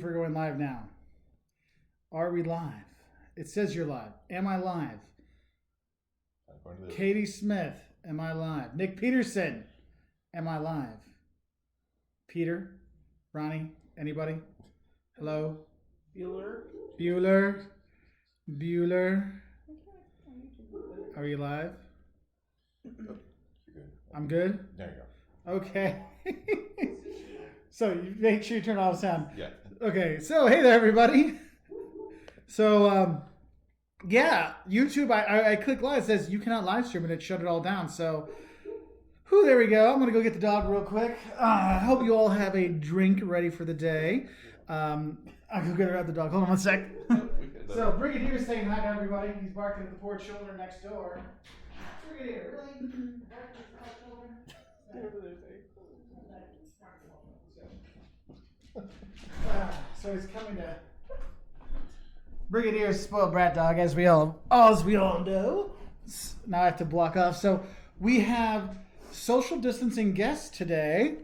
we're going live now. Are we live? It says you're live. Am I live? Katie Smith, am I live? Nick Peterson, am I live? Peter, Ronnie, anybody? Hello? Bueller. Are you live? You're good. I'm good? There you go. Okay. So you make sure you turn off sound. Yeah. Okay, so hey there, everybody. So, yeah, YouTube, I clicked live. It says you cannot live stream, and it shut it all down. So, there we go. I'm going to go get the dog real quick. I hope you all have a drink ready for the day. I'll go get the dog. Hold on one sec. So, Brigadier's saying hi to everybody. He's barking at the poor children next door. Brigadier, really? So he's coming to Brigadier's spoiled brat dog, as we all know. Now I have to block off. So we have social distancing guests today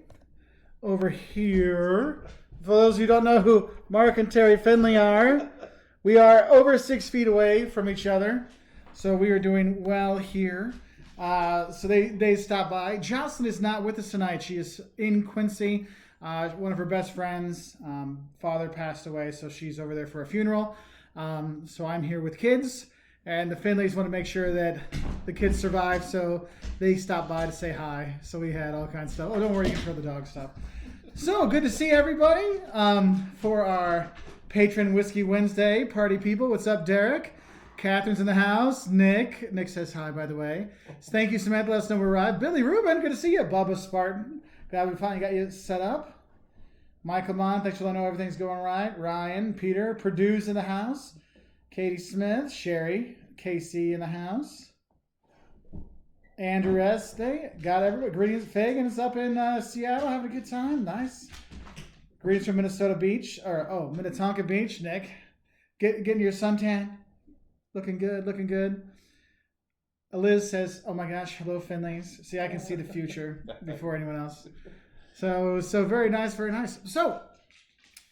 over here. For those who don't know who Mark and Terry Finley are, we are over 6 feet away from each other. So we are doing well here. So they stopped by. Jocelyn is not with us tonight. She is in Quincy. One of her best friends' father passed away, so she's over there for a funeral. So I'm here with kids, and the Finleys want to make sure that the kids survive, so they stopped by to say hi. So we had all kinds of stuff. Oh, don't worry, you can throw the dog stuff. So good to see everybody for our Patron Whiskey Wednesday party people. What's up, Derek? Catherine's in the house. Nick says hi, by the way. So thank you, Samantha. Let us know we arrived. Billy Rubin, good to see you. Bubba Spartan. Glad we finally got you set up. Michael Mon, thanks for letting know everything's going right. Ryan, Peter, Purdue's in the house. Katie Smith, Sherry, KC in the house. Andrew Este, got everybody. Greetings, Fagan is up in Seattle, having a good time. Nice. Greetings from Minnesota Beach, Minnetonka Beach. Nick, getting your suntan. Looking good. Liz says, "Oh my gosh, hello Finleys." See, I can see the future before anyone else. So very nice, very nice. So,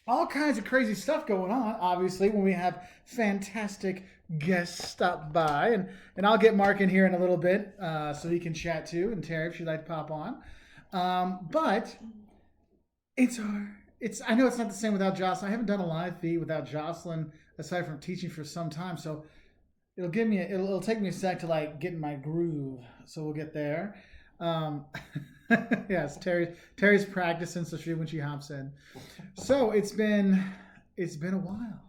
all kinds of crazy stuff going on, obviously, when we have fantastic guests stop by. And I'll get Mark in here in a little bit so he can chat too, and Terry, if she'd like to pop on. But I know it's not the same without Jocelyn. I haven't done a live feed without Jocelyn, aside from teaching for some time. So, it'll take me a sec to like get in my groove. So we'll get there. Yes, Terry's practicing, so when she hops in. So it's been a while.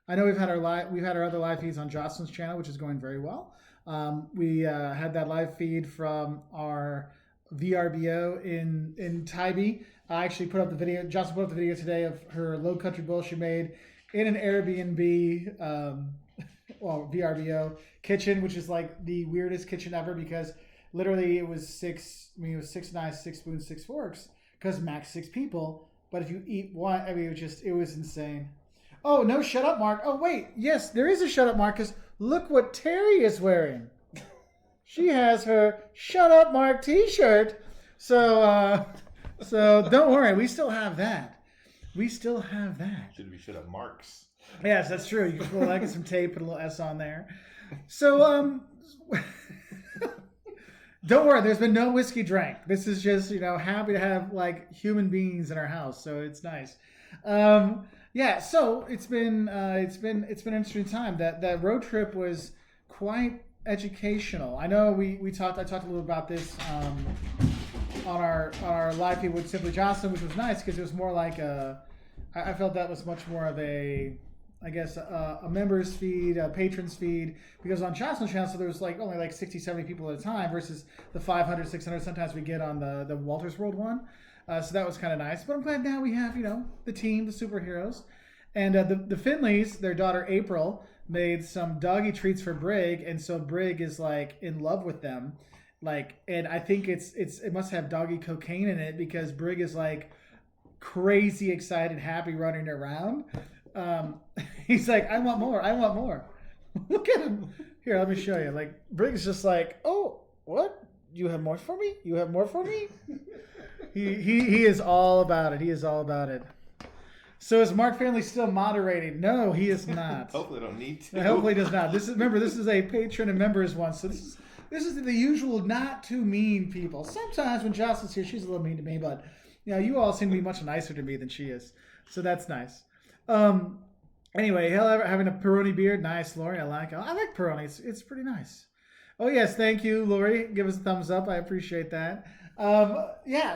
I know we've had our other live feeds on Jocelyn's channel, which is going very well. We had that live feed from our VRBO in Tybee. I actually put up the video. Jocelyn put up the video today of her low country bowl she made in an Airbnb. VRBO kitchen, which is like the weirdest kitchen ever because literally it was 6 knives, 6 spoons, 6 forks because max 6 people. But if you eat one, it was insane. Oh, no, shut up, Mark. Oh, wait. Yes, there is a shut up, Mark, because look what Terry is wearing. She has her Shut Up, Mark t-shirt. So don't worry. We still have that. Should be Shut Up Marks. Yes, that's true. You can pull like some tape, put a little S on there. So, don't worry. There's been no whiskey drank. This is just, happy to have like human beings in our house. So it's nice. Yeah. So it's been an interesting time. That road trip was quite educational. I know I talked a little about this on our live feed with Simply Johnson, which was nice because it was more like I felt that was much more of a members feed, a patrons feed, because on Jocelyn's channel, so there was only like 60, 70 people at a time versus the 500, 600 sometimes we get on the Walters World one. So that was kind of nice. But I'm glad now we have, the team, the superheroes. And the Finleys, their daughter April, made some doggy treats for Brig, and so Brig is like in love with them. And I think it must have doggy cocaine in it because Brig is like crazy excited, happy running around. He's like, I want more. Look at him. Here, let me show you. Like, Brig's just like, oh, what? You have more for me? He is all about it. So is Mark Family still moderating? No, he is not. Hopefully, I don't need to. Hopefully, he does not. This is a patron and members one. So this is the usual not too mean people. Sometimes when Jocelyn's here, she's a little mean to me, but you all seem to be much nicer to me than she is. So that's nice. Anyway, having a Peroni beard, nice, Lori. I like it. I like Peroni. It's pretty nice. Oh yes, thank you, Lori. Give us a thumbs up. I appreciate that.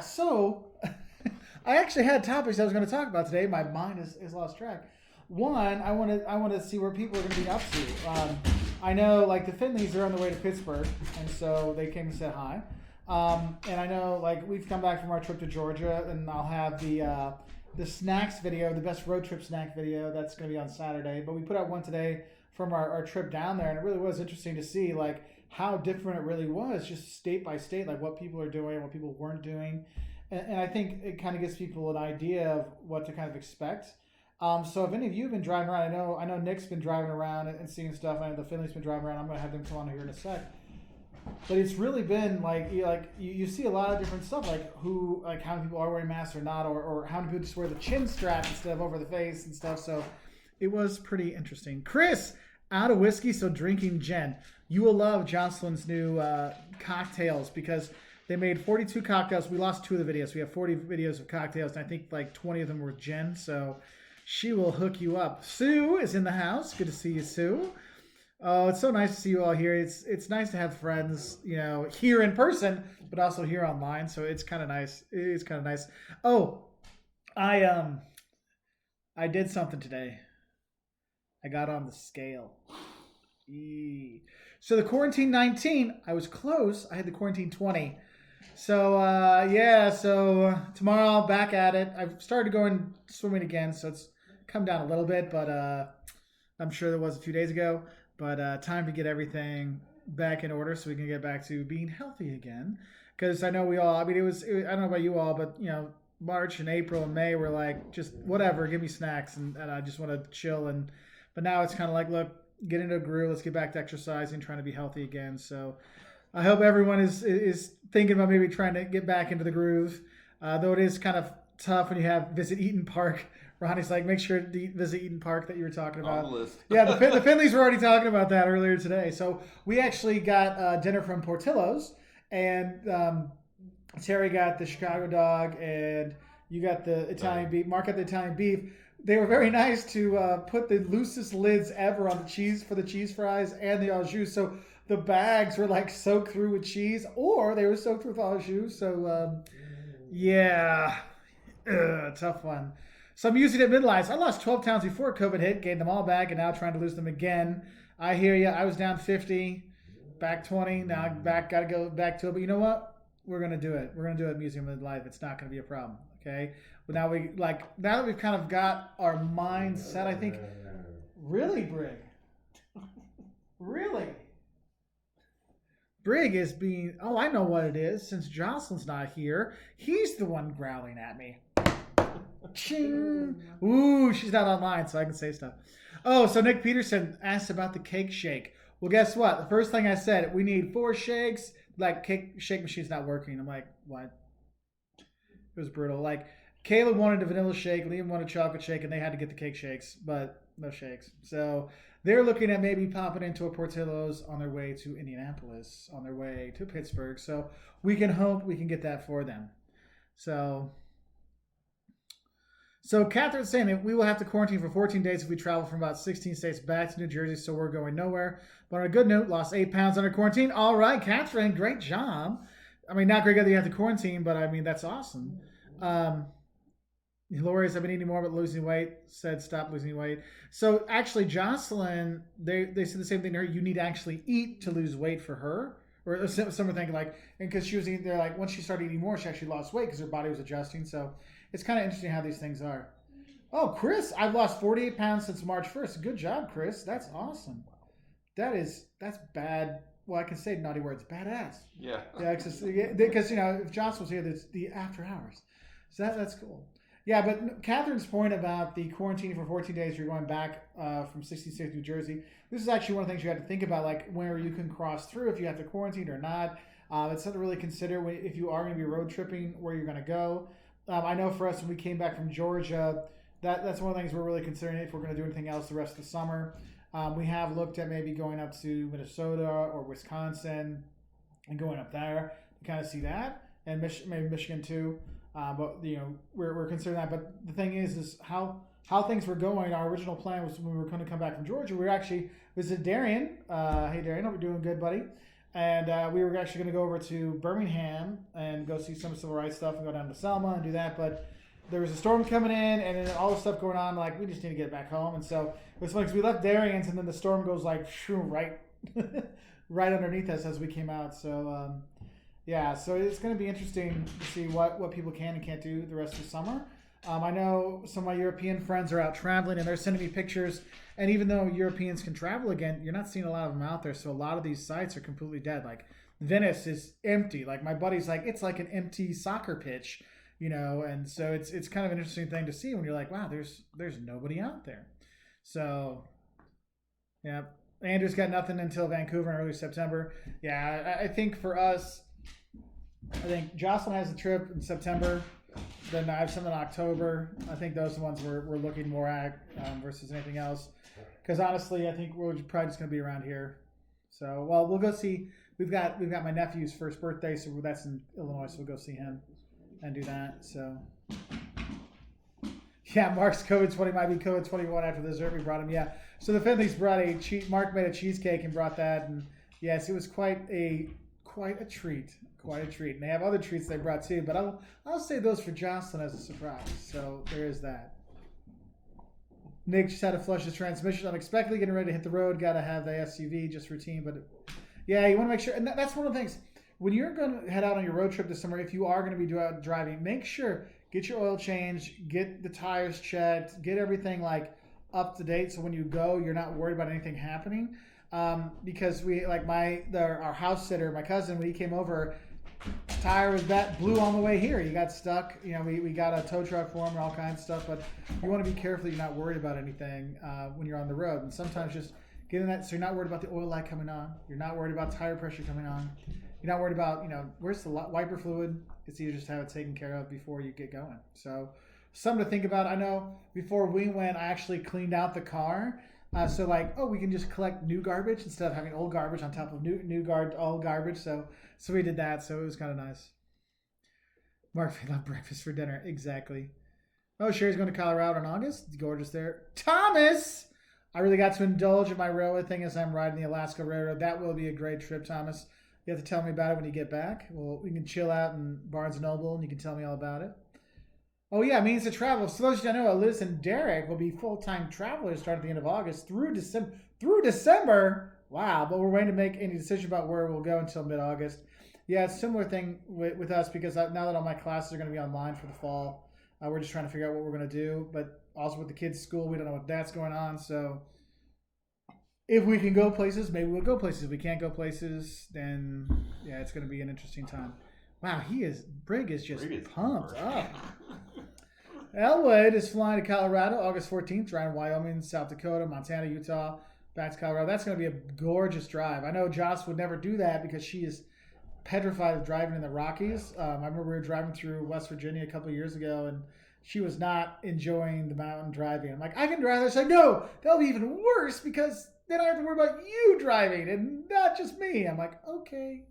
So I actually had topics I was going to talk about today. My mind is lost track. One, I want to see where people are going to be up to. I know, like, the Finleys are on the way to Pittsburgh, and so they came and said hi. And I know, like, we've come back from our trip to Georgia, and I'll have the snacks video, the best road trip snack video. That's going to be on Saturday. But we put out one today from our trip down there, and it really was interesting to see, like, how different it really was, just state by state, like what people are doing, what people weren't doing. And I think it kind of gives people an idea of what to kind of expect. So if any of you have been driving around, I know Nick's been driving around and seeing stuff. I know the Finley's been driving around. I'm going to have them come on here in a sec. But it's really been like you see a lot of different stuff, like how many people are wearing masks or not, or how many people just wear the chin strap instead of over the face and stuff. So it was pretty interesting. Chris, out of whiskey, so drinking gin. You will love Jocelyn's new cocktails because they made 42 cocktails. We lost 2 of the videos. We have 40 videos of cocktails, and I think like 20 of them were gin. So she will hook you up. Sue is in the house. Good to see you, Sue. Oh, it's so nice to see you all here. It's nice to have friends, here in person, but also here online. So it's kind of nice. It is kind of nice. Oh, I did something today. I got on the scale. So the quarantine 19, I was close. I had the quarantine 20. So so tomorrow back at it. I've started going swimming again, so it's come down a little bit, but I'm sure there was a few days ago. But time to get everything back in order so we can get back to being healthy again. Because I know we all, I don't know about you all, but March and April and May were like, just whatever, give me snacks, and I just want to chill. But now it's kind of like, look, get into a groove. Let's get back to exercising, trying to be healthy again. So I hope everyone is thinking about maybe trying to get back into the groove. Though it is kind of tough when you have visit Eaton Park. Ronnie's like, make sure to visit Eaton Park that you were talking about. On the list. Yeah, the Finleys were already talking about that earlier today. So we actually got dinner from Portillo's, and Terry got the Chicago dog, and you got the Italian beef. Mark got the Italian beef. They were very nice to put the loosest lids ever on the cheese for the cheese fries and the au jus. So the bags were like soaked through with cheese, or they were soaked with au jus. So tough one. So I'm using it midlife. I lost 12 pounds before COVID hit, gained them all back, and now trying to lose them again. I hear you. I was down 50, back 20. Now I'm back. Got to go back to it. But you know what? We're gonna do it. We're gonna do it using midlife. It's not gonna be a problem. Okay. But now that we've kind of got our mind set, I think. Really, Brig. Really. Brig is being. Oh, I know what it is. Since Jocelyn's not here, he's the one growling at me. Ching. Ooh, she's not online, so I can say stuff. Oh, so Nick Peterson asked about the cake shake. Well, guess what? The first thing I said, we need 4 shakes. Like, cake shake machine's not working. I'm like, what? It was brutal. Like, Caleb wanted a vanilla shake, Liam wanted a chocolate shake, and they had to get the cake shakes, but no shakes. So they're looking at maybe popping into a Portillo's on their way to Indianapolis, on their way to Pittsburgh. So we can hope we can get that for them. So Catherine's saying that we will have to quarantine for 14 days if we travel from about 16 states back to New Jersey, so we're going nowhere. But on a good note, lost 8 pounds under quarantine. All right, Catherine, great job. I mean, not great that you have to quarantine, but I mean, that's awesome. Lori's, I've been eating more but losing weight, said stop losing weight. So actually, Jocelyn, they said the same thing to her. You need to actually eat to lose weight for her. Or some were thinking like, and because she was eating, they're like, once she started eating more, she actually lost weight because her body was adjusting. So it's kind of interesting how these things are. Oh, Chris, I've lost 48 pounds since March 1st. Good job, Chris. That's awesome. That's bad. Well, I can say naughty words. Badass. Yeah. Yeah, because if Jocelyn was here, there's the after hours. So that's cool. Yeah, but Catherine's point about the quarantine for 14 days, you're going back from 16 states to New Jersey. This is actually one of the things you have to think about, like where you can cross through, if you have to quarantine or not. It's something to really consider if you are going to be road tripping, where you're going to go. I know for us, when we came back from Georgia, that's one of the things we're really considering if we're going to do anything else the rest of the summer. We have looked at maybe going up to Minnesota or Wisconsin and going up there to kind of see that, and maybe Michigan too. But we're considering that. But the thing is how things were going. Our original plan was when we were going to come back from Georgia, we were actually visited Darian. Hey Darian, hope you're doing good, buddy. And we were actually going to go over to Birmingham and go see some civil rights stuff and go down to Selma and do that. But there was a storm coming in and then all the stuff going on. Like, we just need to get back home. And so it was funny because we left Darian's and then the storm goes like right right underneath us as we came out. So, so it's going to be interesting to see what people can and can't do the rest of the summer. I know some of my European friends are out traveling and they're sending me pictures. And even though Europeans can travel again, you're not seeing a lot of them out there. So a lot of these sites are completely dead. Like Venice is empty. Like my buddy's like, it's like an empty soccer pitch, And so it's kind of an interesting thing to see when you're like, wow, there's nobody out there. So, yeah, Andrew's got nothing until Vancouver in early September. Yeah, I think for us, I think Jocelyn has a trip in September. Then I have some in October. I think those are the ones we're looking more at versus anything else. Because honestly, I think we're probably just going to be around here. So, well, we'll go see. We've got my nephew's first birthday, so that's in Illinois. So we'll go see him and do that. So, yeah, Mark's COVID 20 might be COVID 21 after the dessert we brought him. Yeah. So the Finleys brought Mark made a cheesecake and brought that, and yes, it was quite a treat. Quite a treat. And they have other treats they brought too, but I'll save those for Jocelyn as a surprise. So there is that. Nick just had to flush his transmission unexpectedly, getting ready to hit the road. Got to have the SUV, just routine. But yeah, you want to make sure. And that's one of the things. When you're going to head out on your road trip this summer, if you are going to be out driving, make sure, get your oil changed, get the tires checked, get everything like up to date. So when you go, you're not worried about anything happening. Because we, like our house sitter, my cousin, when he came over, tire was blew on the way here. He got stuck. We got a tow truck for him and all kinds of stuff. But you want to be careful that you're not worried about anything when you're on the road. And sometimes just getting that, so you're not worried about the oil light coming on. You're not worried about tire pressure coming on. You're not worried about where's the wiper fluid. It's easier just to have it taken care of before you get going. So something to think about. I know before we went, I actually cleaned out the car. We can just collect new garbage instead of having old garbage on top of old garbage. So we did that. So it was kind of nice. Mark made up breakfast for dinner. Exactly. Oh, Sherry's going to Colorado in August. It's gorgeous there. Thomas! I really got to indulge in my railway thing as I'm riding the Alaska Railroad. That will be a great trip, Thomas. You have to tell me about it when you get back. Well, we can chill out in Barnes & Noble and you can tell me all about it. Oh, yeah, means to travel. So those of you who know, Liz and Derek will be full-time travelers starting at the end of August through December. Wow, but we're waiting to make any decision about where we'll go until mid-August. Yeah, it's a similar thing with us because now that all my classes are going to be online for the fall, we're just trying to figure out what we're going to do. But also with the kids' school, we don't know what that's going on. So if we can go places, maybe we'll go places. If we can't go places, then, yeah, it's going to be an interesting time. Wow, Brig is just pumped up. Elwood is flying to Colorado August 14th, driving Wyoming, South Dakota, Montana, Utah, back to Colorado. That's going to be a gorgeous drive. I know Joss would never do that because she is petrified of driving in the Rockies. I remember we were driving through West Virginia a couple of years ago, and she was not enjoying the mountain driving. I'm like, I can drive. She's like, no, that'll be even worse because then I have to worry about you driving and not just me. I'm like, okay.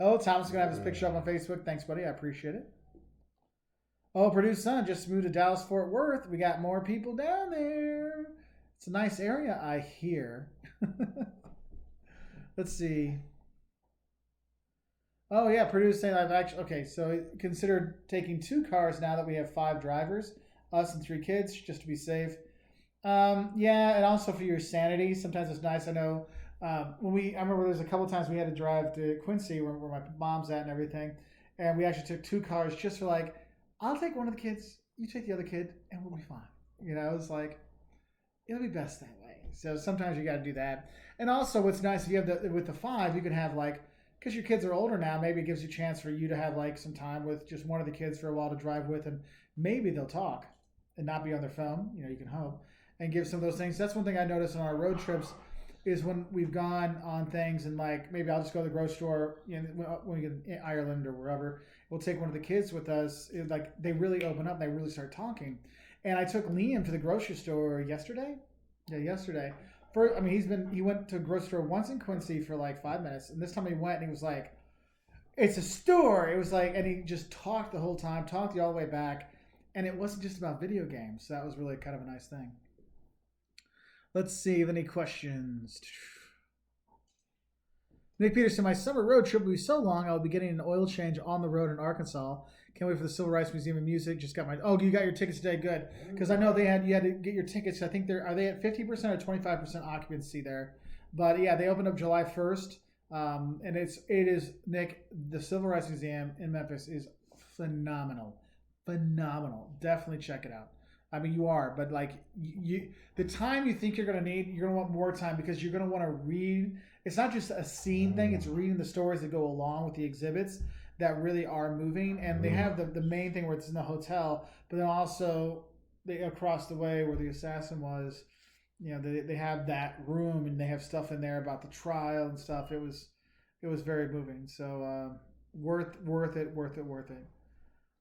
Oh, Thomas is going to have his picture up on Facebook. Thanks, buddy. I appreciate it. Oh, Purdue's son just moved to Dallas-Fort Worth. We got more people down there. It's a nice area, I hear. Let's see. Oh, yeah, Purdue's saying okay, so consider taking 2 cars now that we have 5 drivers, us and 3 kids, just to be safe. Yeah, and also for your sanity. Sometimes it's nice. I know I remember there's a couple of times we had to drive to Quincy where my mom's at and everything. And we actually took 2 cars just for like, I'll take one of the kids, you take the other kid, and we'll be fine. It's like, it'll be best that way. So sometimes you got to do that. And also what's nice, if you have with the 5, you can have like, because your kids are older now, maybe it gives you a chance for you to have like some time with just one of the kids for a while to drive with, and maybe they'll talk and not be on their phone. You can hope, and give some of those things. That's one thing I noticed on our road trips is when we've gone on things and like maybe I'll just go to the grocery store when we get in Ireland or wherever. We'll take one of the kids with us. Like they really open up. And they really start talking. And I took Liam to the grocery store yesterday. Yeah, yesterday. He went to a grocery store once in Quincy for like 5 minutes, and this time he went and he was like, "It's a store." It was like, and he just talked the whole time, talked you all the way back, and it wasn't just about video games. So that was really kind of a nice thing. Let's see if any questions. Nick Peterson, my summer road trip will be so long, I will be getting an oil change on the road in Arkansas. Can't wait for the Civil Rights Museum of Music. Just got my. Oh, you got your tickets today? Good, because I know you had to get your tickets. I think are they at 50% or 25% occupancy there? But yeah, they opened up July 1st, and it is Nick. The Civil Rights Museum in Memphis is phenomenal. Definitely check it out. I mean, you are, but like the time you think you're going to need, you're going to want more time because you're going to want to read. It's not just a scene thing; it's reading the stories that go along with the exhibits that really are moving. And they have the main thing where it's in the hotel, but then also across the way where the assassin was. They have that room and they have stuff in there about the trial and stuff. It was very moving. So worth it.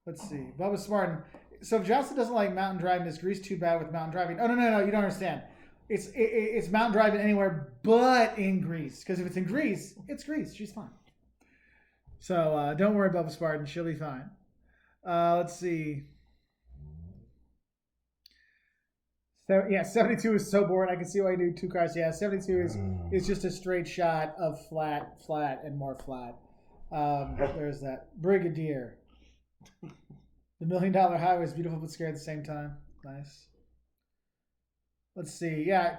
Let's see, Bubba Smartin. So if Johnson doesn't like mountain driving, is Greece too bad with mountain driving? Oh no, you don't understand. It's mountain driving anywhere but in Greece. Because if it's in Greece, it's Greece. She's fine. So don't worry, Bubba Spartan. She'll be fine. Let's see. So yeah, 72 is so boring. I can see why you do 2 cars. Yeah, 72 is just a straight shot of flat, and more flat. There's that. Brigadier. The $1 Million Highway is beautiful but scary at the same time. Nice. Let's see. Yeah,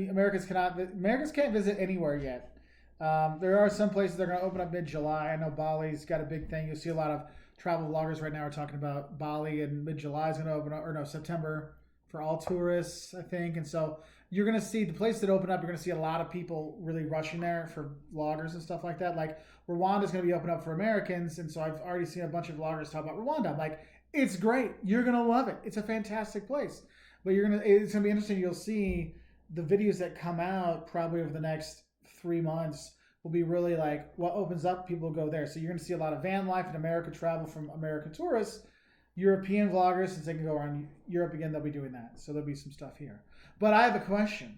Americans can't visit anywhere yet. There are some places that are going to open up mid-July. I know Bali's got a big thing. You'll see a lot of travel vloggers right now are talking about Bali, and mid-July is going to open up, or no, September for all tourists, I think. And so you're going to see the place that open up, you're going to see a lot of people really rushing there for vloggers and stuff like that. Like Rwanda is going to be open up for Americans, and so I've already seen a bunch of vloggers talk about Rwanda. I'm like, it's great. You're going to love it. It's a fantastic place. But it's going to be interesting. You'll see the videos that come out probably over the next 3 months will be really like what opens up, people go there. So you're going to see a lot of van life in America, travel from American tourists. European vloggers, since they can go around Europe again, they'll be doing that. So there'll be some stuff here. But I have a question.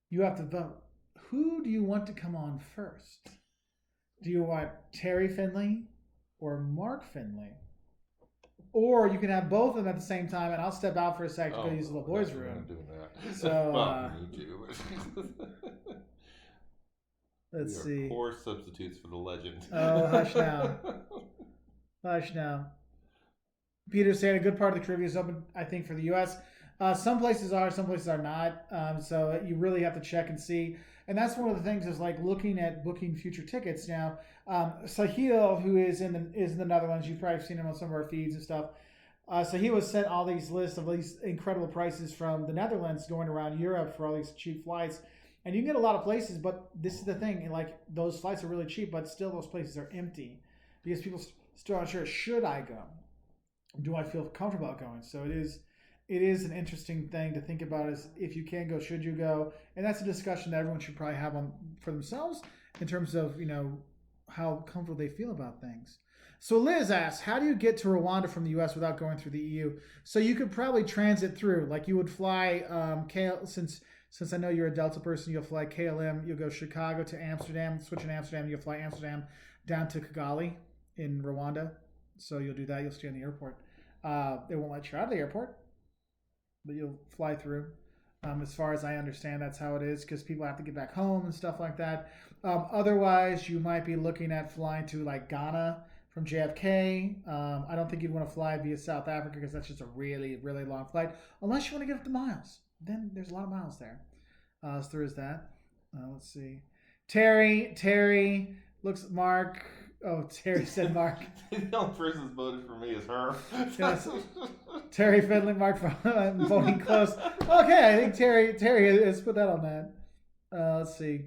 You have to vote. Who do you want to come on first? Do you want Terry Finley or Mark Finley? Or you can have both of them at the same time, and I'll step out for a sec to go use the little boys' room. I'm doing that. So, well, me too. Let's see. Poor substitutes for the legend. Oh, hush now. Hush now. Peter's saying a good part of the Caribbean is open, I think, for the U.S. Some places are, some places are not. So you really have to check and see. And that's one of the things is like looking at booking future tickets now. Sahil, who is in the Netherlands, you've probably seen him on some of our feeds and stuff. So he was sent all these lists of these incredible prices from the Netherlands going around Europe for all these cheap flights. And you can get a lot of places, but this is the thing. Like those flights are really cheap, but still those places are empty because people still aren't sure, should I go? Do I feel comfortable about going? So it is an interesting thing to think about is if you can go, should you go? And that's a discussion that everyone should probably have for themselves in terms of, how comfortable they feel about things. So Liz asks, how do you get to Rwanda from the U.S. without going through the EU? So you could probably transit through, like you would fly, since I know you're a Delta person, you'll fly KLM, you'll go Chicago to Amsterdam, switch in Amsterdam, you'll fly Amsterdam down to Kigali in Rwanda. So you'll do that. You'll stay in the airport. They won't let you out of the airport, but you'll fly through. As far as I understand, that's how it is because people have to get back home and stuff like that. Otherwise, you might be looking at flying to like Ghana from JFK. I don't think you'd want to fly via South Africa because that's just a really, really long flight. Unless you want to get up the miles. Then there's a lot of miles there. So there is that. Let's see. Terry looks at Mark. Oh, Terry said Mark. The only person that's voted for me is her. Yes. Terry Finley, Mark voting close. Okay, I think Terry has put that on that. Let's see.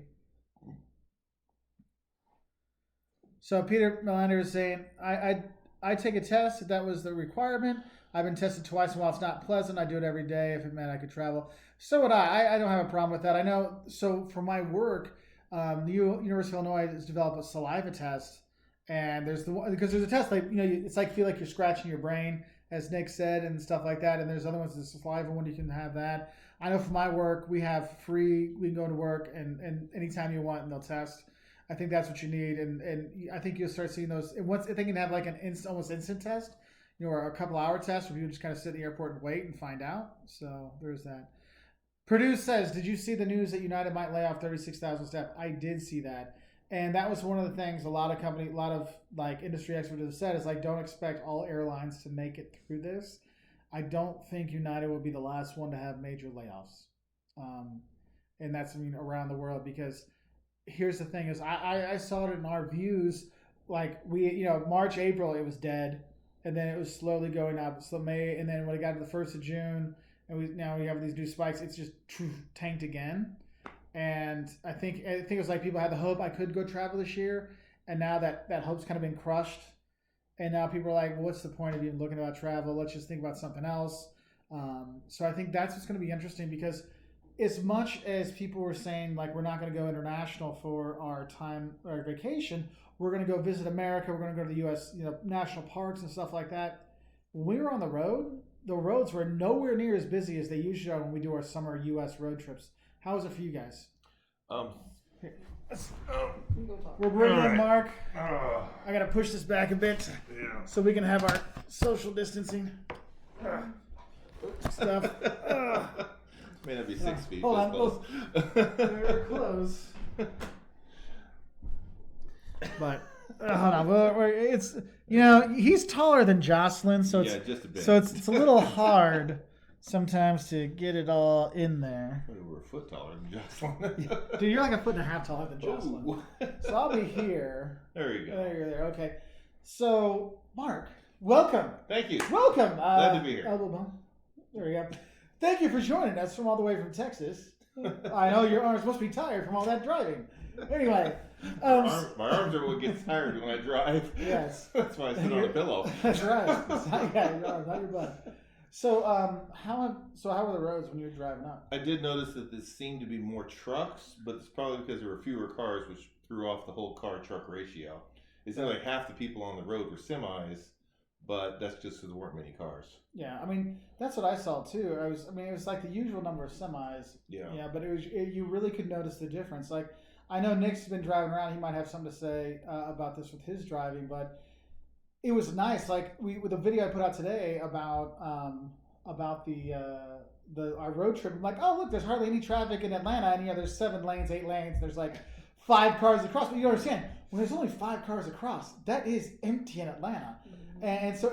So Peter Melander is saying, I take a test if that was the requirement. I've been tested twice, and while it's not pleasant, I do it every day if it meant I could travel. So would I. I don't have a problem with that. I know, so for my work, the University of Illinois has developed a saliva test. And there's because there's a test like it's like feel like you're scratching your brain as Nick said, and stuff like that. And there's other ones, the saliva one, you can have that. I know for my work, we have free, we can go to work and anytime you want, and they'll test. I think that's what you need, and I think you'll start seeing those. And once I think you can have like an almost instant test, or a couple hour test where you just kind of sit in the airport and wait and find out. So there's that. Purdue says, did you see the news that United might lay off 36,000 staff? I did see that. And that was one of the things a lot of like industry experts have said is like, don't expect all airlines to make it through this. I don't think United will be the last one to have major layoffs. And that's, around the world, because here's the thing is I saw it in our views, like we, March, April, it was dead. And then it was slowly going up. So May, and then when it got to the 1st of June, and now we have these new spikes, it's just tanked again. And I think it was like people had the hope I could go travel this year, and now that hope's kind of been crushed. And now people are like, well, what's the point of even looking about travel? Let's just think about something else. So I think that's what's going to be interesting, because as much as people were saying, like, we're not going to go international for our vacation, we're going to go visit America, we're going to go to the U.S., national parks and stuff like that. When we were on the road, the roads were nowhere near as busy as they usually are when we do our summer U.S. road trips. How was it for you guys? We're bringing in Mark. I got to push this back a bit so we can have our social distancing stuff. May not be 6 feet. Hold on. We're close. But hold on. It's he's taller than Jocelyn, so it's just a bit. So it's a little hard sometimes to get it all in there. We're a foot taller than Jocelyn. Dude, you're like a foot and a half taller than Jocelyn. Ooh. So I'll be here. There you go. There you're there. Okay. So Mark, welcome. Thank you. Welcome. Glad to be here. Elbow bump. There we go. Thank you for joining us from all the way from Texas. I know your arms must be tired from all that driving. Anyway. My arms are what gets tired when I drive. Yes. That's why I sit on a pillow. That's right. It's not, your arms, not your butt. So, how were the roads when you were driving up? I did notice that there seemed to be more trucks, but it's probably because there were fewer cars, which threw off the whole car-truck ratio. It seemed like half the people on the road were semis, but that's just because there weren't many cars. Yeah, that's what I saw too. It was like the usual number of semis. Yeah, but you really could notice the difference. Like, I know Nick's been driving around. He might have something to say about this with his driving, but it was nice. Like with the video I put out today about our road trip. I'm like, oh look, there's hardly any traffic in Atlanta, and there's 7 lanes, 8 lanes. There's like 5 cars across. But you understand, when there's only 5 cars across, that is empty in Atlanta. Mm-hmm.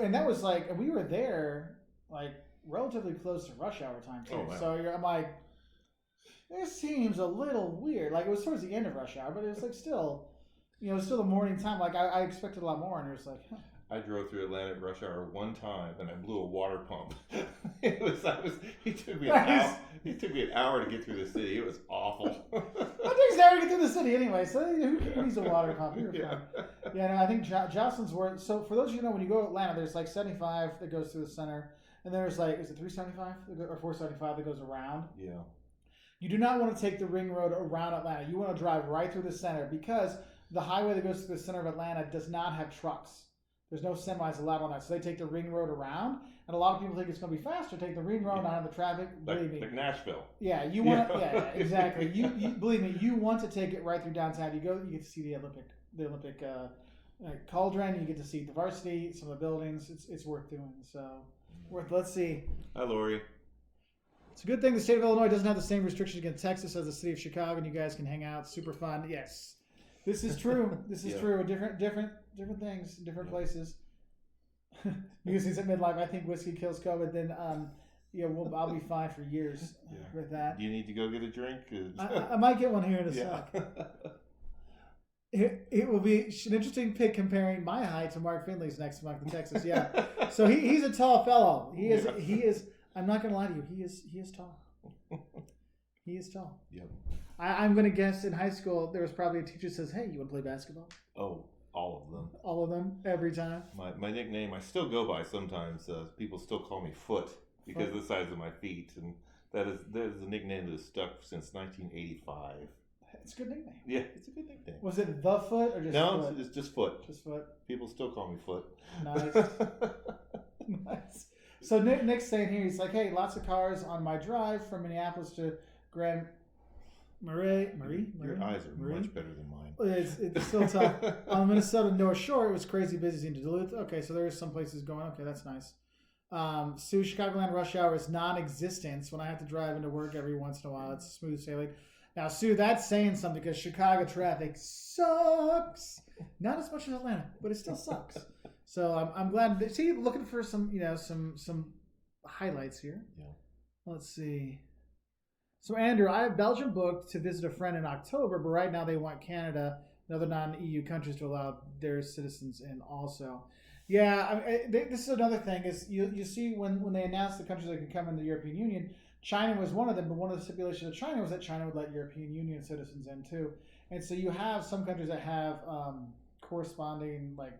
And that was like, and we were there like relatively close to rush hour time too. Oh, wow. So I'm like, this seems a little weird. Like, it was towards the end of rush hour, but it was like still, it was still the morning time. Like I expected a lot more, and it was like, huh. I drove through Atlanta at rush hour one time, and I blew a water pump. It took me an hour to get through the city. It was awful. It takes an hour to get through the city anyway, so who needs a water pump? You're fine. Yeah, no, I think Jocelyn's work. So for those of you who know, when you go to Atlanta, there's like 75 that goes through the center, and there's like, is it 375 or 475 that goes around? Yeah. You do not want to take the ring road around Atlanta. You want to drive right through the center, because the highway that goes through the center of Atlanta does not have trucks. There's no semis allowed on that. So they take the ring road around, and a lot of people think it's going to be faster. Take the ring road, not have the traffic. Believe me. Like Nashville. Yeah, you want to, yeah, exactly. You believe me, you want to take it right through downtown. You get to see the Olympic cauldron. You get to see the varsity, some of the buildings. It's worth doing. So, let's see. Hi, Lori. It's a good thing the state of Illinois doesn't have the same restrictions against Texas as the city of Chicago, and you guys can hang out. Super fun. Yes. This is true. This is true. Different things, different places. Because he's at midlife, I think whiskey kills COVID. Then, I'll be fine for years with that. Do you need to go get a drink? I might get one here in a sec. It will be an interesting pick comparing my height to Mark Finley's next month in Texas. Yeah, so he's a tall fellow. He is. I'm not going to lie to you. He is tall. He is tall. Yep. I'm going to guess in high school there was probably a teacher who says, "Hey, you want to play basketball?" Oh, all of them. All of them, every time. My nickname I still go by sometimes. People still call me Foot because of the size of my feet, and that is a nickname that has stuck since 1985. It's a good nickname. Yeah, it's a good nickname. Was it the Foot or just no? Foot? It's just Foot. Just Foot. People still call me Foot. Nice. Nice. So Nick's saying here, he's like, hey, lots of cars on my drive from Minneapolis to Grand Marais. Your eyes are much better than mine. It's still tough. On the Minnesota North Shore, it was crazy busy into Duluth. Okay, so there's some places going. Okay, that's nice. Sue, Chicagoland rush hour is non-existent when I have to drive into work every once in a while. It's smooth sailing. Now, Sue, that's saying something because Chicago traffic sucks. Not as much as Atlanta, but it still sucks. So I'm glad. See, looking for some highlights here. Yeah. Let's see. So Andrew, I have Belgium booked to visit a friend in October, but right now they want Canada and other non-EU countries to allow their citizens in also. Yeah, this is another thing is you see when they announced the countries that can come in the European Union, China was one of them, but one of the stipulations of China was that China would let European Union citizens in too. And so you have some countries that have corresponding, like,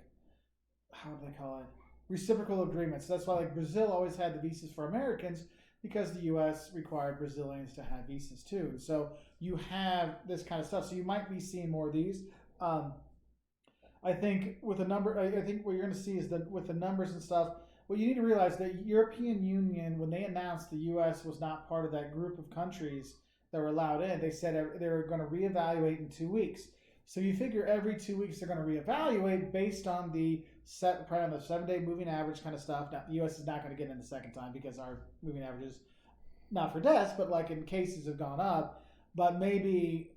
how do they call it? Reciprocal agreements. So that's why like Brazil always had the visas for Americans because the U.S. required Brazilians to have visas too. So you have this kind of stuff. So you might be seeing more of these. I think with a number, I think what you're going to see is that with the numbers and stuff, what you need to realize that European Union, when they announced the U.S. was not part of that group of countries that were allowed in, they said they were going to reevaluate in 2 weeks. So you figure every 2 weeks they're going to reevaluate based on the probably on the 7-day moving average kind of stuff. Now the U.S. is not going to get in the second time because our moving averages, not for deaths, but like in cases have gone up. But maybe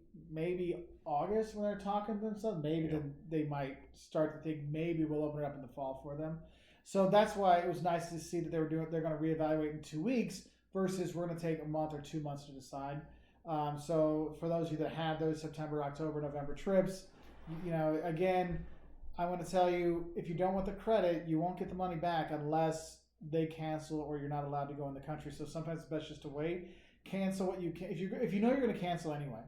August when they're talking to themselves, maybe they might start to think maybe we'll open it up in the fall for them. So that's why it was nice to see that they're going to reevaluate in 2 weeks versus we're going to take a month or 2 months to decide. So for those of you that have those September, October, November trips, again, I want to tell you, if you don't want the credit, you won't get the money back unless they cancel or you're not allowed to go in the country. So sometimes it's best just to wait. Cancel what you can. If you know you're going to cancel anyway,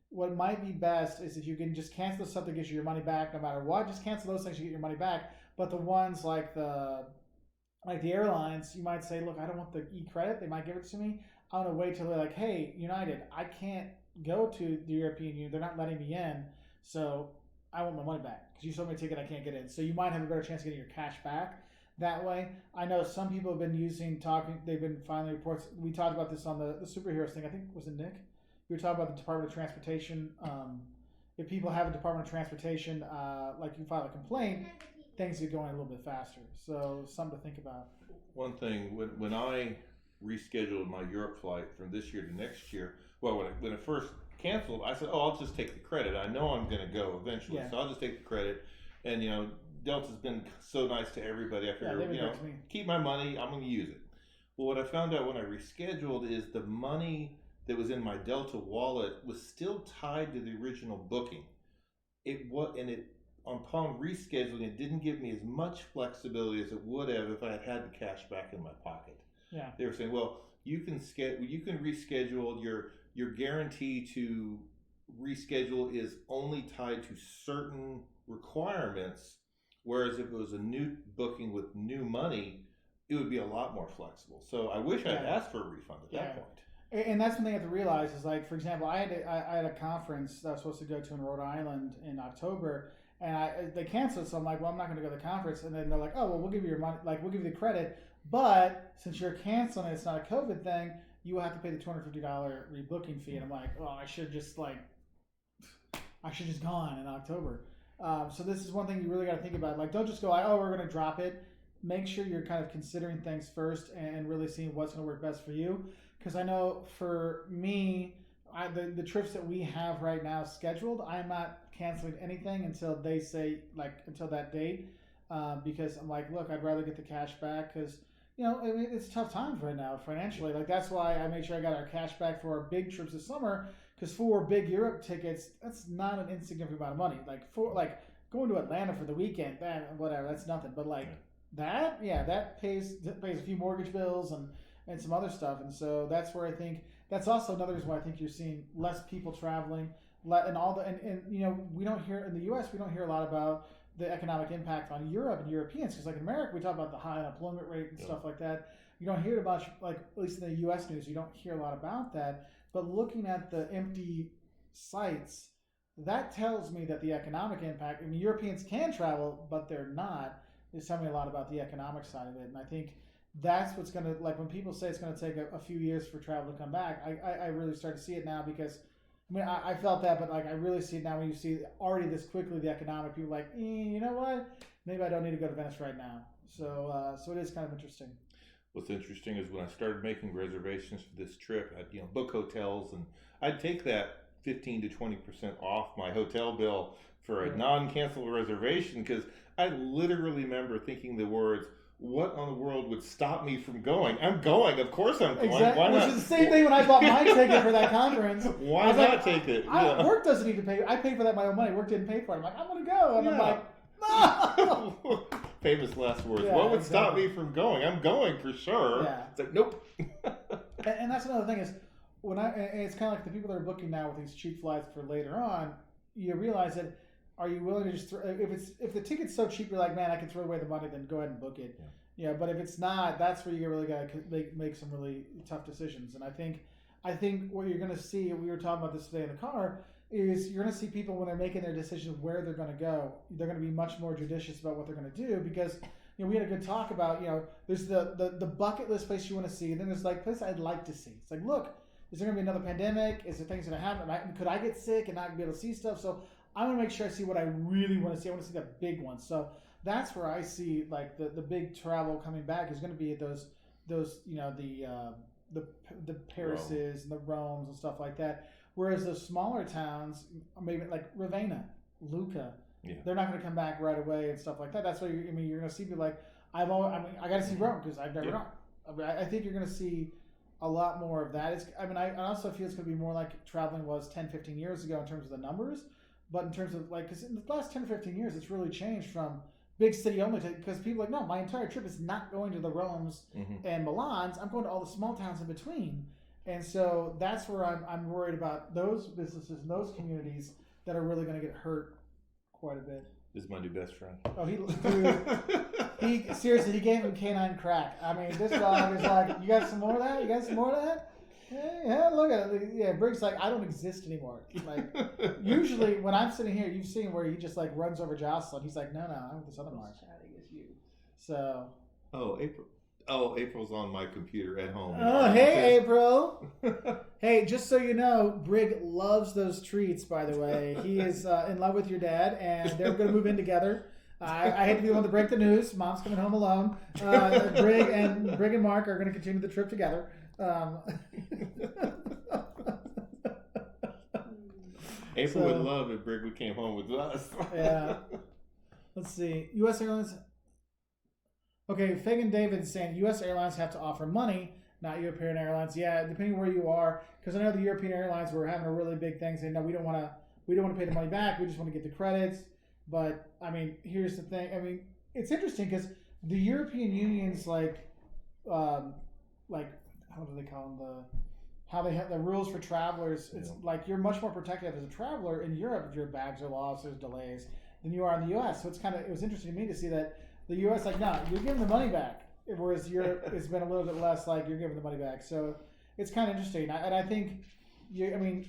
what might be best is if you can just cancel something that gets you your money back no matter what. Just cancel those things, you get your money back. But the ones like the airlines, you might say, look, I don't want the e-credit. They might give it to me. I want to wait till they're like, hey, United, I can't go to the European Union. They're not letting me in. So I want my money back because you sold me a ticket I can't get in. So you might have a better chance of getting your cash back that way. I know some people have been they've been filing reports. We talked about this on the superheroes thing. I think, was it Nick? We were talking about the Department of Transportation. If people have a Department of Transportation, like you file a complaint, things are going a little bit faster. So something to think about. One thing, when I rescheduled my Europe flight from this year to next year, well, when it first canceled, I said, I'll just take the credit. I know I'm going to go eventually, so I'll just take the credit. And, Delta's been so nice to everybody. I figured, keep my money. I'm going to use it. Well, what I found out when I rescheduled is the money that was in my Delta wallet was still tied to the original booking. Upon rescheduling, it didn't give me as much flexibility as it would have if I had had the cash back in my pocket. Yeah. They were saying, well, you can reschedule. Your guarantee to reschedule is only tied to certain requirements, whereas if it was a new booking with new money, it would be a lot more flexible. So I wish I'd asked for a refund at that point. And that's one thing you have to realize is, like, for example, I had a conference that I was supposed to go to in Rhode Island in October, and they canceled. So I'm like, well, I'm not going to go to the conference. And then they're like, oh, well, we'll give you your money, like we'll give you the credit, but since you're canceling, it's not a COVID thing, you will have to pay the $250 rebooking fee. And I'm like, well, I should just gone in October. So this is one thing you really got to think about. Like, don't just go, we're going to drop it. Make sure you're kind of considering things first and really seeing what's going to work best for you. Because I know for me, the trips that we have right now scheduled, I'm not canceling anything until they say, until that date. Because I'm like, look, I'd rather get the cash back because, it's tough times right now financially. Like, that's why I made sure I got our cash back for our big trips this summer. Because for big Europe tickets, that's not an insignificant amount of money. Like, for going to Atlanta for the weekend, whatever, that's nothing. But that pays a few mortgage bills and some other stuff. And so that's where I think that's also another reason why I think you're seeing less people traveling, and we don't hear in the U.S. we don't hear a lot about the economic impact on Europe and Europeans, because like in America we talk about the high unemployment rate and stuff like that. You don't hear much, like at least in the U.S. news, you don't hear a lot about that. But looking at the empty sites, that tells me that the economic impact. Europeans can travel, but they're not. It's telling me a lot about the economic side of it, and I think that's what's going to, like when people say it's going to take a few years for travel to come back, I really start to see it now because, I mean, I felt that, but like I really see it now when you see already this quickly the economic people like, you know what? Maybe I don't need to go to Venice right now. So it is kind of interesting. What's interesting is when I started making reservations for this trip, I'd book hotels, and I'd take that 15 to 20% off my hotel bill for a non-cancelable reservation because I literally remember thinking the words, "What on the world would stop me from going? I'm going. Of course I'm going. Exactly. Why not?" Which is the same thing when I bought my ticket for that conference. Why not take it? Work doesn't need to pay. I paid for that my own money. Work didn't pay for it. I'm like, I'm going to go. And I'm like, no. Famous last words. Yeah, what would stop me from going? I'm going for sure. Yeah. It's like, nope. And that's another thing is, and it's kind of like the people that are booking now with these cheap flights for later on, you realize that, are you willing to just if the ticket's so cheap, you're like, man, I can throw away the money, then go ahead and book it. Yeah. But if it's not, that's where you really got to make some really tough decisions. And I think what you're going to see, we were talking about this today in the car, is you're going to see people when they're making their decision where they're going to go, they're going to be much more judicious about what they're going to do because, we had a good talk about, there's the bucket list place you want to see, and then there's like place I'd like to see. It's like, look, is there going to be another pandemic? Is there things going to happen? Could I get sick and not be able to see stuff? So I want to make sure I see what I really want to see. I want to see the big ones. So that's where I see like the big travel coming back is going to be those the Parises and the Romes and stuff like that. Whereas those smaller towns, maybe like Ravenna, Lucca, they're not going to come back right away and stuff like that. That's why you're going to see people like I got to see Rome because I've never gone. I think you're going to see a lot more of that. I also feel it's going to be more like traveling was 10, 15 years ago in terms of the numbers, but in terms of like, because in the last 10 or 15 years, it's really changed from big city only because people are like, no, my entire trip is not going to the Romes and Milans. I'm going to all the small towns in between. And so that's where I'm worried about those businesses and those communities that are really going to get hurt quite a bit. This is my new best friend. Oh, he seriously, he gave him canine crack. I mean, this dog is like, you got some more of that? You got some more of that? Yeah, look at it. Yeah, Briggs like, I don't exist anymore. Like, usually when I'm sitting here, you've seen where he just like runs over Jocelyn. He's like, no, I'm with this other Mark. Chatting is you. So. Oh, April. Oh, April's on my computer at home. Oh, hey, April. Hey, just so you know, Brig loves those treats, by the way. He is in love with your dad, and they're going to move in together. I hate to be the one to break the news. Mom's coming home alone. Brig and Mark are going to continue the trip together. April would love if Brig came home with us. Yeah. Let's see. U.S. Airlines. Okay, Fagan David is saying U.S. airlines have to offer money, not European airlines. Yeah, depending where you are, because I know the European airlines were having a really big thing saying, no, we don't want to pay the money back. We just want to get the credits. But I mean, here's the thing. I mean, it's interesting because the European Union's like how do they call them, how they have the rules for travelers. It's like you're much more protected as a traveler in Europe if your bags are lost, there's delays, than you are in the U.S. So it was interesting to me to see that. The U.S. like, no, you're giving the money back. Whereas Europe, it's been a little bit less like you're giving the money back. So it's kind of interesting. And I think, you've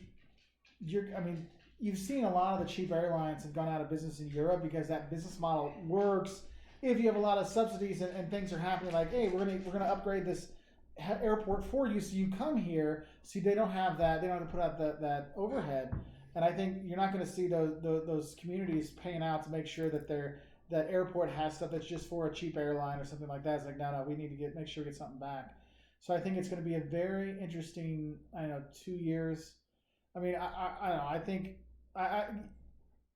seen a lot of the cheap airlines have gone out of business in Europe because that business model works. If you have a lot of subsidies and things are happening, like, hey, we're gonna upgrade this airport for you, so you come here. See, they don't have that. They don't have to put out that overhead. And I think you're not going to see those communities paying out to make sure that that airport has stuff that's just for a cheap airline or something like that. It's like, no, we need to make sure we get something back. So I think it's going to be a very interesting, 2 years. I mean, I don't know. I think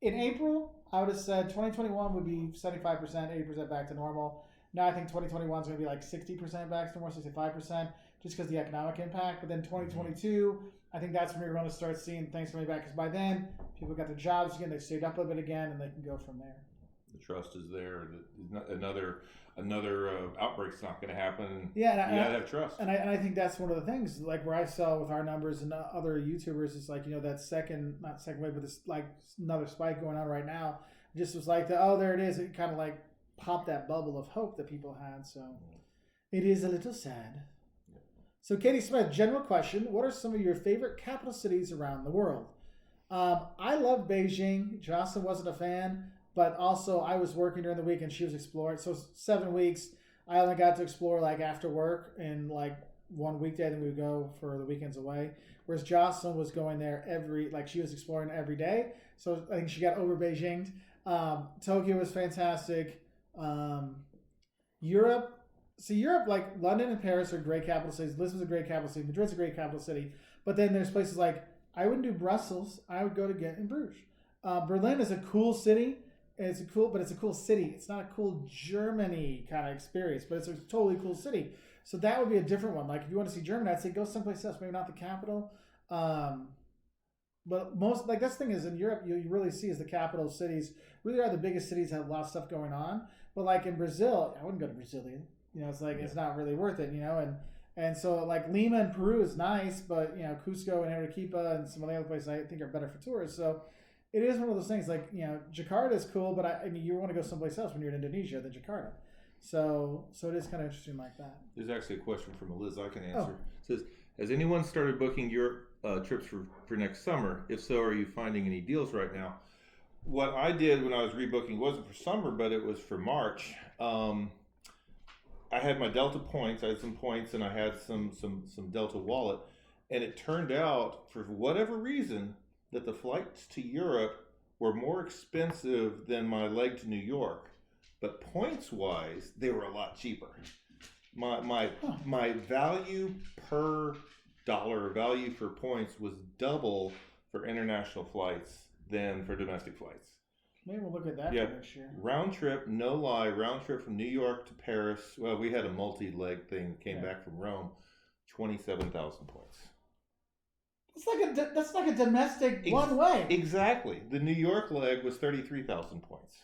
in April, I would have said 2021 would be 75%, 80% back to normal. Now I think 2021 is going to be like 60% back to normal, 65%, just because of the economic impact. But then 2022, I think that's when we're going to start seeing things coming back. Because by then, people got their jobs again, they saved up a bit again, and they can go from there. The trust is there. Another outbreak's not going to happen. Yeah, you gotta have trust. And I think that's one of the things, like where I saw with our numbers and other YouTubers, is like, that not second wave, but this like another spike going on right now. Just was like, there it is. It kind of like popped that bubble of hope that people had. So it is a little sad. So Katie Smith, general question: what are some of your favorite capital cities around the world? I love Beijing. Jocelyn wasn't a fan. But also, I was working during the week and she was exploring. So 7 weeks, I only got to explore like after work and like one weekday, then we would go for the weekends away. Whereas Jocelyn was going there she was exploring every day. So I think she got over Beijing. Tokyo was fantastic. Europe, like London and Paris are great capital cities. Lisbon's a great capital city. Madrid's a great capital city. But then there's places like, I wouldn't do Brussels. I would go to Ghent and Bruges. Berlin is a cool city. It's a cool city. It's not a cool Germany kind of experience, but it's a totally cool city. So that would be a different one. Like if you want to see Germany, I'd say go someplace else. Maybe not the capital. But most like that's the thing is in Europe, you really see is the capital cities really are the biggest cities that have a lot of stuff going on. But like in Brazil, I wouldn't go to Brasilia. It's like it's not really worth it. And so like Lima and Peru is nice, but Cusco and Arequipa and some of the other places I think are better for tourists. So it is one of those things like Jakarta is cool, but I mean you want to go someplace else when you're in Indonesia than Jakarta. So it is kind of interesting like that. There's actually a question from Liz I can answer. It says, has anyone started booking your trips for next summer? If so, are you finding any deals right now? What I did when I was rebooking wasn't for summer, but it was for March. I had my Delta points. I had some points, and I had some Delta wallet. And it turned out, for whatever reason, that the flights to Europe were more expensive than my leg to New York. But points-wise, they were a lot cheaper. My value per dollar, value for points was double for international flights than for domestic flights. Maybe we'll look at that for next year. Round trip, no lie, round trip from New York to Paris. Well, we had a multi-leg thing, came back from Rome, 27,000 points. That's like a domestic one way. Exactly. The New York leg was 33,000 points.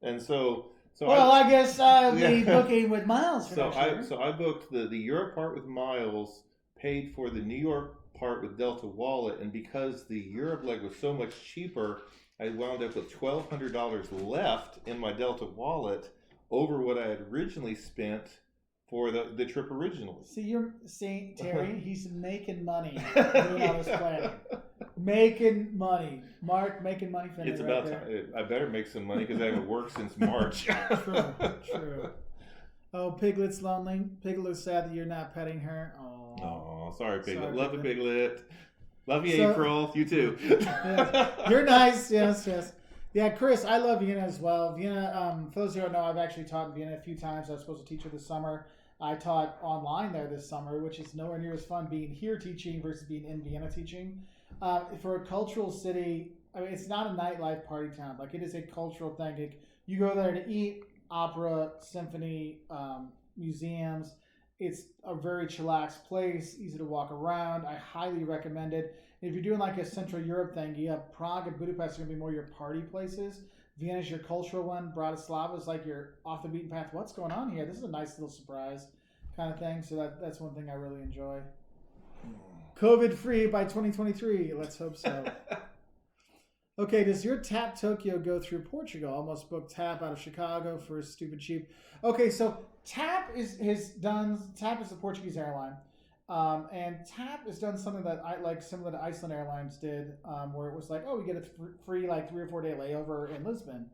And so I guess I'll be booking with miles for next year. So I booked the Europe part with miles, paid for the New York part with Delta Wallet, and because the Europe leg was so much cheaper, I wound up with $1,200 left in my Delta Wallet over what I had originally spent for the trip originally. See, you're seeing Terry. He's making money doing all this planning. Making money, Mark. Making money. It's about time. I better make some money because I haven't worked since March. True. Oh, Piglet's lonely. Piglet looks sad that you're not petting her. Oh, sorry, Piglet. Love the Piglet. Love you, April. You too. Yeah. You're nice. Yes. Yeah, Chris, I love Vienna as well. Vienna, for those who don't know, I've actually taught in Vienna a few times. I was supposed to teach her this summer. I taught online there this summer, which is nowhere near as fun being here teaching versus being in Vienna teaching. For a cultural city, I mean, it's not a nightlife party town. Like, it is a cultural thing. You go there to eat, opera, symphony, museums. It's a very chillaxed place, easy to walk around. I highly recommend it. If you're doing like a Central Europe thing, you have Prague and Budapest are going to be more your party places. Vienna's your cultural one. Bratislava's like your off the beaten path. What's going on here? This is a nice little surprise kind of thing. So that's one thing I really enjoy. COVID free by 2023. Let's hope so. Okay, does your TAP Tokyo go through Portugal? Almost booked TAP out of Chicago for stupid cheap. Okay, so TAP is the Portuguese airline. And TAP has done something that I like, similar to Iceland Airlines did, where it was like, oh, we get a free like 3 or 4 day layover in Lisbon.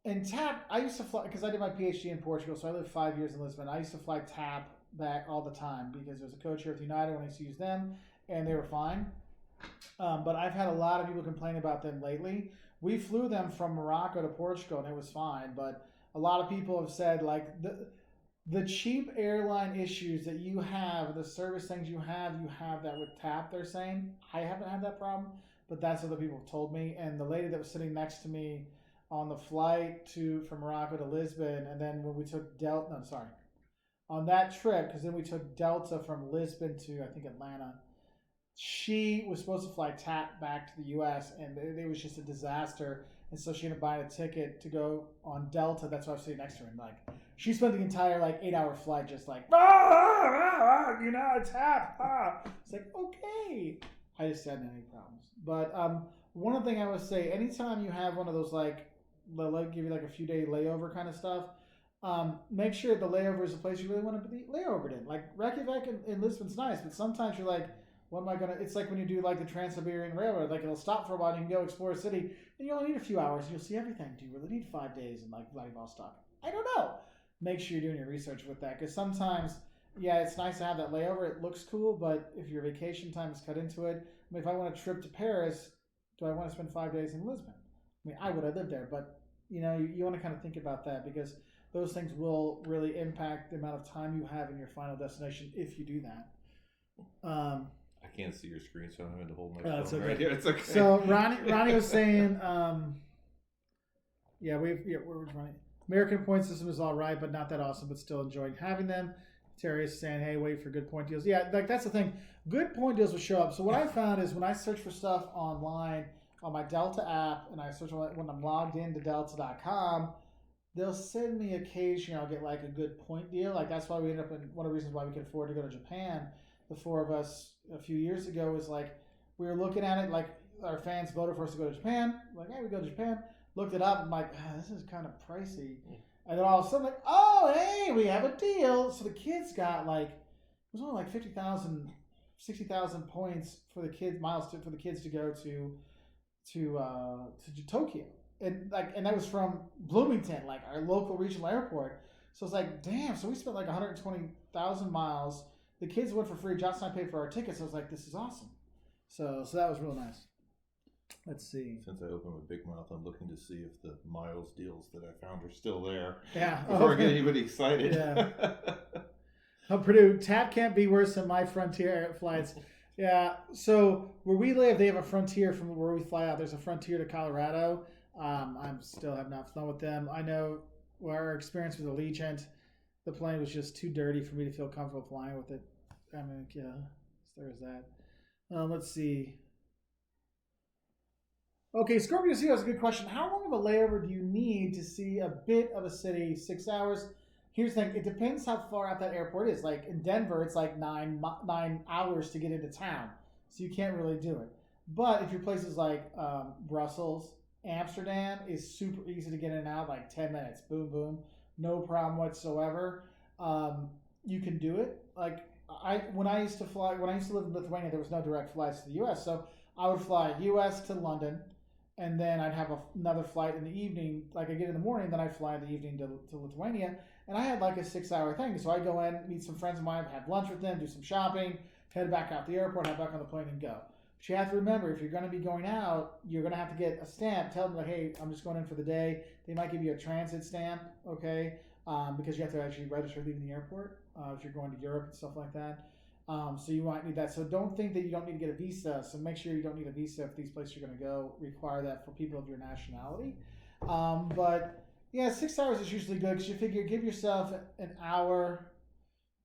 And TAP, I used to fly because I did my PhD in Portugal, so I lived 5 years in Lisbon. I used to fly TAP back all the time because there was a code share with United when I used to use them, and they were fine. But I've had a lot of people complain about them lately. We flew them from Morocco to Portugal, and it was fine. But a lot of people have said like the cheap airline issues that you have, the service things you have that with TAP, they're saying. I haven't had that problem, but that's what the people have told me. And the lady that was sitting next to me on the flight from Morocco to Lisbon, and then when we took on that trip, because then we took Delta from Lisbon to, I think, Atlanta. She was supposed to fly TAP back to the U.S., and it was just a disaster. And so she ended up buying a ticket to go on Delta. That's why I was sitting next to her. And like, she spent the entire 8-hour flight just like, TAP. It's like, okay. I just hadn't had any problems. But one thing I would say, anytime you have one of those they'll give you a few day layover kind of stuff. Make sure the layover is a place you really want to be layovered in. Like Reykjavik in Lisbon's nice, but sometimes you're like, what am I gonna? It's like when you do the Trans-Siberian Railroad. Like it'll stop for a while, and you can go explore a city, and you only need a few hours, and you'll see everything. Do you really need 5 days in Vladivostok? I don't know. Make sure you're doing your research with that, because sometimes, yeah, it's nice to have that layover. It looks cool, but if your vacation time is cut into it, I mean, if I want a trip to Paris, do I want to spend 5 days in Lisbon? I mean, I would. I live there, but you know, you want to kind of think about that, because those things will really impact the amount of time you have in your final destination if you do that. I can't see your screen, so I'm having to hold my phone okay. right here. It's okay. So Ronnie was saying, where was Ronnie? American point system is all right, but not that awesome, but still enjoying having them. Terry is saying, hey, wait for good point deals. Yeah, like that's the thing. Good point deals will show up. So what I found is when I search for stuff online on my Delta app, and I search when I'm logged into delta.com, they'll send me occasionally, I'll get like a good point deal. Like that's why we ended up in one of the reasons why we could afford to go to Japan. The four of us a few years ago was like, we were looking at it, like our fans voted for us to go to Japan. Like, hey, we go to Japan. Looked it up. I'm like, this is kind of pricey. And then all of a sudden, like, oh, hey, we have a deal. So the kids got like, it was only like 50,000, 60,000 points for the kids, for the kids to go to Tokyo. And that was from Bloomington, like our local regional airport. So it's like, damn. So we spent like 120,000 miles. The kids went for free. Josh and I paid for our tickets. I was like, this is awesome. So that was real nice. Let's see. Since I opened with Big Mouth, I'm looking to see if the miles deals that I found are still there. Yeah. Before I get anybody excited. Yeah. Purdue, TAP can't be worse than my Frontier flights. Yeah. So where we live, they have a Frontier from where we fly out. There's a Frontier to Colorado. I still have not flown with them. I know our experience with Allegiant, the plane was just too dirty for me to feel comfortable flying with it. I mean, yeah, so there's that. Let's see. Okay, Scorpio Zero has a good question. How long of a layover do you need to see a bit of a city? 6 hours? Here's the thing. It depends how far out that airport is. Like in Denver, it's like 9 hours to get into town. So you can't really do it. But if your places like Brussels, Amsterdam is super easy to get in and out, like 10 minutes. Boom, boom. No problem whatsoever. You can do it. Like when I used to live in Lithuania, there was no direct flights to the U.S. So I would fly U.S. to London, and then I'd have another flight in the evening. Like I get in the morning, then I'd fly in the evening to Lithuania, and I had like a 6-hour thing. So I go in, meet some friends of mine, have lunch with them, do some shopping, head back out the airport, head back on the plane, and go. But you have to remember, if you're going to be going out, you're going to have to get a stamp. Tell them like, hey, I'm just going in for the day. They might give you a transit stamp, okay, because you have to actually register leaving the airport if you're going to Europe and stuff like that. So you might need that. So don't think that you don't need to get a visa. So make sure you don't need a visa if these places you're going to go require that for people of your nationality. But yeah, 6 hours is usually good because you figure give yourself an hour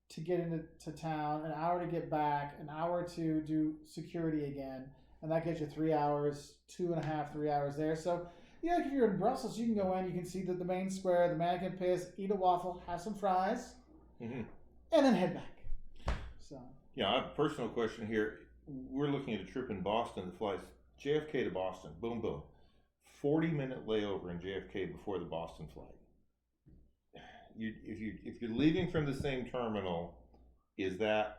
to get into town, an hour to get back, an hour to do security again, and that gets you 3 hours, 2.5, 3 hours there. So yeah, if you're in Brussels, you can go in, you can see the main square, the mannequin piss, eat a waffle, have some fries, and then head back. So yeah, I have a personal question here. We're looking at a trip in Boston that flies JFK to Boston. Boom, boom. 40-minute layover in JFK before the Boston flight. If you're leaving from the same terminal, is that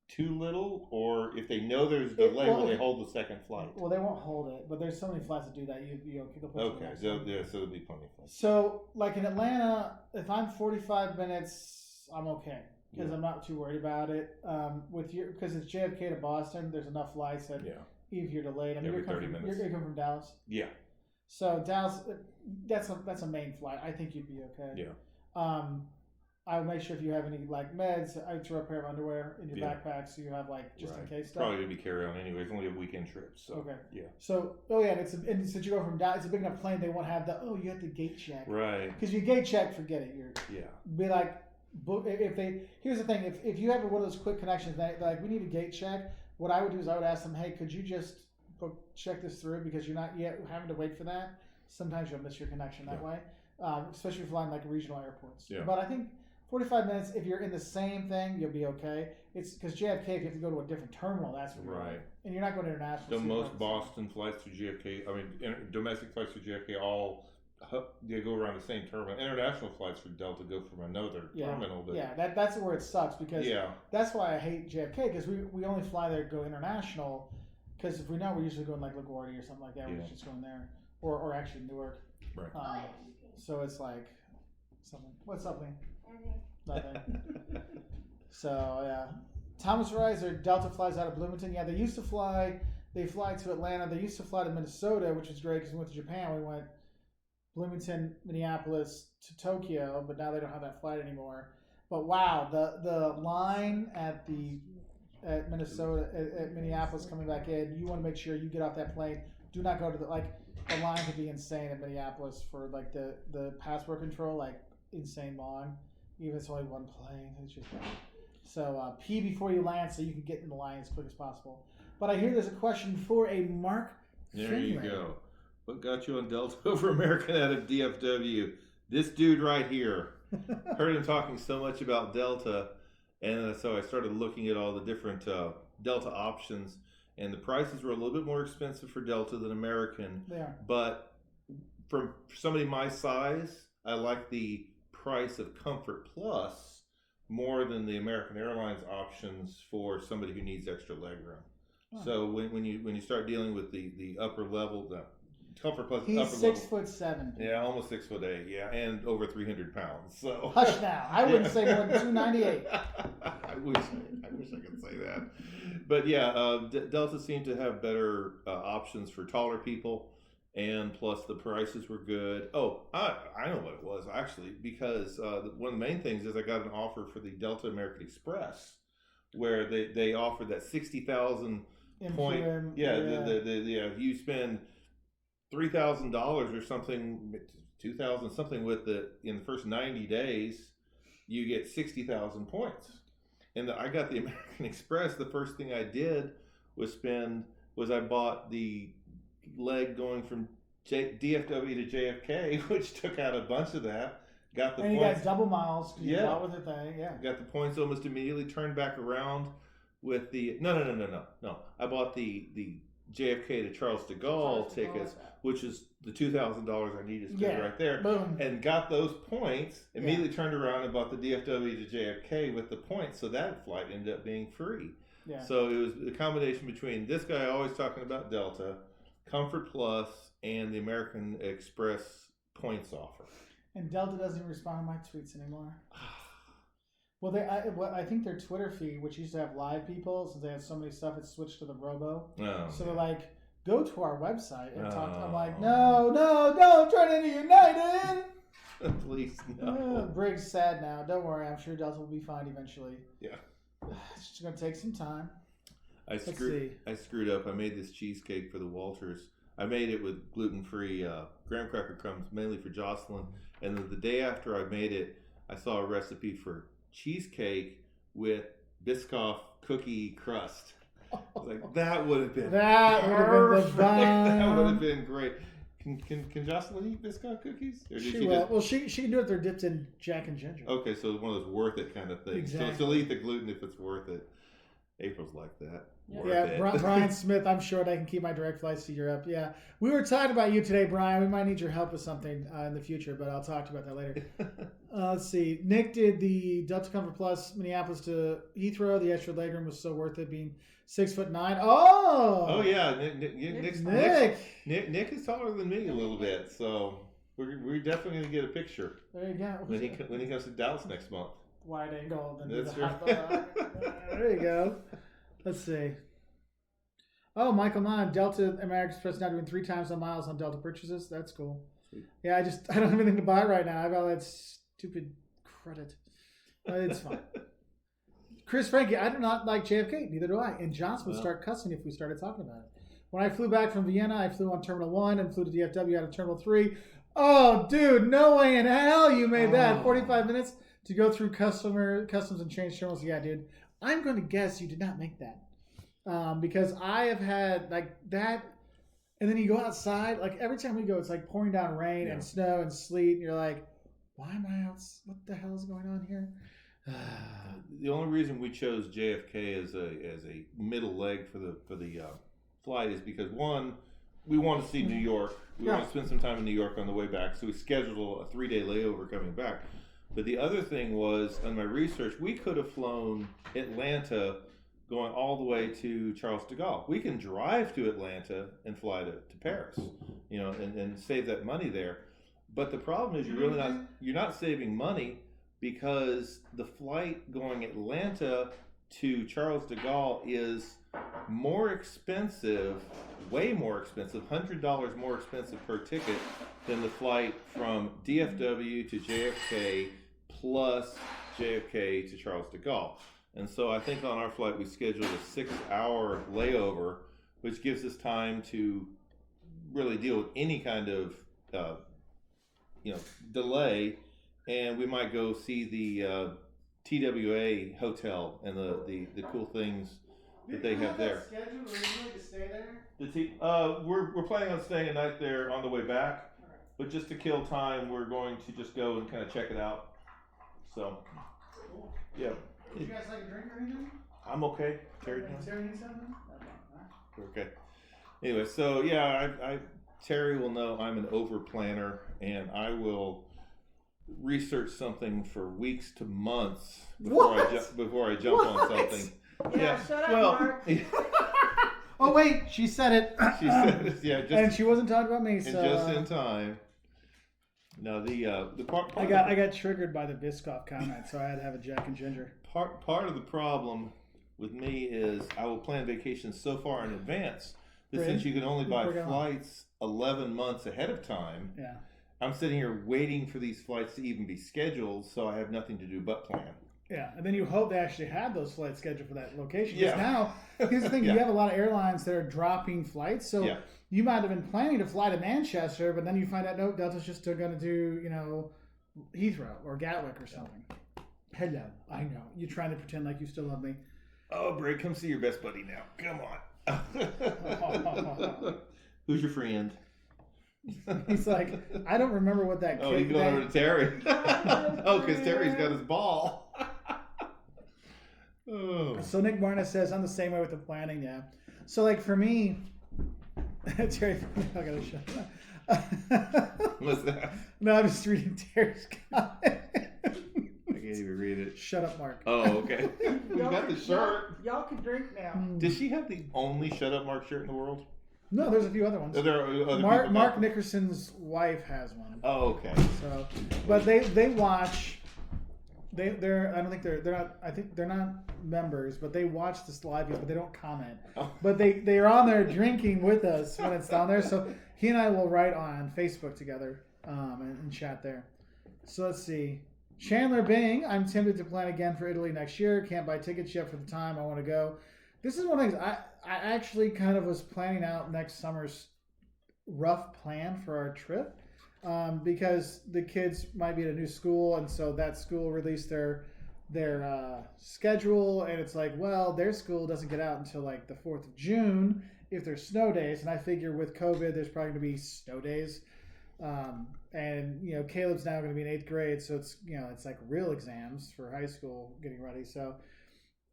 too little? Or if they know there's a delay, will they hold the second flight? Well, they won't hold it, but there's so many flights that do that. Okay, so there'll be plenty of flights. So, like in Atlanta, if I'm 45 minutes, I'm okay. Because I'm not too worried about it. Because it's JFK to Boston, there's enough flights that if you're delayed, I mean, every 30 minutes. You're coming from Dallas. Yeah. So Dallas, that's a main flight. I think you'd be okay. Yeah. I would make sure if you have any like meds, I throw a pair of underwear in your backpack so you have like just in case stuff. Probably to be carry on anyway. It's only a weekend trip. So okay. Yeah. So and since you go from Dallas, it's a big enough plane. They won't have you have to gate check. Right. Because you gate check, forget it. Be like. Here's the thing, if you have one of those quick connections that like we need a gate check, what I would do is I would ask them, hey, could you just check this through because you're not yet having to wait for that. Sometimes you'll miss your connection that way, especially if you're flying like regional airports. But I think 45 minutes, if you're in the same thing, you'll be okay. It's because JFK, if you have to go to a different terminal, that's right. And you're not going international. So most Boston flights through JFK, domestic flights through JFK all they go around the same terminal. International flights for Delta go from another terminal. But that's where it sucks because that's why I hate JFK because we only fly there to go international because if we know we're usually going like LaGuardia or something like that, we're just going there or actually Newark. Right. So it's like Something. What's something? Nothing. So yeah, Thomas Reiser, Delta flies out of Bloomington. Yeah, they fly to Atlanta. They used to fly to Minnesota, which was great because we went to Japan. We went Bloomington, Minneapolis to Tokyo, but now they don't have that flight anymore. But wow, the line at Minnesota at Minneapolis coming back in, you want to make sure you get off that plane. Do not go to the line could be insane at Minneapolis for like the passport control, like insane long. Even if it's only one plane, it's just so pee before you land so you can get in the line as quick as possible. But I hear there's a question for a Mark. There Finley. you go. What got you on Delta over American out of DFW? This dude right here. Heard him talking so much about Delta, and so I started looking at all the different Delta options, and the prices were a little bit more expensive for Delta than American. They are. But for somebody my size, I like the price of Comfort Plus more than the American Airlines options for somebody who needs extra legroom. Oh. So when you start dealing with the upper level, the Comfort Plus, he's upper 6'7". Yeah, almost 6'8". Yeah, and over 300 pounds. So hush now. I wouldn't say more than 298. I wish I could say that. But yeah, Delta seemed to have better options for taller people, and plus the prices were good. Oh, I know what it was actually, because one of the main things is I got an offer for the Delta American Express, where they offered that 60,000 point. You spend $3,000 or something, 2,000 something with it in the first 90 days, you get 60,000 points. And I got the American Express. The first thing I did was I bought the leg going from DFW to JFK, which took out a bunch of that. Got the and points. You got double miles. Yeah, you bought with the thing. Yeah, got the points almost immediately. Turned back around with the no. I bought the JFK to Charles de Gaulle tickets, which is the $2,000 I needed to spend right there. Boom. And got those points. Immediately turned around and bought the DFW to JFK with the points. So that flight ended up being free. Yeah. So it was a combination between this guy always talking about Delta, Comfort Plus, and the American Express points offer. And Delta doesn't even respond to my tweets anymore. Well, I think their Twitter feed, which used to have live people, since they had so many stuff, it's switched to the Robo. Oh, so they're like, go to our website and talk. I'm like, no, don't turn into United. Please, no. Briggs sad now. Don't worry, I'm sure Delta will be fine eventually. Yeah. It's just going to take some time. I screwed up. I made this cheesecake for the Walters. I made it with gluten-free graham cracker crumbs, mainly for Jocelyn. And the day after I made it, I saw a recipe for cheesecake with Biscoff cookie crust. I was like, that would have been perfect. That would have been great. Can Jocelyn eat Biscoff cookies? Or she will. Well, she can do it if they're dipped in Jack and Ginger. Okay, so it's one of those worth it kind of things. Exactly. So she'll eat the gluten if it's worth it. April's like that. Yeah, Brian Smith, I'm short. I can keep my direct flights to Europe. Yeah. We were talking about you today, Brian. We might need your help with something in the future, but I'll talk to you about that later. Let's see. Nick did the Delta Comfort Plus Minneapolis to Heathrow. The extra legroom was so worth it, being 6'9". Oh yeah. Nick is taller than me a little bit, so we're definitely going to get a picture. There you go. When he comes to Dallas next month. Wide angle. That's right. There you go. Let's see. Oh, Michael Mann, Delta American Express now doing 3 times the miles on Delta purchases. That's cool. Sweet. Yeah, I don't have anything to buy right now. I got all that stupid credit. It's fine. Chris Frankie, I do not like JFK. Neither do I. And Johnson would start cussing if we started talking about it. When I flew back from Vienna, I flew on Terminal 1 and flew to DFW out of Terminal 3. Oh, dude, no way in hell you made that. 45 minutes to go through customs and change terminals. Yeah, dude. I'm going to guess you did not make that. Because I have had like that. And then you go outside. Like every time we go, it's like pouring down rain and snow and sleet. And you're like, why am I out? What the hell is going on here? The only reason we chose JFK as a middle leg for the flight is because, one, we want to see New York. We want to spend some time in New York on the way back. So we scheduled a 3-day layover coming back. But the other thing was, on my research, we could have flown Atlanta going all the way to Charles de Gaulle. We can drive to Atlanta and fly to Paris, and save that money there. But the problem is you're not saving money, because the flight going Atlanta to Charles de Gaulle is more expensive, way more expensive, $100 more expensive per ticket than the flight from DFW to JFK plus JFK to Charles de Gaulle. And so I think on our flight we scheduled a 6-hour layover, which gives us time to really deal with any kind of delay, and we might go see the TWA hotel and the cool things that they have there. Scheduled originally to stay there? We're planning on staying a night there on the way back, but just to kill time, we're going to just go and kind of check it out. So, cool. Yeah. Would you guys like a drink or anything? I'm okay. Terry need something? Okay. Anyway, so yeah, Terry will know I'm an over planner, and I will research something for weeks to months before I jump on something. Yeah, shut up, Mark. Oh wait, she said it. She said it. Yeah, and she wasn't talking about me. And so just in time. No, the part. I got triggered by the Biscoff comment, so I had to have a Jack and Ginger. Part of the problem with me is I will plan vacations so far in advance that since you can only buy flights 11 months ahead of time. Yeah. I'm sitting here waiting for these flights to even be scheduled, so I have nothing to do but plan. Yeah, and then you hope they actually had those flights scheduled for that location. Yeah. Now, here's the thing: you have a lot of airlines that are dropping flights, so you might have been planning to fly to Manchester, but then you find out, no, Delta's just going to do, Heathrow or Gatwick or something. Hello, I know you're trying to pretend like you still love me. Oh, Bray, come see your best buddy now. Come on. Who's your friend? He's like, I don't remember what that. Oh, he's going over to Terry. Oh, because Terry's got his ball. Oh. So Nick Barna says, I'm the same way with the planning, yeah. So like for me, Terry, I gotta shut up. What's that? No, I'm just reading Terry's comment. I can't even read it. Shut up, Mark. Oh, okay. We got the shirt. Y'all can drink now. Does she have the only Shut Up Mark shirt in the world? No, there's a few other ones. There are other Mark Nickerson's wife has one. Oh, okay. So, but they watch. They're I don't think they're not. I think they're not members, but they watch this live, but they don't comment. Oh. But they are on there drinking with us when it's down there. So he and I will write on Facebook together and chat there. So let's see. Chandler Bing, I'm tempted to plan again for Italy next year. Can't buy tickets yet for the time I want to go. This is one of the things I actually kind of was planning out next summer's rough plan for our trip because the kids might be at a new school, and so that school released their schedule, and it's like, well, their school doesn't get out until like the 4th of June if there's snow days, and I figure with COVID there's probably going to be snow days. And Caleb's now going to be in 8th grade, so it's it's like real exams for high school getting ready. So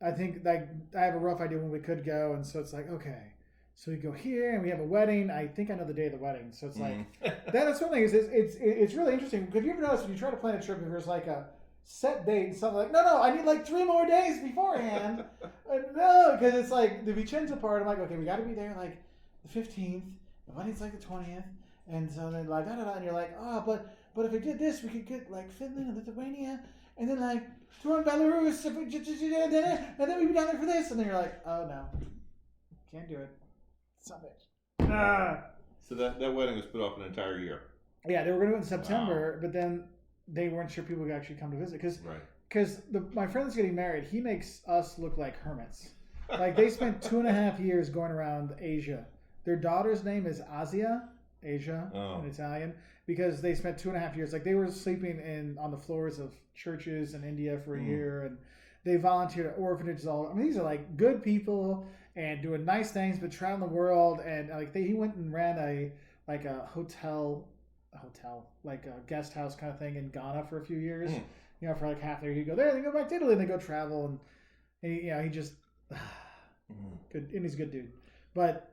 I think like I have a rough idea when we could go, and so it's like, okay, so we go here and we have a wedding. I think I know the day of the wedding, so it's like that's one thing. Is it's really interesting. Have you ever noticed when you try to plan a trip, if there's like a set date and something like, no, I need like 3 more days beforehand. No, because it's like the Vicenza part. I'm like, okay, we got to be there like the 15th. The wedding's like the 20th. And so then like and you're like, but if we did this, we could get like Finland and Lithuania, and then like throw in Belarus, and then we'd be down there for this, and then you're like, oh no, can't do it. Stop it. So that wedding was put off an entire year. Yeah, they were going to go in September, but then they weren't sure people would actually come to visit because my friend that's getting married, he makes us look like hermits. Like they spent 2.5 years going around Asia. Their daughter's name is Asia in Italian, because they spent 2.5 years. Like they were sleeping on the floors of churches in India for a year, and they volunteered at orphanages. These are like good people and doing nice things, but traveling the world. And like he went and ran a hotel, like a guest house kind of thing in Ghana for a few years. For like half there, he'd go there, then go back to Italy, and then go travel, and he just good, and he's a good dude, but.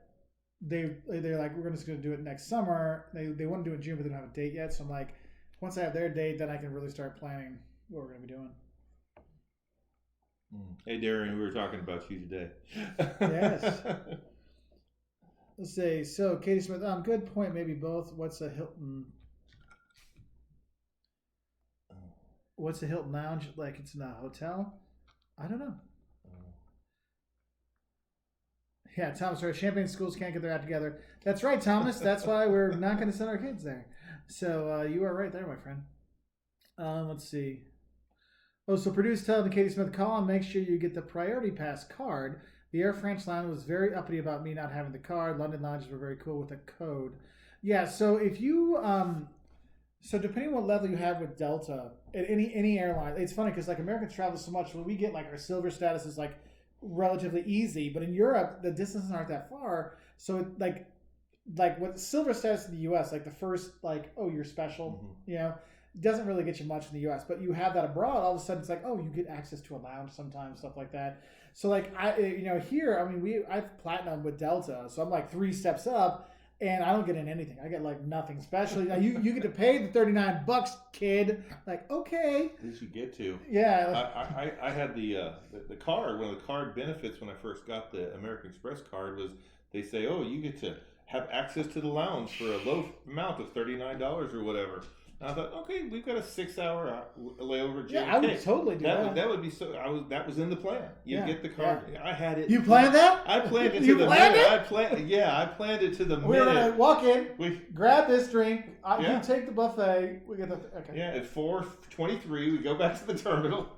They're like, we're just going to do it next summer. They want to do it in June, but they don't have a date yet. So I'm like, once I have their date, then I can really start planning what we're going to be doing. Hey, Darian, we were talking about you today. Yes. Let's see. So, Katie Smith, good point. Maybe both. What's a Hilton What's a Hilton Lounge like? It's in a hotel. I don't know. Yeah, Thomas, our Champagne schools can't get their act together. That's right, Thomas. That's why we're not going to send our kids there. So you are right there, my friend. Let's see. Oh, so produce tell the Katie Smith call and make sure you get the priority pass card. The Air France Lounge was very uppity about me not having the card. London lounges were very cool with the code. Yeah, so if you so depending on what level you have with Delta at any airline, it's funny because like Americans travel so much. When we get like our silver status is like relatively easy, but in Europe the distances aren't that far. So it, like with silver status in the U.S., like the first like you're special, doesn't really get you much in the U.S. But you have that abroad, all of a sudden it's like you get access to a lounge sometimes, stuff like that. So like here, I mean I've platinum with Delta, so I'm like 3 steps up. And I don't get in anything. I get like nothing special. You get to pay the $39, kid. Like, okay. At least you get to. Yeah. I had the card. One of the card benefits when I first got the American Express card was they say, you get to have access to the lounge for a low amount of $39 or whatever. And I thought, okay, we've got a 6-hour layover. JFK. Yeah, I would totally do that. That would be so. That was in the plan. You get the card. Yeah. I had it. You planned that? I planned it to you the planned minute. It? I planned it to the minute. We're gonna walk in, grab this drink. You take the buffet. We get the okay. Yeah, at 4:23, we go back to the terminal.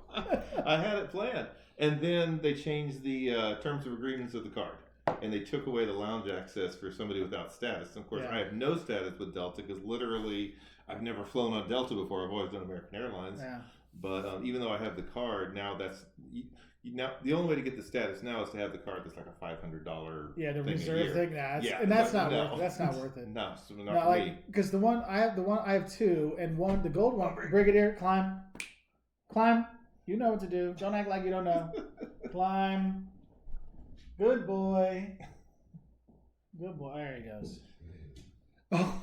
I had it planned, and then they changed the terms of agreements of the card. And they took away the lounge access for somebody without status. And of course, I have no status with Delta because literally I've never flown on Delta before. I've always done American Airlines. Yeah. But even though I have the card, now now the only way to get the status now is to have the card that's like a $500. Yeah, the reserve thing. And that's not worth it. That's not worth it. No, so not for me. Because I have 2, and the gold one, Brigadier, climb. You know what to do. Don't act like you don't know. Climb. Good boy. Good boy. There he goes. Oh.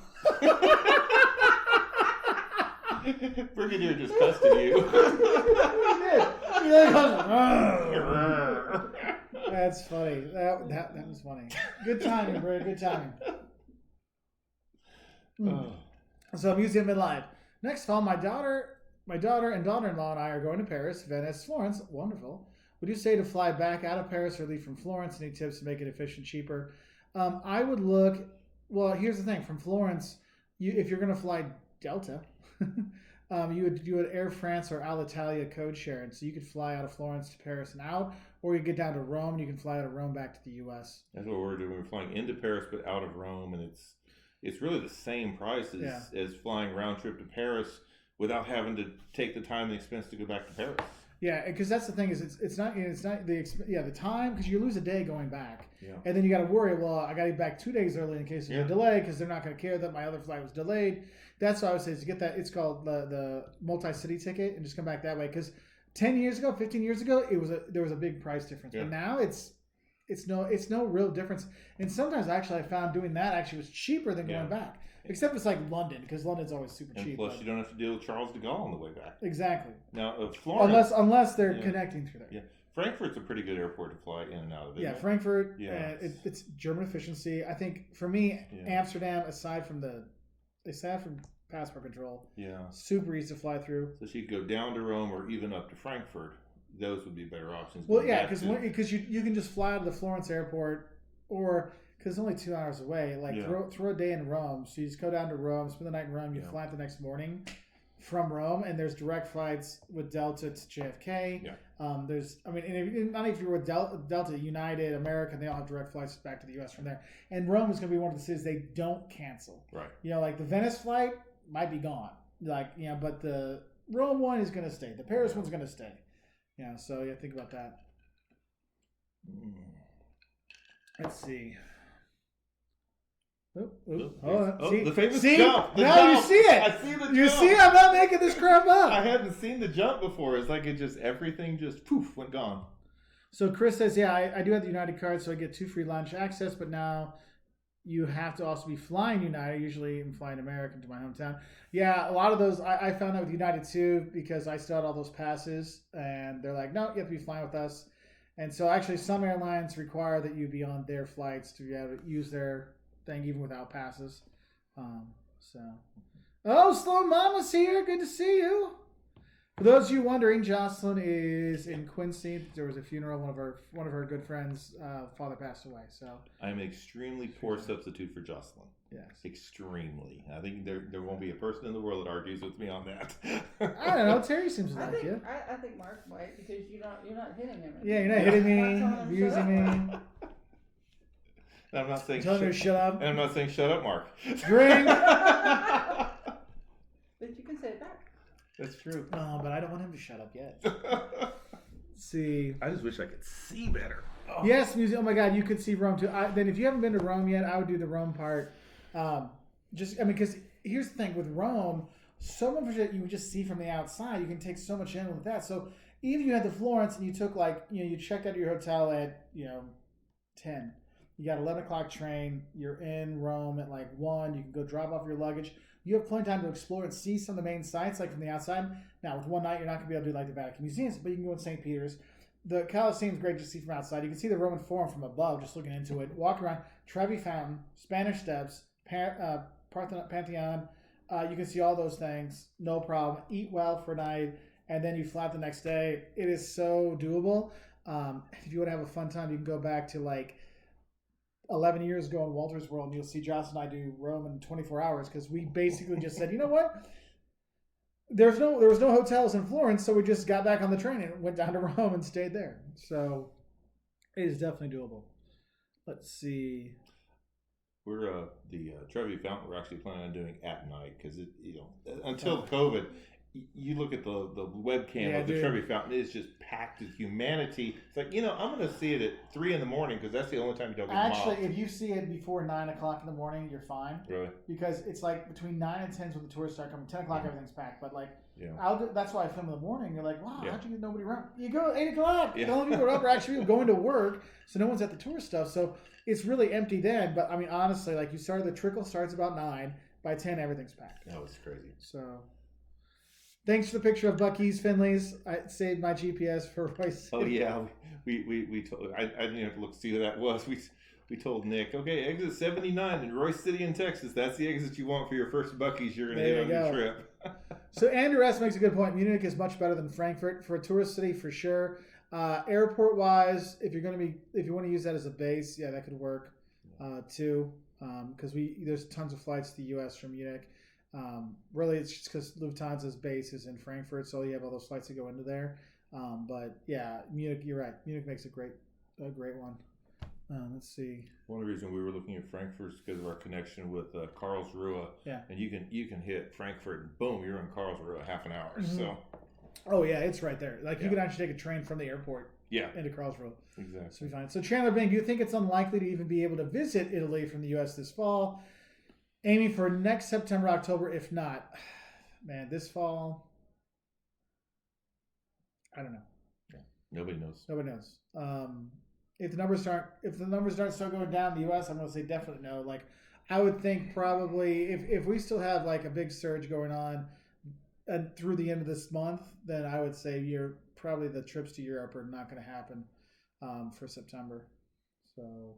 Brigadier just cussed at you. He did. That's funny. That was funny. Good timing, bro. Good timing. So museum in live. Next fall, my daughter and daughter-in-law and I are going to Paris, Venice, Florence. Wonderful. Would you say to fly back out of Paris or leave from Florence? Any tips to make it efficient, cheaper? I would look. Well, here's the thing. From Florence, if you're going to fly Delta, you would do an Air France or Alitalia code share, and so you could fly out of Florence to Paris and out, or you get down to Rome. And you can fly out of Rome back to the U.S. That's what we're doing. We're flying into Paris, but out of Rome, and it's really the same price as flying round trip to Paris without having to take the time and expense to go back to Paris. Yeah, because that's the thing is it's not the time, because you lose a day going back, and then you got to worry. Well, I got to get back 2 days early in case there's a delay, because they're not going to care that my other flight was delayed. That's what I would say is to get that. It's called the multi-city ticket and just come back that way. Because 10 years ago, 15 years ago, there was a big price difference, but now it's no real difference. And sometimes actually I found doing that actually was cheaper than going back. Except it's like London, because London's always super cheap. Plus, you don't have to deal with Charles de Gaulle on the way back. Exactly. Now, Florence, unless they're connecting through there. Yeah, Frankfurt's a pretty good airport to fly in and out of. Yeah, Frankfurt. Yeah, it's German efficiency. I think for me, Amsterdam, aside from passport control, super easy to fly through. So you could go down to Rome or even up to Frankfurt. Those would be better options. Well, yeah, because you can just fly out of the Florence airport or. Because it's only 2 hours away. Throw a day in Rome. So you just go down to Rome, spend the night in Rome. You fly out the next morning from Rome, and there's direct flights with Delta to JFK. Yeah. Not if you're with Delta, United, American, they all have direct flights back to the U.S. from there. And Rome is going to be one of the cities they don't cancel. Right. Like the Venice flight might be gone. But the Rome one is going to stay. The Paris one's going to stay. So think about that. Let's see. The famous jump. You see it. I see the jump. You see, I'm not making this crap up. I hadn't seen the jump before. It's like everything just poof went gone. So Chris says, I do have the United card, so I get 2 free lunch access, but now you have to also be flying United. Usually I'm flying American to my hometown. Yeah, a lot of those, I found out with United too, because I still had all those passes, and they're like, no, you have to be flying with us. And so actually some airlines require that you be on their flights to be able to use their thing even without passes. Sloan Mama's here. Good to see you. For those of you wondering, Jocelyn is in Quincy. There was a funeral. One of her good friends' father passed away. So I'm an extremely poor substitute for Jocelyn. Yes, extremely. I think there won't be a person in the world that argues with me on that. I don't know. Terry seems to like you. I think Mark might because you're not hitting him. Yeah, you're not hitting me, abusing me. I'm not saying telling her to shut up. And I'm not saying shut up, Mark. Drink. But you can say it back. That's true. But I don't want him to shut up yet. Let's see. I just wish I could see better. Oh. Yes, music. Oh my God, you could see Rome too. Then if you haven't been to Rome yet, I would do the Rome part. Because here's the thing with Rome, so much that you would just see from the outside, you can take so much in with that. So even if you had to Florence and you took you checked out of your hotel at 10. You got 11 o'clock train. You're in Rome at 1. You can go drop off your luggage. You have plenty of time to explore and see some of the main sites from the outside. Now, with one night, you're not going to be able to do the Vatican Museums, but you can go in St. Peter's. The Colosseum is great to see from outside. You can see the Roman Forum from above, just looking into it. Walk around. Trevi Fountain, Spanish Steps, Pantheon. You can see all those things. No problem. Eat well for a night, and then you fly out the next day. It is so doable. If you want to have a fun time, you can go back to 11 years ago in Walter's World, and you'll see Josh and I do Rome in 24 hours because we basically just said, you know what? There was no hotels in Florence, so we just got back on the train and went down to Rome and stayed there. So it is definitely doable. Let's see. We're the Trevi Fountain. We're actually planning on doing at night because until COVID. You look at the webcam of the Trevi Fountain, it's just packed with humanity. It's like, I'm going to see it at 3 in the morning because that's the only time you don't get Actually, mobbed. if you see it before 9 o'clock in the morning, you're fine. Really? Because it's between 9 and 10 is when the tourists start coming. 10 o'clock, everything's packed. But yeah. That's why I film in the morning. You're like, wow, Yeah. how'd you get nobody around? You go at 8 o'clock. Yeah. The only people up are actually going to work, so no one's at the tourist stuff. So it's really empty then. But, I mean, honestly, you started, the trickle starts about 9. By 10, everything's packed. That was crazy. So... Thanks for the picture of Buc-ee's Finley's. I saved my GPS for Royce. Oh yeah, we told. I didn't even have to look to see who that was. We told Nick, okay, exit 79 in Royce City in Texas. That's the exit you want for your first Buc-ee's you're gonna hit on your trip. So Andrew S makes a good point. Munich is much better than Frankfurt for a tourist city for sure. Airport wise, if you want to use that as a base, yeah, that could work too. Because there's tons of flights to the U.S. from Munich. Really, it's just because Lufthansa's base is in Frankfurt, so you have all those flights that go into there. But yeah, Munich, you're right. Munich makes a great one. Let's see. One of the reasons we were looking at Frankfurt is because of our connection with Karlsruhe. Yeah. And you can hit Frankfurt and boom, you're in Karlsruhe half an hour. Mm-hmm. So. Oh yeah, it's right there. You can actually take a train from the airport. Yeah. Into Karlsruhe. Exactly. So we find. So Chandler Bing, do you think it's unlikely to even be able to visit Italy from the U.S. this fall? Aiming for next September, October, if not. Man, this fall, I don't know. Yeah, nobody knows. Nobody knows. If the numbers aren't still going down in the U.S., I'm going to say definitely no. I would think probably if we still have a big surge going on through the end of this month, then I would say probably the trips to Europe are not going to happen for September. So.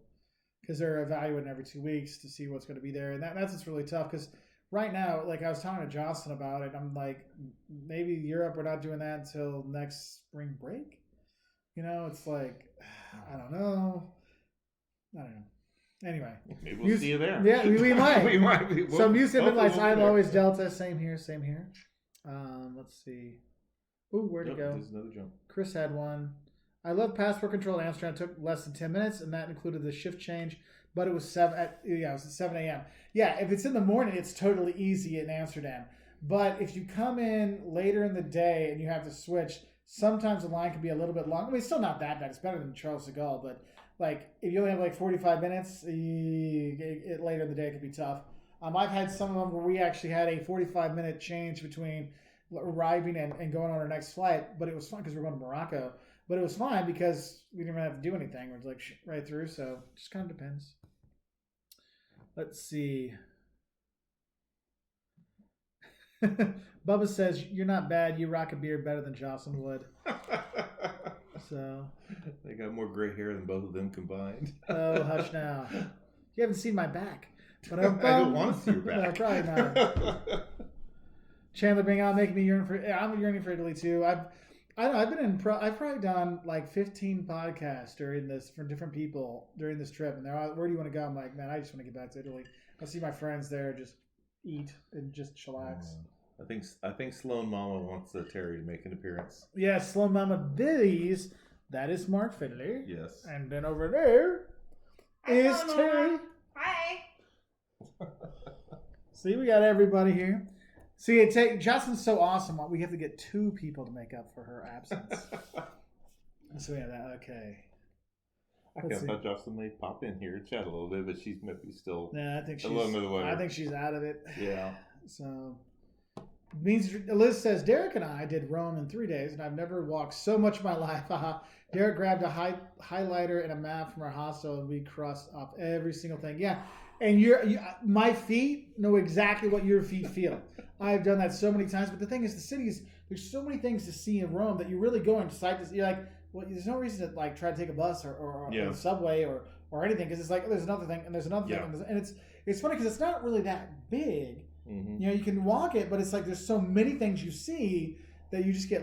Because they're evaluating every 2 weeks to see what's going to be there. And that's what's really tough because right now, I was talking to Jocelyn about it. I'm like, maybe Europe, we're not doing that until next spring break. It's I don't know. Anyway. Maybe we'll see you there. Yeah, we might. We might be. So Music Midnight Time, always Delta. Same here. Let's see. Ooh, where'd it go? There's another jump. Chris had one. I love passport control in Amsterdam. It took less than 10 minutes, and that included the shift change. But it was 7 a.m. Yeah, if it's in the morning, it's totally easy in Amsterdam. But if you come in later in the day and you have to switch, sometimes the line can be a little bit long. I mean, it's still not that bad. It's better than Charles de Gaulle. But if you only have 45 minutes, later in the day it can be tough. I've had some of them where we actually had a 45-minute change between arriving and going on our next flight. But it was fun because we were going to Morocco. But it was fine because we didn't have to do anything. It was right through, so it just kind of depends. Let's see. Bubba says, you're not bad. You rock a beard better than Jocelyn would. So they got more gray hair than both of them combined. Oh, hush now. You haven't seen my back. But I don't want to see your back. No, probably not. Chandler being on, making me yearn for. I'm yearning for Italy too. I've been in. I've probably done like 15 podcasts during this from different people during this trip, and they're all, where do you want to go? I'm like, man, I just want to get back to Italy. I'll see my friends there, just eat and just chillax. I think Sloan Mama wants Terry to make an appearance. Yeah, Sloan Mama Ditties. That is Mark Fiddler. Yes. And then over there is Terry. Hi. See, we got everybody here. See, Jocelyn's so awesome. We have to get 2 people to make up for her absence. So yeah, that okay. I thought Jocelyn may pop in here and chat a little bit, but she's maybe still. Yeah, I think she's. I think she's out of it. Yeah. So means Liz says Derek and I did Rome in 3 days, and I've never walked so much in my life. Derek grabbed a highlighter and a map from our hostel, and we crossed off every single thing. Yeah, and my feet know exactly what your feet feel. I've done that so many times. But the thing is, the cities, there's so many things to see in Rome that you really go into sight. You're like, well, there's no reason to like try to take a bus or a subway or anything, because it's like there's another thing and there's another thing, and it's funny because it's not really that big. Mm-hmm. You know, you can walk it, but it's like there's so many things you see that you just get.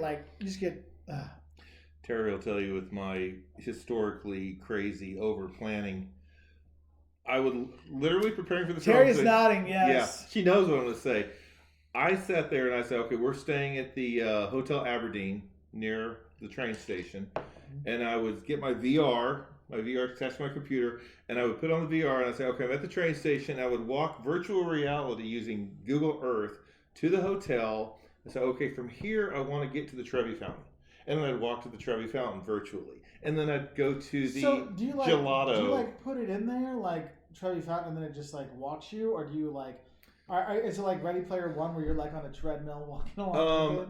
Terry will tell you, with my historically crazy over planning, I would literally preparing for the Terry is nodding. Yes. Yeah, she knows what I'm going to say. I sat there and I said, okay, we're staying at the Hotel Aberdeen near the train station, and I would get my VR attached to my computer, and I would put on the VR and I'd say, okay, I'm at the train station. I would walk virtual reality using Google Earth to the hotel and say, okay, from here I want to get to the Trevi Fountain. And then I'd walk to the Trevi Fountain virtually. And then I'd go to the gelato. Do you like put it in there like Trevi Fountain and then it just like walks you, or do you like is it like Ready Player One where you're like on a treadmill walking along?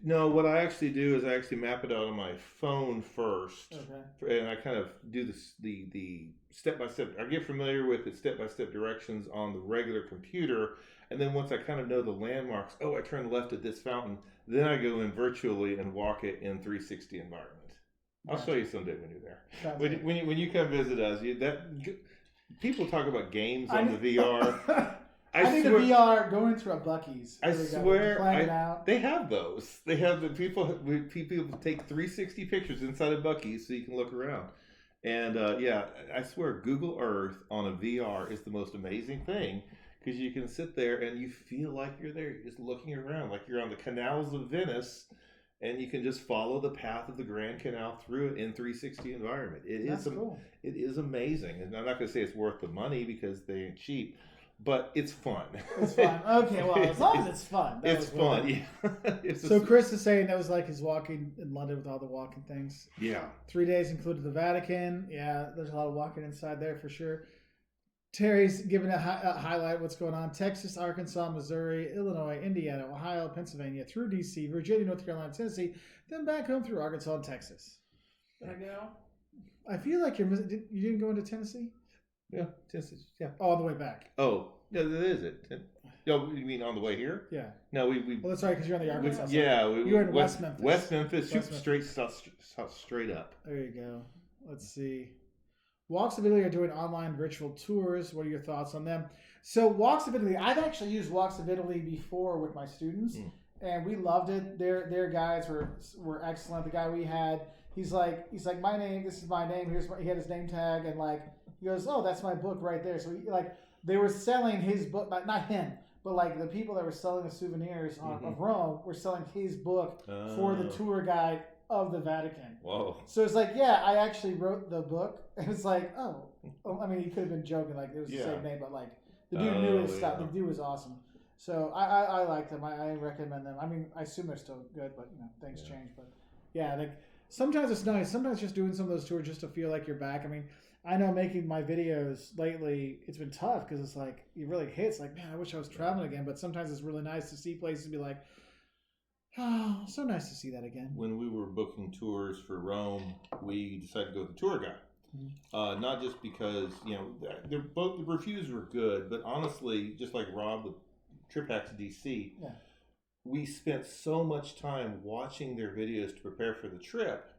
No, what I actually do is I actually map it out on my phone first. Okay. And I kind of do the step-by-step. I get familiar with the step-by-step directions on the regular computer. And then once I kind of know the landmarks, I turn left at this fountain. Then I go in virtually and walk it in 360 environment. I'll show you someday when you're there. When you come visit us, people talk about games on the VR. I need a VR going through a Buc-ee's. I swear, they have those. They have the people take 360 pictures inside a Buc-ee's so you can look around. And I swear, Google Earth on a VR is the most amazing thing, because you can sit there and you feel like you're there. You're just looking around, like you're on the canals of Venice, and you can just follow the path of the Grand Canal through it in 360 environment. That's cool. It is amazing. And I'm not going to say it's worth the money because they ain't cheap, but it's fun. It's fun. Okay, well, as long as it's fun. It's fun, yeah. So Chris is saying that was like his walking in London with all the walking things. Yeah. 3 days included the Vatican. Yeah, there's a lot of walking inside there for sure. Terry's giving a highlight what's going on. Texas, Arkansas, Missouri, Illinois, Indiana, Ohio, Pennsylvania, through D.C., Virginia, North Carolina, Tennessee, then back home through Arkansas and Texas. Did I go? I feel like you didn't go into Tennessee? Yeah, Tennessee. Yeah. Oh, on the way back. Oh, yeah, that is it. No, you mean on the way here? Yeah. No, we well, that's right, because you're on the Arkansas side. Yeah. You're in West Memphis. West Memphis, straight up. There you go. Let's see. Walks of Italy are doing online virtual tours. What are your thoughts on them? So Walks of Italy, I've actually used Walks of Italy before with my students, and we loved it. Their guides were excellent. The guy we had, he's like, my name, this is my name. He had his name tag, and like he goes, oh, that's my book right there. So they were selling his book, not him, but like the people that were selling the souvenirs of Rome were selling his book for the tour guide of the Vatican. Whoa. So it's like, yeah, I actually wrote the book. And it's like, I mean, he could have been joking, like it was the same name, but like the dude knew his stuff. The dude was awesome. So I like them. I recommend them. I mean, I assume they're still good, but things change. But yeah, like sometimes it's nice. Sometimes just doing some of those tours just to feel like you're back. I mean, I know making my videos lately, it's been tough because it's like it really hits. Like, man, I wish I was traveling again. But sometimes it's really nice to see places and be like, oh, so nice to see that again. When we were booking tours for Rome, we decided to go with the tour guide. Not just because, both the reviews were good, but honestly, just like Rob with Trip Hacks DC, we spent so much time watching their videos to prepare for the trip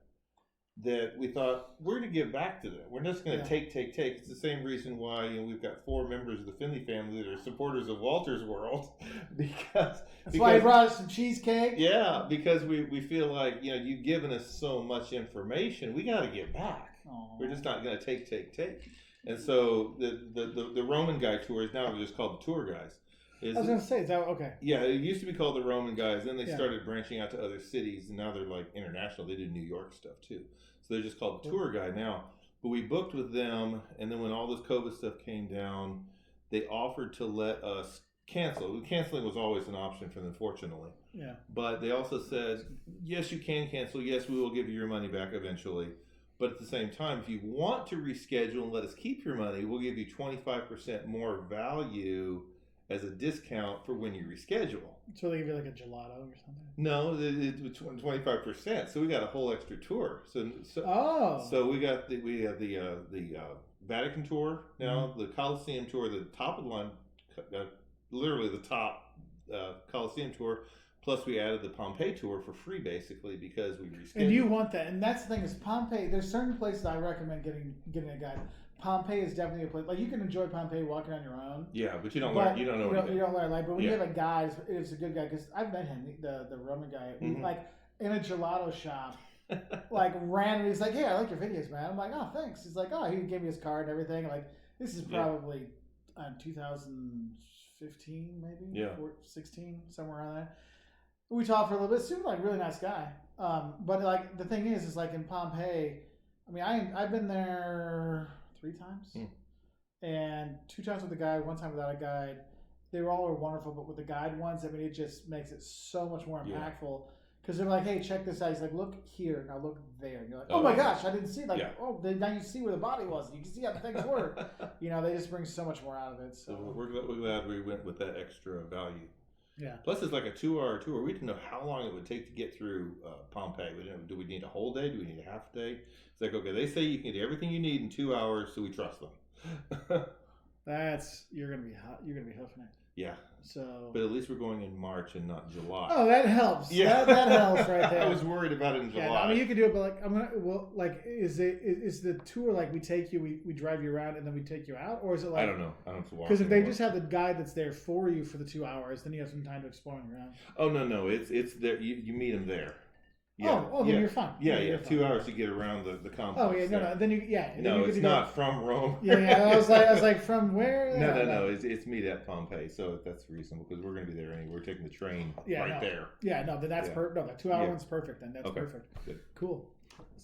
that we thought we're going to give back to them. We're just going to Yeah. take. It's the same reason why we've got 4 members of the Finley family that are supporters of Walter's World because why he brought us some cheesecake. Yeah, because we feel like you've given us so much information, we got to give back. Aww. We're just not going to take. And so the Roman Guy tours now are just called the Tour Guys. I was going to say, is that okay? Yeah, it used to be called the Roman Guys. Then they Yeah. started branching out to other cities, and now they're like international. They do New York stuff too. So they're just called the Tour Guide now. But we booked with them, and then when all this COVID stuff came down, they offered to let us cancel. Canceling was always an option for them, fortunately. Yeah. But they also said, yes, you can cancel. Yes, we will give you your money back eventually. But at the same time, if you want to reschedule and let us keep your money, we'll give you 25% more value as a discount for when you reschedule. So they give you like a gelato or something? No, it's 25%. So we got a whole extra tour. So we got the Vatican tour now, the Colosseum tour, the top of the line, literally the top Colosseum tour. Plus, we added the Pompeii tour for free, basically, because we rescheduled. And you want that, and that's the thing is Pompeii. There's certain places I recommend getting a guide. Pompeii is definitely a place like you can enjoy Pompeii walking on your own. Yeah, but you don't learn. You don't know. You don't learn. Like, but when you have a guide, it's a good guy because I've met him, the Roman guy, like in a gelato shop. Like randomly, he's like, "Hey, I like your videos, man." I'm like, "Oh, thanks." He's like, "Oh," he gave me his card and everything. Like, this is probably 2015, maybe, 16, somewhere around there. We talked for a little bit. Seemed like a really nice guy. But like the thing is like in Pompeii, I mean, I've been there 3 times, and 2 times with a guide, 1 time without a guide. They all were wonderful, but with the guide ones, I mean, it just makes it so much more impactful. Because they're like, hey, check this out. He's like, look here, now look there. And you're like, oh my gosh, I didn't see. Like, now you see where the body was. You can see how the things were. They just bring so much more out of it. So we're glad we went with that extra value. Yeah. Plus, it's like a 2-hour tour. We didn't know how long it would take to get through Pompeii. We didn't know, do we need a whole day? Do we need a half day? It's like, okay, they say you can do everything you need in 2 hours, so we trust them. You're gonna be hoofing it. Yeah. So. But at least we're going in March and not July. Oh, that helps. Yeah, that helps right there. I was worried about it in July. Yeah, I mean, you can do it, but like, is the tour like we take you, we drive you around and then we take you out, or is it like? I don't know. I don't know. Because if they just have the guide that's there for you for the 2 hours, then you have some time to explore around. Oh no, it's there. You meet them there. Yeah. Then you're fine. Yeah. 2 hours to get around the complex. Oh yeah, no. Then you No, it's not from Rome. Yeah. I was like from where? No. It's meet at Pompeii, so that's reasonable because we're going to be there anyway. We're taking the train there. Yeah, no, then that's perfect. No, that 2 hour one's perfect. Then that's perfect. Good. Cool.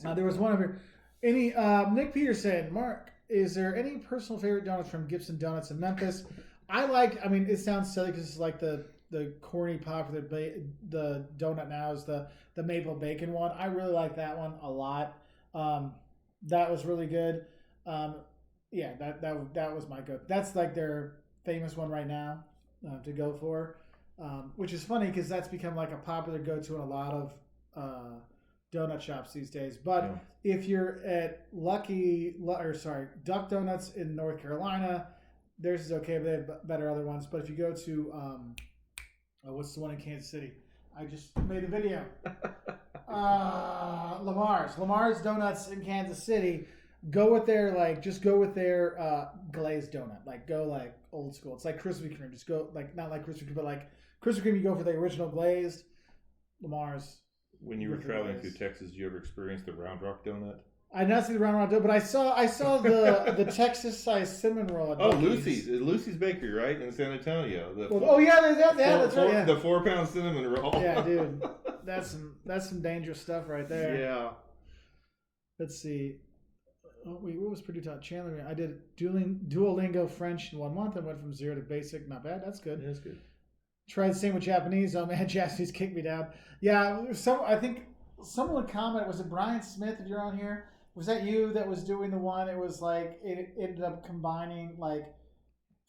There was one over here. Nick Peterson, Mark, is there any personal favorite donuts from Gibson Donuts in Memphis? I mean, it sounds silly because it's like the corny popular the donut now is the maple bacon one. I really like that one a lot. That was really good. That was my go. That's like their famous one right now to go for, which is funny because that's become like a popular go-to in a lot of donut shops these days. But if you're at Duck Donuts in North Carolina, theirs is okay, but they have better other ones. But if you go to what's the one in Kansas City? I just made a video. Lamar's Donuts in Kansas City. Go with their glazed donut. Like go like old school. It's like Krispy Kreme. Just go like not like Krispy Kreme, but like Krispy Kreme. You go for the original glazed. Lamar's. When you were traveling through Texas, did you ever experience the Round Rock donut? I did not see the Round Rock donut, but I saw the Texas size cinnamon roll. At Lucy's Bakery, right in San Antonio. That's right. Yeah. The 4-pound cinnamon roll. Yeah, dude, that's some dangerous stuff right there. Yeah. Let's see. Oh, wait, what was pretty tough? Chandler, I did Duolingo French in 1 month. I went from 0 to basic. Not bad. That's good. Yeah, that's good. Tried the same with Japanese. Oh man, Japanese kicked me down. Yeah, I think someone commented. Was it Brian Smith? If you're on here. Was that you that was doing the one? It was like it ended up combining like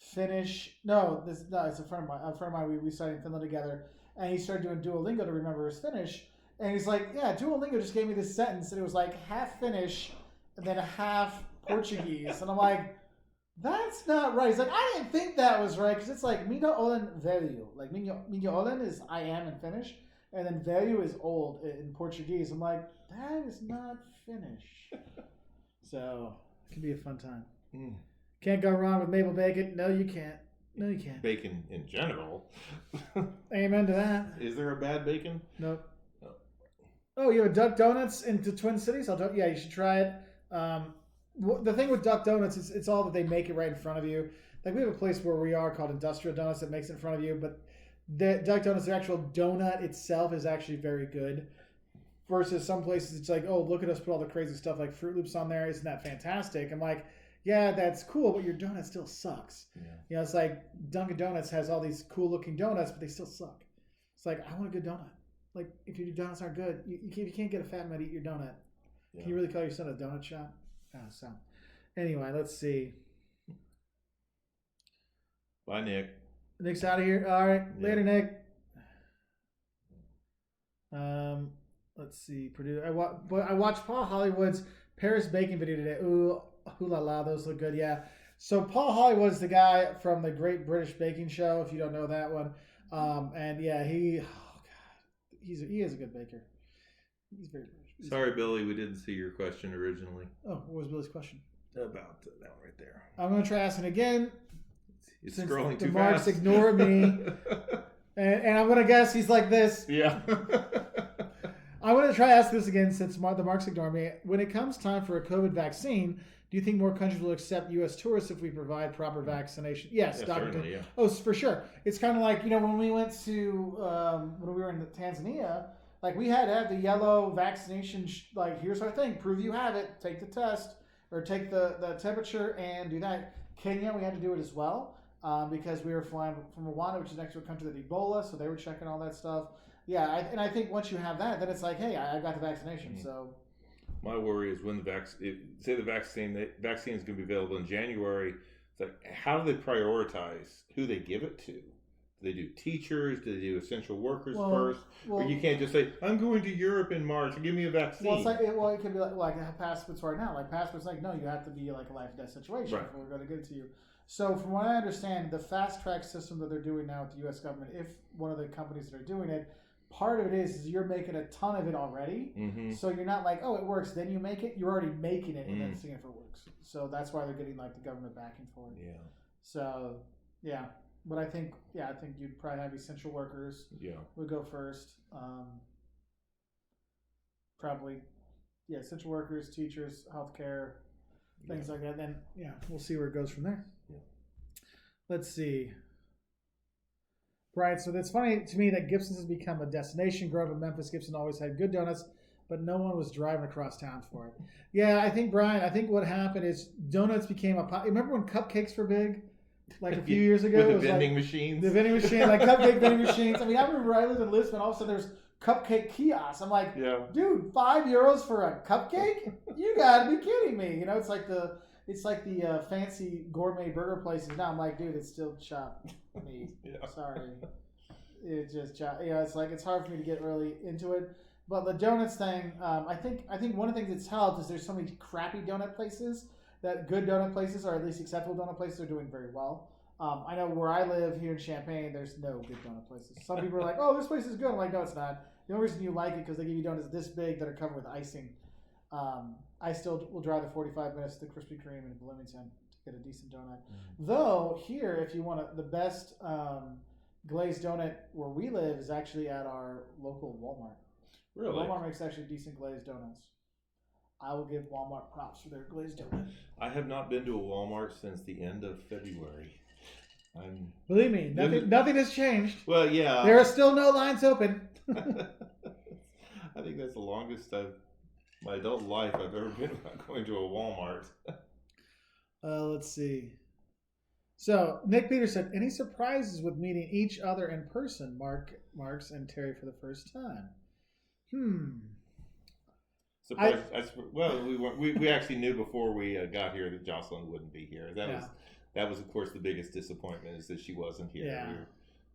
Finnish. No, it's a friend of mine. We studied in Finland together, and he started doing Duolingo to remember his Finnish. And he's like, "Yeah, Duolingo just gave me this sentence, and it was like half Finnish and then a half Portuguese." And I'm like, "That's not right." He's like, "I didn't think that was right because it's like minä olen velju." Like minä olen is I am in Finnish, And then veio is old in Portuguese. I'm like, that is not Finnish. So it can be a fun time. Can't go wrong with maple bacon. No, you can't. No, you can't. Bacon in general. Amen to that. Is there a bad bacon? Nope. Oh, you have Duck Donuts in the Twin Cities? Yeah, you should try it. The thing with Duck Donuts is it's all that they make it right in front of you. Like we have a place where we are called Industrial Donuts that makes it in front of you, but the Duck Donuts, the actual donut itself is actually very good. Versus some places it's like, oh, look at us put all the crazy stuff like Fruit Loops on there. Isn't that fantastic? I'm like, yeah, that's cool, but your donut still sucks. Yeah. You know, it's like Dunkin' Donuts has all these cool looking donuts, but they still suck. It's like, I want a good donut. Like, if your donuts aren't good, you can't get a fat man to eat your donut. Yeah. Can you really call your son a donut shop? So, anyway, let's see. Bye, Nick. Nick's out of here. All right, later, Nick. Let's see. Purdue. I watched Paul Hollywood's Paris Bacon video today. Ooh la la, those look good. Yeah. So Paul Hollywood is the guy from the Great British Baking Show. If you don't know that one, and yeah, he is a good baker. He's very British. Sorry, Billy, we didn't see your question originally. Oh, what was Billy's question? About that one right there. I'm going to try asking again. It's scrolling too Marks fast. Ignore me. and I'm going to guess he's like this. Yeah. I'm going to try ask this again since the marks ignore me. When it comes time for a COVID vaccine, do you think more countries will accept U.S. tourists if we provide proper vaccination? Yes, certainly, yeah. Oh, for sure. It's kind of like, when we went to, when we were in Tanzania, like we had to have the yellow vaccination, like here's our thing, prove you have it, take the test, or take the temperature and do that. Kenya, we had to do it as well because we were flying from Rwanda, which is next to a country that Ebola, so they were checking all that stuff. Yeah, and I think once you have that, then it's like, hey, I got the vaccination, Mm-hmm. so... My worry is when the vaccine is going to be available in January. It's like, how do they prioritize who they give it to? Do they do teachers? Do they do essential workers first? Or you can't just say, I'm going to Europe in March. Give me a vaccine. Well, it's like it could be like passports right now. Like passports, like no, you have to be like a life and death situation if we're going to get it to you. So from what I understand, the fast track system that they're doing now with the U.S. government, if one of the companies that are doing it. Part of it is you're making a ton of it already. Mm-hmm. So you're not like, oh, it works, then you make it. You're already making it and then seeing if it works. So that's why they're getting like the government backing for it. Yeah. So, yeah. But I think you'd probably have essential workers. Yeah. Would go first. Probably, essential workers, teachers, healthcare, things like that. Then, we'll see where it goes from there. Yeah. Let's see. Right, so it's funny to me that Gibson's has become a destination. Growing up in Memphis, Gibson always had good donuts, but no one was driving across town for it. Yeah, I think, Brian, what happened is donuts became remember when cupcakes were big? Like a few years ago? With the vending machines? The vending machine, like cupcake vending machines. I mean, I remember I lived in Lisbon, all of a sudden there's cupcake kiosks. I'm like, dude, €5 for a cupcake? You gotta be kidding me. It's like the fancy gourmet burger places now. I'm like, dude, it's still chopped meat. Sorry. It's just chopped. It's like it's hard for me to get really into it. But the donuts thing, I think one of the things that's helped is there's so many crappy donut places that good donut places, or at least acceptable donut places, are doing very well. I know where I live here in Champaign, there's no good donut places. Some people are like, oh, this place is good. I'm like, no, it's not. The only reason you like it because they give you donuts this big that are covered with icing. I still will drive the 45 minutes to Krispy Kreme in Bloomington to get a decent donut. Mm-hmm. Though, here, if you want the best glazed donut where we live is actually at our local Walmart. Really? Walmart makes actually decent glazed donuts. I will give Walmart props for their glazed donut. I have not been to a Walmart since the end of February. Believe me, nothing has changed. Well, yeah. There are still no lines open. I think that's the longest my adult life I've ever been without going to a Walmart. Let's see. So, Nick Peters said, any surprises with meeting each other in person, Marks and Terry, for the first time? Surprise! We actually knew before we got here that Jocelyn wouldn't be here. That was of course the biggest disappointment is that she wasn't here. Yeah. We were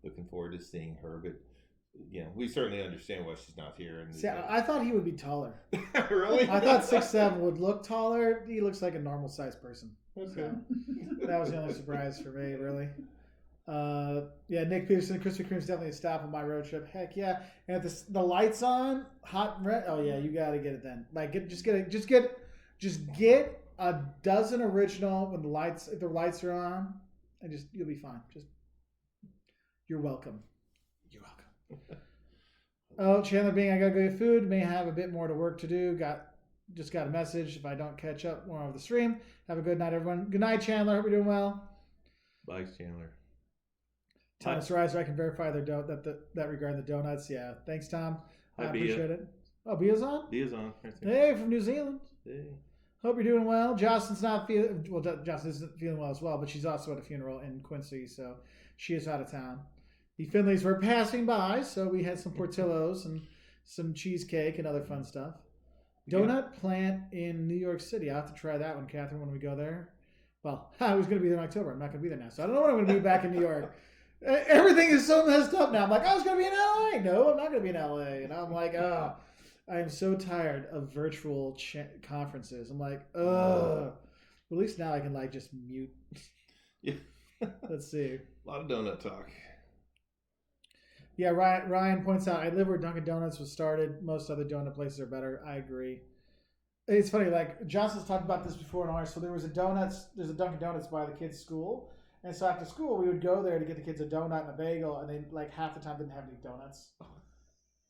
looking forward to seeing her, but we certainly understand why she's not here. And see, I thought he would be taller. Really? I thought 6'7" would look taller. He looks like a normal sized person. Okay. So, that was the only surprise for me, really. Yeah, Nick Peterson, Krispy Kreme's definitely a stop on my road trip. Heck yeah! And if the lights on, hot and red. Oh yeah, you got to get it then. Like just get a dozen original when if the lights are on, and you'll be fine. You're welcome. You're welcome. Oh, Chandler being I gotta go get food. May have a bit more to work to do. Just got a message. If I don't catch up more over the stream, have a good night, everyone. Good night, Chandler. Hope you're doing well. Bye, Chandler. Thomas Reiser, I can verify that regarding the donuts. Yeah, thanks, Tom. I appreciate it. Oh, Bia's on? Bia's on. Hey, from New Zealand. Hey. Hope you're doing well. Jocelyn's not feeling well. Jocelyn isn't feeling well as well, but she's also at a funeral in Quincy, so she is out of town. The Finleys were passing by, so we had some Portillos and some cheesecake and other fun stuff. Donut plant in New York City. I'll have to try that one, Catherine, when we go there. Well, I was going to be there in October. I'm not going to be there now, so I don't know when I'm going to be back in New York. Everything is so messed up now. I'm like, I was going to be in LA. No, I'm not going to be in LA. And I'm like, I am so tired of virtual conferences. I'm like, Well, at least now I can just mute. Yeah. Let's see. A lot of donut talk. Yeah, Ryan points out, I live where Dunkin' Donuts was started. Most other donut places are better. I agree. It's funny, Johnson's talked about this before in ours. So there's a Dunkin' Donuts by the kids' school. And so after school, we would go there to get the kids a donut and a bagel, and they half the time didn't have any donuts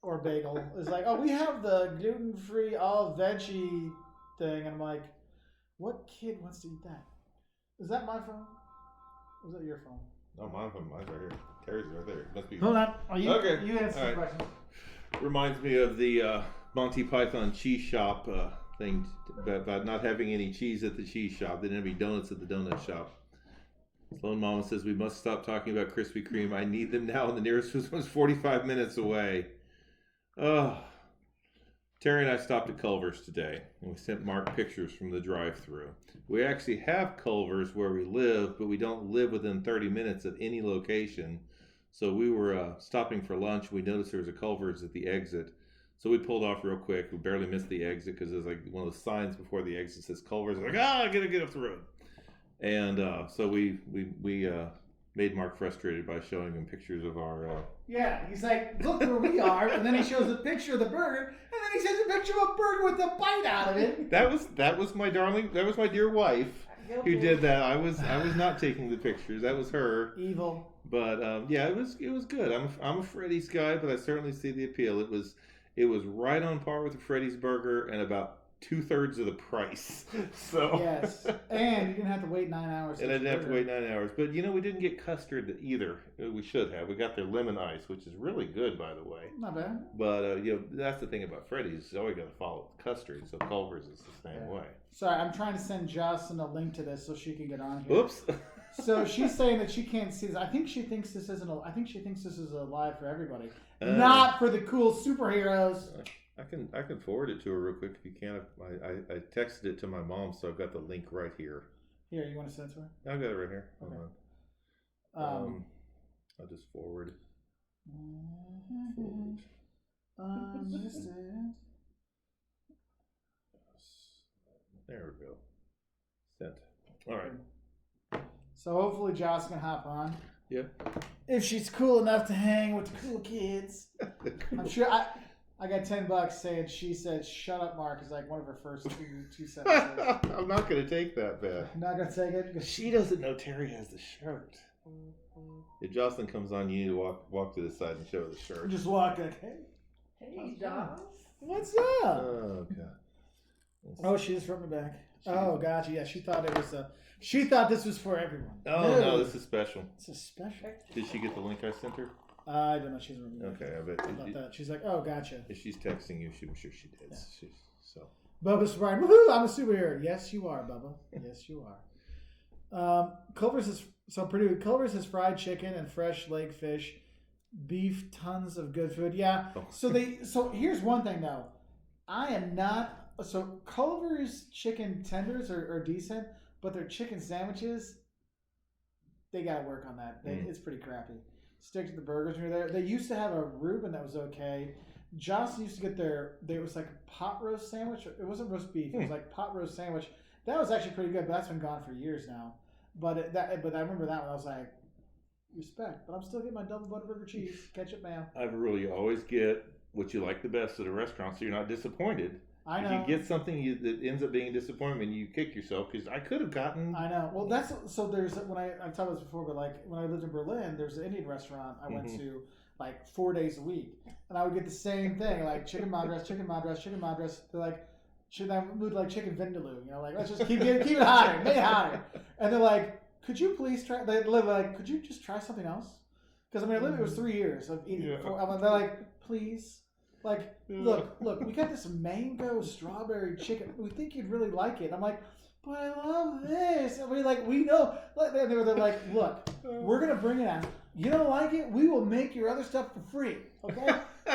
or bagel. It was like, we have the gluten-free all veggie thing. And I'm like, what kid wants to eat that? Is that my phone? Or is that your phone? No, mine's right here. Terry's right there. Must be. Hold on. Okay. You answer the question. Reminds me of the Monty Python cheese shop thing about not having any cheese at the cheese shop. They didn't have any donuts at the donut shop. Sloan Mama says we must stop talking about Krispy Kreme. I need them now, and the nearest was 45 minutes away. Terry and I stopped at Culver's today, and we sent Mark pictures from the drive-thru. We actually have Culver's where we live, but we don't live within 30 minutes of any location. So we were stopping for lunch. We noticed there was a Culver's at the exit. So we pulled off real quick. We barely missed the exit because there's one of those signs before the exit says Culver's. We're like, I gotta get off the road. And so we made Mark frustrated by showing him pictures of our... Yeah, he's like, look where we are, and then he shows a picture of the burger, and then he shows a picture of a burger with a bite out of it. That was my darling, that was my dear wife who did that. I was not taking the pictures. That was her. Evil. But yeah, it was good. I'm a Freddy's guy, but I certainly see the appeal. It was right on par with the Freddy's burger and about 2/3 of the price. So yes, and you didn't have to wait 9 hours. And I didn't have to wait 9 hours. But we didn't get custard either. We should have. We got their lemon ice, which is really good, by the way. Not bad. But that's the thing about Freddy's. You always got to follow custard. So Culver's is the same way. Sorry, I'm trying to send Jocelyn a link to this so she can get on here. Oops. So she's saying that she can't see this. I think she thinks this isn't. I think she thinks this is a live for everybody, not for the cool superheroes. I can forward it to her real quick if you can. I texted it to my mom, so I've got the link right here. Here, you want to send it to her? I've got it right here. Hold Okay. on. I'll just forward. There we go. Sent. All right. So hopefully Joss can hop on. Yeah. If she's cool enough to hang with the cool kids. I'm sure I got $10 saying she said "shut up, Mark" is like one of her first two sentences. I'm not going to take that bet. I'm not gonna take it because She doesn't know Terry has the shirt. If Jocelyn comes on, you need to walk to the side and show her the shirt. just walk like, Hey, Joss. what's up? Oh god. Oh, she just wrote me back. Oh, gotcha. Yeah, she thought it was she thought this was for everyone. Oh no, this is special. It's a special. Did she get the link I sent her? I don't know. She's wrote me back. Okay, I bet. About that. She's like, oh, gotcha. If she's texting you, I'm sure she did. Yeah. So. Bubba's right. Woohoo! I'm a superhero. Yes, you are, Bubba. Yes, you are. Culver's has fried chicken and fresh lake fish, beef, tons of good food. Yeah. Oh. So here's one thing though. I am not. So Culver's chicken tenders are decent, but their chicken sandwiches, they gotta work on that. It's pretty crappy. Stick to the burgers when you're there. They used to have a Reuben that was okay. Joss used to get there was like a pot roast sandwich. It wasn't roast beef. It was like pot roast sandwich. That was actually pretty good, but that's been gone for years now. But I remember that one. I was like, respect. But I'm still getting my double butterburger cheese, ketchup mayo. I really always get what you like the best at a restaurant, so you're not disappointed. I know. If you get something that ends up being a disappointment, you kick yourself because I could have gotten. I know. Well, that's so. There's when I've talked about this before, but like when I lived in Berlin, there's an Indian restaurant I went to like 4 days a week, and I would get the same thing, like chicken madras, chicken madras, chicken madras. They're like, should I move like chicken vindaloo? You know, like let's just keep it hotter, make it hotter. And they're like, could you please try? They're like, could you just try something else? Because I mean, I lived it was 3 years of eating. Yeah. They're like, please. Like, look, we got this mango strawberry chicken. We think you'd really like it. I'm like, but I love this. I mean, like, we know. They're like, look, we're going to bring it out. You don't like it? We will make your other stuff for free. Okay?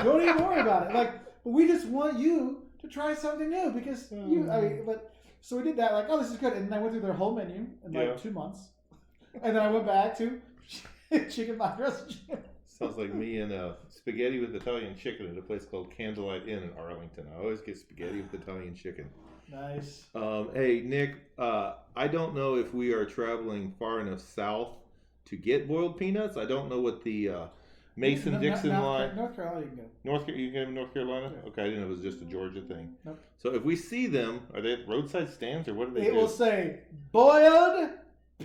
Don't even worry about it. Like, but we just want you to try something new because so we did that. Like, oh, this is good. And then I went through their whole menu in like 2 months. And then I went back to chicken madras. Sounds like me and spaghetti with Italian chicken at a place called Candlelight Inn in Arlington. I always get spaghetti with Italian chicken. Nice. Hey, Nick, I don't know if we are traveling far enough south to get boiled peanuts. I don't know what the Mason-Dixon line... North Carolina you can go. You can go to North Carolina? Yeah. Okay, I didn't know it was just a Georgia thing. Nope. So if we see them, are they at roadside stands or what do they do? It will say boiled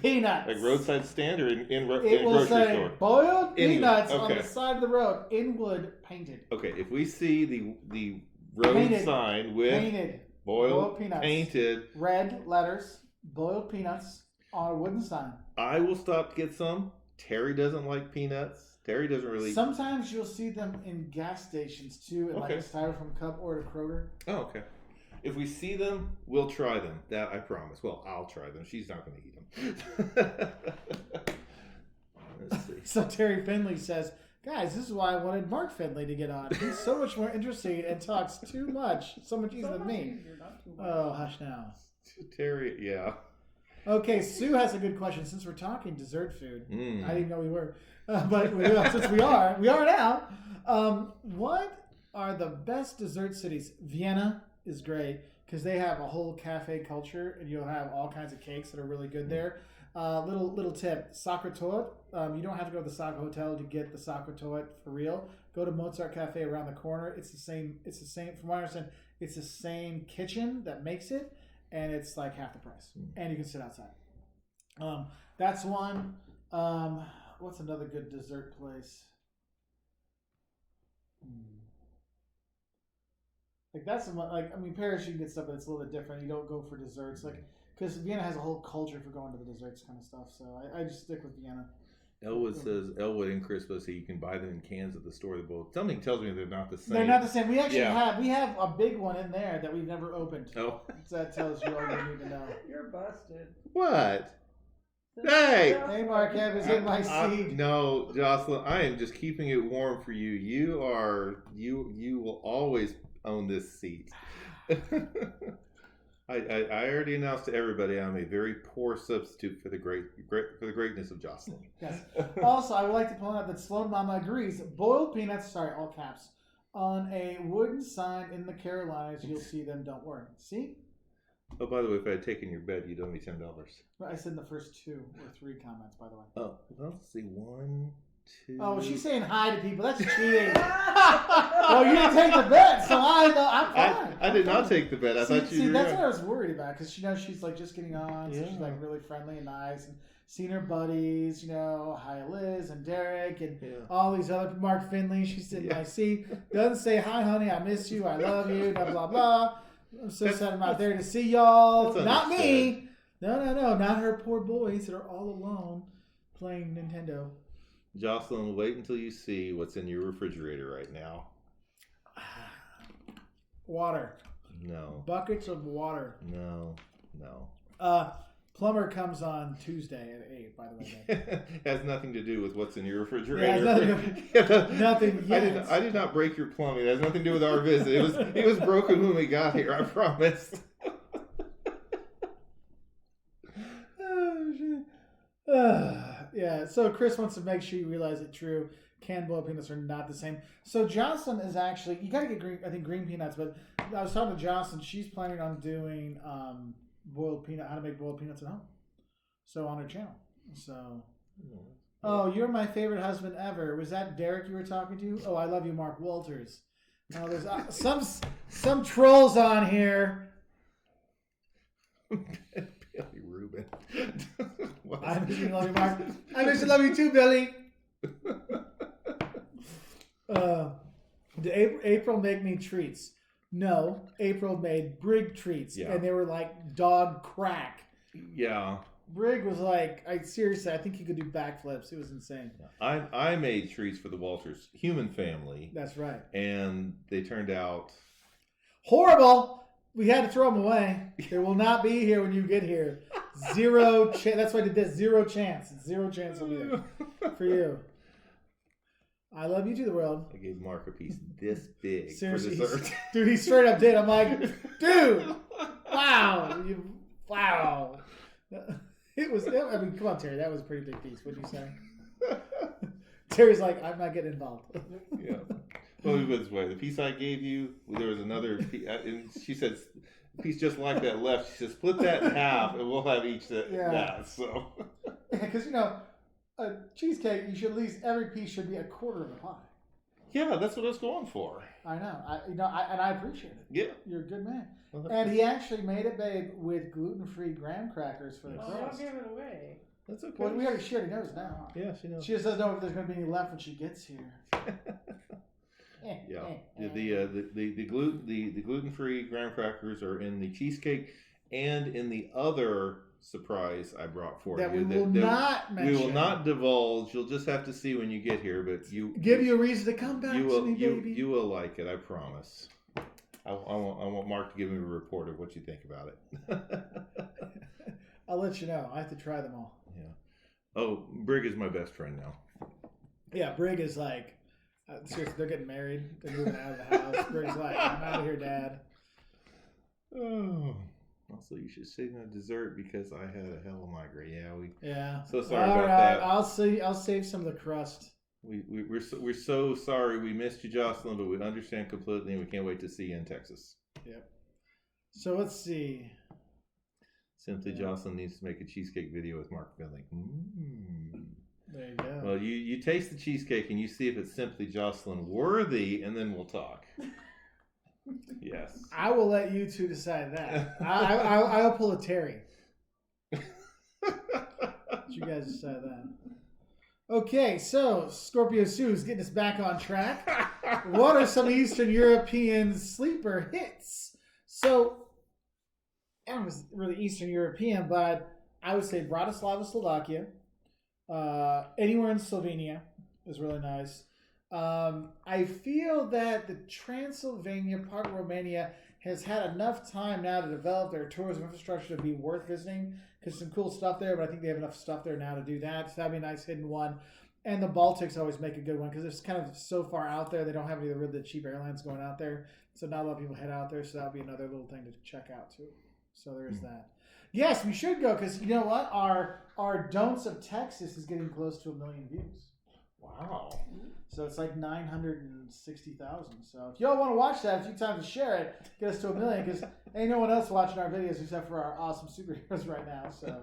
peanuts. Like roadside stand or in It grocery will say store? boiled peanuts on okay. the side of the road in wood, painted. Okay, if we see the road Painted. sign with Painted. boiled peanuts. painted, Red letters, boiled peanuts on a wooden sign. I will stop to get some. Terry doesn't like peanuts. Terry doesn't really. Sometimes you'll see them in gas stations too, in like a styrofoam cup or at a Kroger. Oh, okay. If we see them, we'll try them. That I promise. Well, I'll try them. She's not going to eat them. Let's see. So Terry Finley says, guys, this is why I wanted Mark Finley to get on. He's so much more interesting and talks too much. So much easier than me. Oh, hush now. Terry, yeah. Okay, Sue has a good question. Since we're talking dessert food, I didn't know we were, but since we are now. What are the best dessert cities? Vienna is great because they have a whole cafe culture, and you'll have all kinds of cakes that are really good there. Little tip: Sacre Torte. You don't have to go to the Sacre Hotel to get the Sacre Torte for real. Go to Mozart Cafe around the corner. It's the same. From what I understand, it's the same kitchen that makes it. And it's like half the price. And you can sit outside. That's one. What's another good dessert place? Like that's like, I mean, Paris you can get stuff, but it's a little bit different. You don't go for desserts, like because Vienna has a whole culture for going to the desserts kind of stuff. So I just stick with Vienna. Elwood says Elwood and Crispo say you can buy them in cans at the store. Something tells me they're not the same. They're not the same. We actually have a big one in there that we've never opened. Oh, so that tells you all you need to know. You're busted. What? Hey! Hey, Mark, is in my seat. No, Jocelyn, I am just keeping it warm for you. You will always own this seat. I already announced to everybody I'm a very poor substitute for the greatness of Jocelyn. Yes. Also, I would like to point out that Sloan Mama agrees. Boiled peanuts, all caps, on a wooden sign in the Carolinas. You'll see them. Don't worry. See? Oh, by the way, if I had taken your bed, you'd owe me $10. I said the first 2 or 3 comments, by the way. Oh, well, let's see. 1, 2. Oh, she's saying hi to people. That's cheating. Well, you didn't take the bet, so I'm fine. I did not take the bet. I thought you. See, that's what I was worried about because she's like just getting on, so she's like really friendly and nice, and seeing her buddies. Hi Liz and Derek and all these other Mark Finley. She's in my seat. Doesn't say hi, honey. I miss you. I love you. Blah blah blah. I'm so sad I'm out there to see y'all. Not me. No. Not her poor boys that are all alone playing Nintendo. Jocelyn, wait until you see what's in your refrigerator right now. Water. No. Buckets of water. No. Plumber comes on Tuesday at 8, by the way. It has nothing to do with what's in your refrigerator. Nothing yet. I did not break your plumbing. It has nothing to do with our visit. It was broken when we got here, I promise. Oh, shit. Yeah, so Chris wants to make sure you realize it true. Canned boiled peanuts are not the same. So Jocelyn is actually, you got to get green peanuts, but I was talking to Jocelyn. She's planning on doing how to make boiled peanuts at home. So on her channel. So Oh, you're my favorite husband ever. Was that Derek you were talking to? Oh, I love you, Mark Walters. Oh, there's some trolls on here. Billy Rubin. I miss you, love you, Mark. I miss you, love you too, Billy. Did April make me treats? No, April made Brig treats, and they were like dog crack. Yeah. Brig was like, seriously, I think he could do backflips. It was insane. I made treats for the Walters human family. That's right. And they turned out horrible. We had to throw them away. They will not be here when you get here. Zero chance. That's why I did this. Zero chance. Zero chance will be there for you. I love you to the world. I gave Mark a piece this big seriously, for dessert. Dude, he straight up did. I'm like, dude, wow. Wow. It was, I mean, come on, Terry. That was a pretty big piece. What'd you say? Terry's like, I'm not getting involved. Yeah. Well, it was this way. The piece I gave you, there was another piece, and she said, a piece just like that left. She said, split that in half, and we'll have each that. So. Because, a cheesecake, you should at least, every piece should be a quarter of a pie. Yeah, that's what I was going for. I know. And I appreciate it. Yeah. You're a good man. Well, and he actually made it, babe, with gluten-free graham crackers for the crust. Don't give it away. That's okay. Well, she already knows now. Yeah, she knows. She just doesn't know if there's going to be any left when she gets here. Yeah. The gluten-free graham crackers are in the cheesecake and in the other surprise I brought for that you. We will not mention. We will not divulge. You'll just have to see when you get here. But give you a reason to come back to me, baby. You will like it. I promise. I want Mark to give me a report of what you think about it. I'll let you know. I have to try them all. Yeah. Oh, Brig is my best friend now. Yeah, Brig is like, seriously, they're getting married. They're moving out of the house. Brig's like, I'm out of here, Dad. Oh. Also, you should sing a dessert because I had a hell of a migraine. Yeah. So sorry about that. I'll save some of the crust. We're so sorry we missed you, Jocelyn, but we understand completely, and we can't wait to see you in Texas. Yep. So let's see. Simply Jocelyn needs to make a cheesecake video with Mark Billing. There you go. Well, you taste the cheesecake and you see if it's Simply Jocelyn worthy, and then we'll talk. Yes. I will let you two decide that. I'll pull a Terry. You guys decide that. Okay, so Scorpio Sue's getting us back on track. What are some Eastern European sleeper hits? So, I don't know if it's really Eastern European, but I would say Bratislava, Slovakia. Anywhere in Slovenia is really nice. I feel that the Transylvania part of Romania has had enough time now to develop their tourism infrastructure to be worth visiting, because some cool stuff there, but I think they have enough stuff there now to do that. So that'd be a nice hidden one. And the Baltics always make a good one because it's kind of so far out there. They don't have any of the really cheap airlines going out there. So not a lot of people head out there. So that would be another little thing to check out too. So there is that. Yes, we should go because you know what? Our Don'ts of Texas is getting close to 1 million views. Wow. So it's like 960,000. So if y'all want to watch that a few times and share it, get us to 1 million because ain't no one else watching our videos except for our awesome superheroes right now. So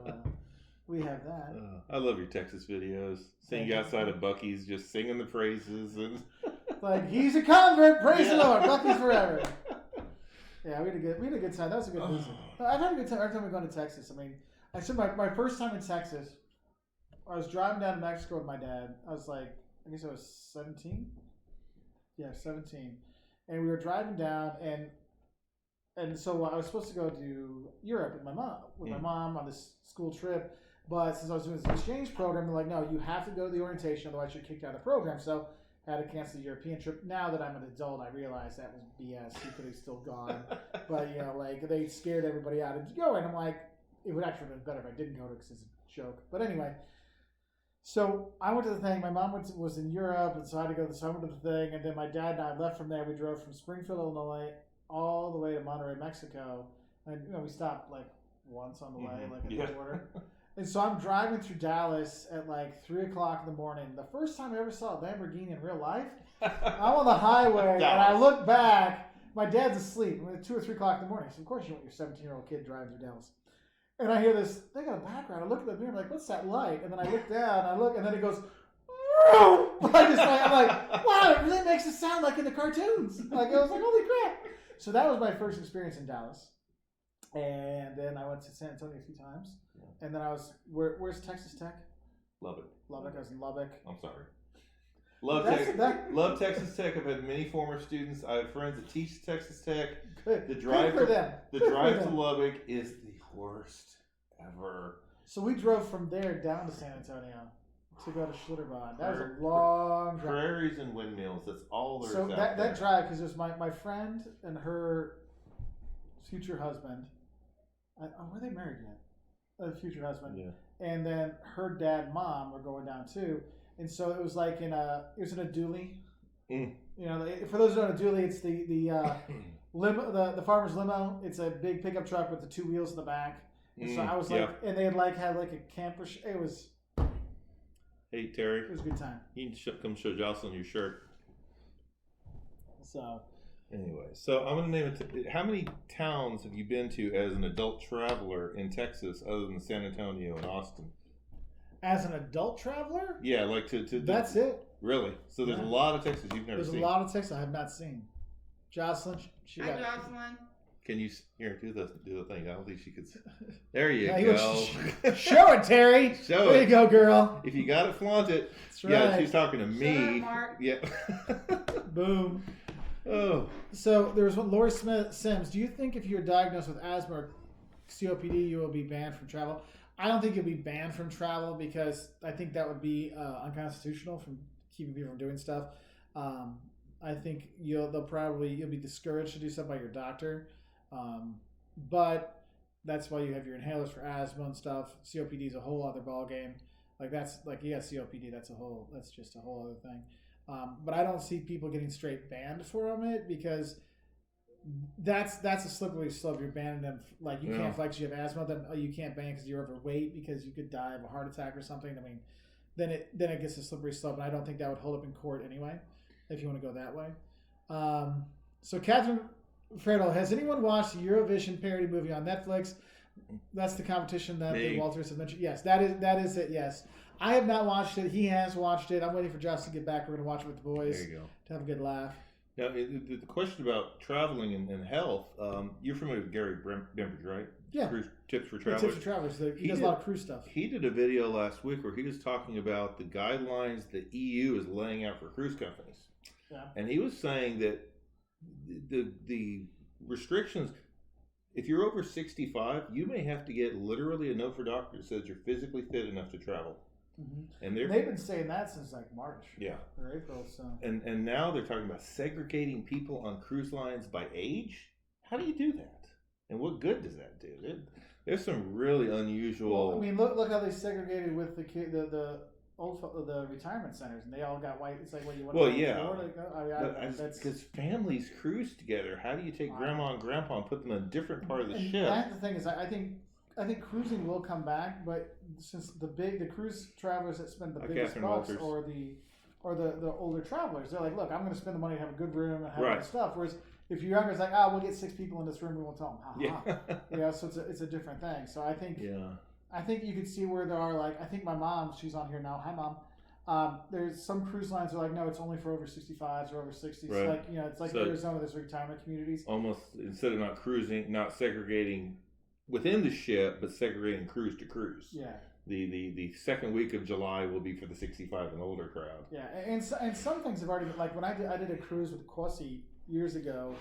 we have that. I love your Texas videos. Seeing you outside of Buc-ee's, just singing the praises and like he's a convert. Praise the Lord. Buc-ee's forever. Yeah, we had a good time. That was a good visit. I've had a good time every time we've gone to Texas. I mean, I said my first time in Texas, I was driving down to Mexico with my dad. I was like, I guess I was 17. Yeah, 17. And we were driving down, and so I was supposed to go to Europe with my mom on this school trip. But since I was doing this exchange program, they're like, no, you have to go to the orientation, otherwise you're kicked out of the program. So I had to cancel the European trip. Now that I'm an adult, I realize that was BS. He could have still gone. But, like, they scared everybody out into going. I'm like, it would actually have been better if I didn't go to it because it's a joke. But anyway, so I went to the thing. My mom was in Europe, and so I had to go to the summer to the thing. And then my dad and I left from there. We drove from Springfield, Illinois, all the way to Monterey, Mexico. And, we stopped, like, once on the way, like at the border. And so I'm driving through Dallas at like 3 o'clock in the morning. The first time I ever saw a Lamborghini in real life, I'm on the highway and I look back. My dad's asleep. It's 2 or 3 o'clock in the morning. So of course you want your 17-year-old kid driving through Dallas. And I hear this thing in the background. I look at the mirror, I'm like, what's that light? And then I look down, and then it goes, I'm like, wow, it really makes it sound like in the cartoons. Like, I was like, holy crap. So that was my first experience in Dallas. And then I went to San Antonio a few times. Yeah. And then I was, where's Texas Tech? Lubbock. I was in Lubbock. I'm sorry. Love Texas Tech. I've had many former students. I have friends that teach Texas Tech. Good. The drive Good for them. The drive to Lubbock is the worst ever. So we drove from there down to San Antonio to go to Schlitterbahn. That was a long drive. Prairies and windmills. That's all there's out there. That drive, because it was my friend and her future husband. Were they married yet? Future husband. Yeah. And then her dad and mom were going down too. And so it was like it was in a dually. Mm. You know, for those who don't know, a dually, it's the limo, the farmer's limo. It's a big pickup truck with the two wheels in the back. And so I was like, and they had had like a camper. It was. Hey Terry. It was a good time. You can come show Jocelyn your shirt. So. Anyway, so I'm going to name it. How many towns have you been to as an adult traveler in Texas other than San Antonio and Austin? As an adult traveler? Yeah, like to That's it. Really? So there's a lot of Texas you've never seen. There's a lot of Texas I have not seen. Jocelyn, Hi, Jocelyn. Can you do the thing? I don't think she could. There you go. Show it, Terry. Show it. There you go, girl. If you got it, flaunt it. That's right. Yeah, she's talking to me. Shut up, Mark. Yeah. Boom. Oh. So there was one. Lori Sims. Do you think if you're diagnosed with asthma or COPD, you will be banned from travel? I don't think you'll be banned from travel because I think that would be unconstitutional from keeping people from doing stuff. I think you'll be discouraged to do stuff by your doctor. But that's why you have your inhalers for asthma and stuff. COPD is a whole other ball game. Like that's like you got COPD. That's just a whole other thing. But I don't see people getting straight banned from it because that's a slippery slope. You're banning them. Like you can't flex. You have asthma. Then you can't ban because you're overweight because you could die of a heart attack or something. I mean, then it gets a slippery slope, and I don't think that would hold up in court anyway. If you want to go that way. So Catherine Fredel, has anyone watched the Eurovision parody movie on Netflix? That's the competition that the Walters have mentioned. Yes, that is it. Yes, I have not watched it. He has watched it. I'm waiting for Josh to get back. We're going to watch it with the boys. There you go. To have a good laugh. Now, the question about traveling and health, you're familiar with Gary Bembridge, right? Yeah. Cruise Tips for Travelers. Tips for Travelers. He does a lot of cruise stuff. He did a video last week where he was talking about the guidelines the EU is laying out for cruise companies. Yeah. And he was saying that the restrictions, if you're over 65, you may have to get literally a note from a doctor that says you're physically fit enough to travel. Mm-hmm. And they've been saying that since like March. Yeah. Or April. So. And now they're talking about segregating people on cruise lines by age. How do you do that? And what good does that do? There's some really unusual. Well, I mean, look how they segregated with the retirement centers, and they all got white. It's like what you want. Well, yeah. Because families cruise together. How do you take grandma and grandpa and put them in a different part of the ship? That's the thing is, I think cruising will come back, but since the cruise travelers that spend the biggest bucks or the older travelers, they're like, look, I'm going to spend the money to have a good room and have all that stuff. Whereas if you're younger, it's like, we'll get 6 people in this room, we won't tell them. Yeah. So it's a different thing. So I think I think you could see where there are like, I think my mom, she's on here now. Hi, Mom. There's some cruise lines are like, no, it's only for over 65s or over 60s. Right. Like, it's like Arizona, there's retirement communities. Almost instead of not segregating within the ship, but segregating cruise to cruise. Yeah. The second week of July will be for the 65 and older crowd. Yeah, and some things have already been, like when I did a cruise with Kosi years ago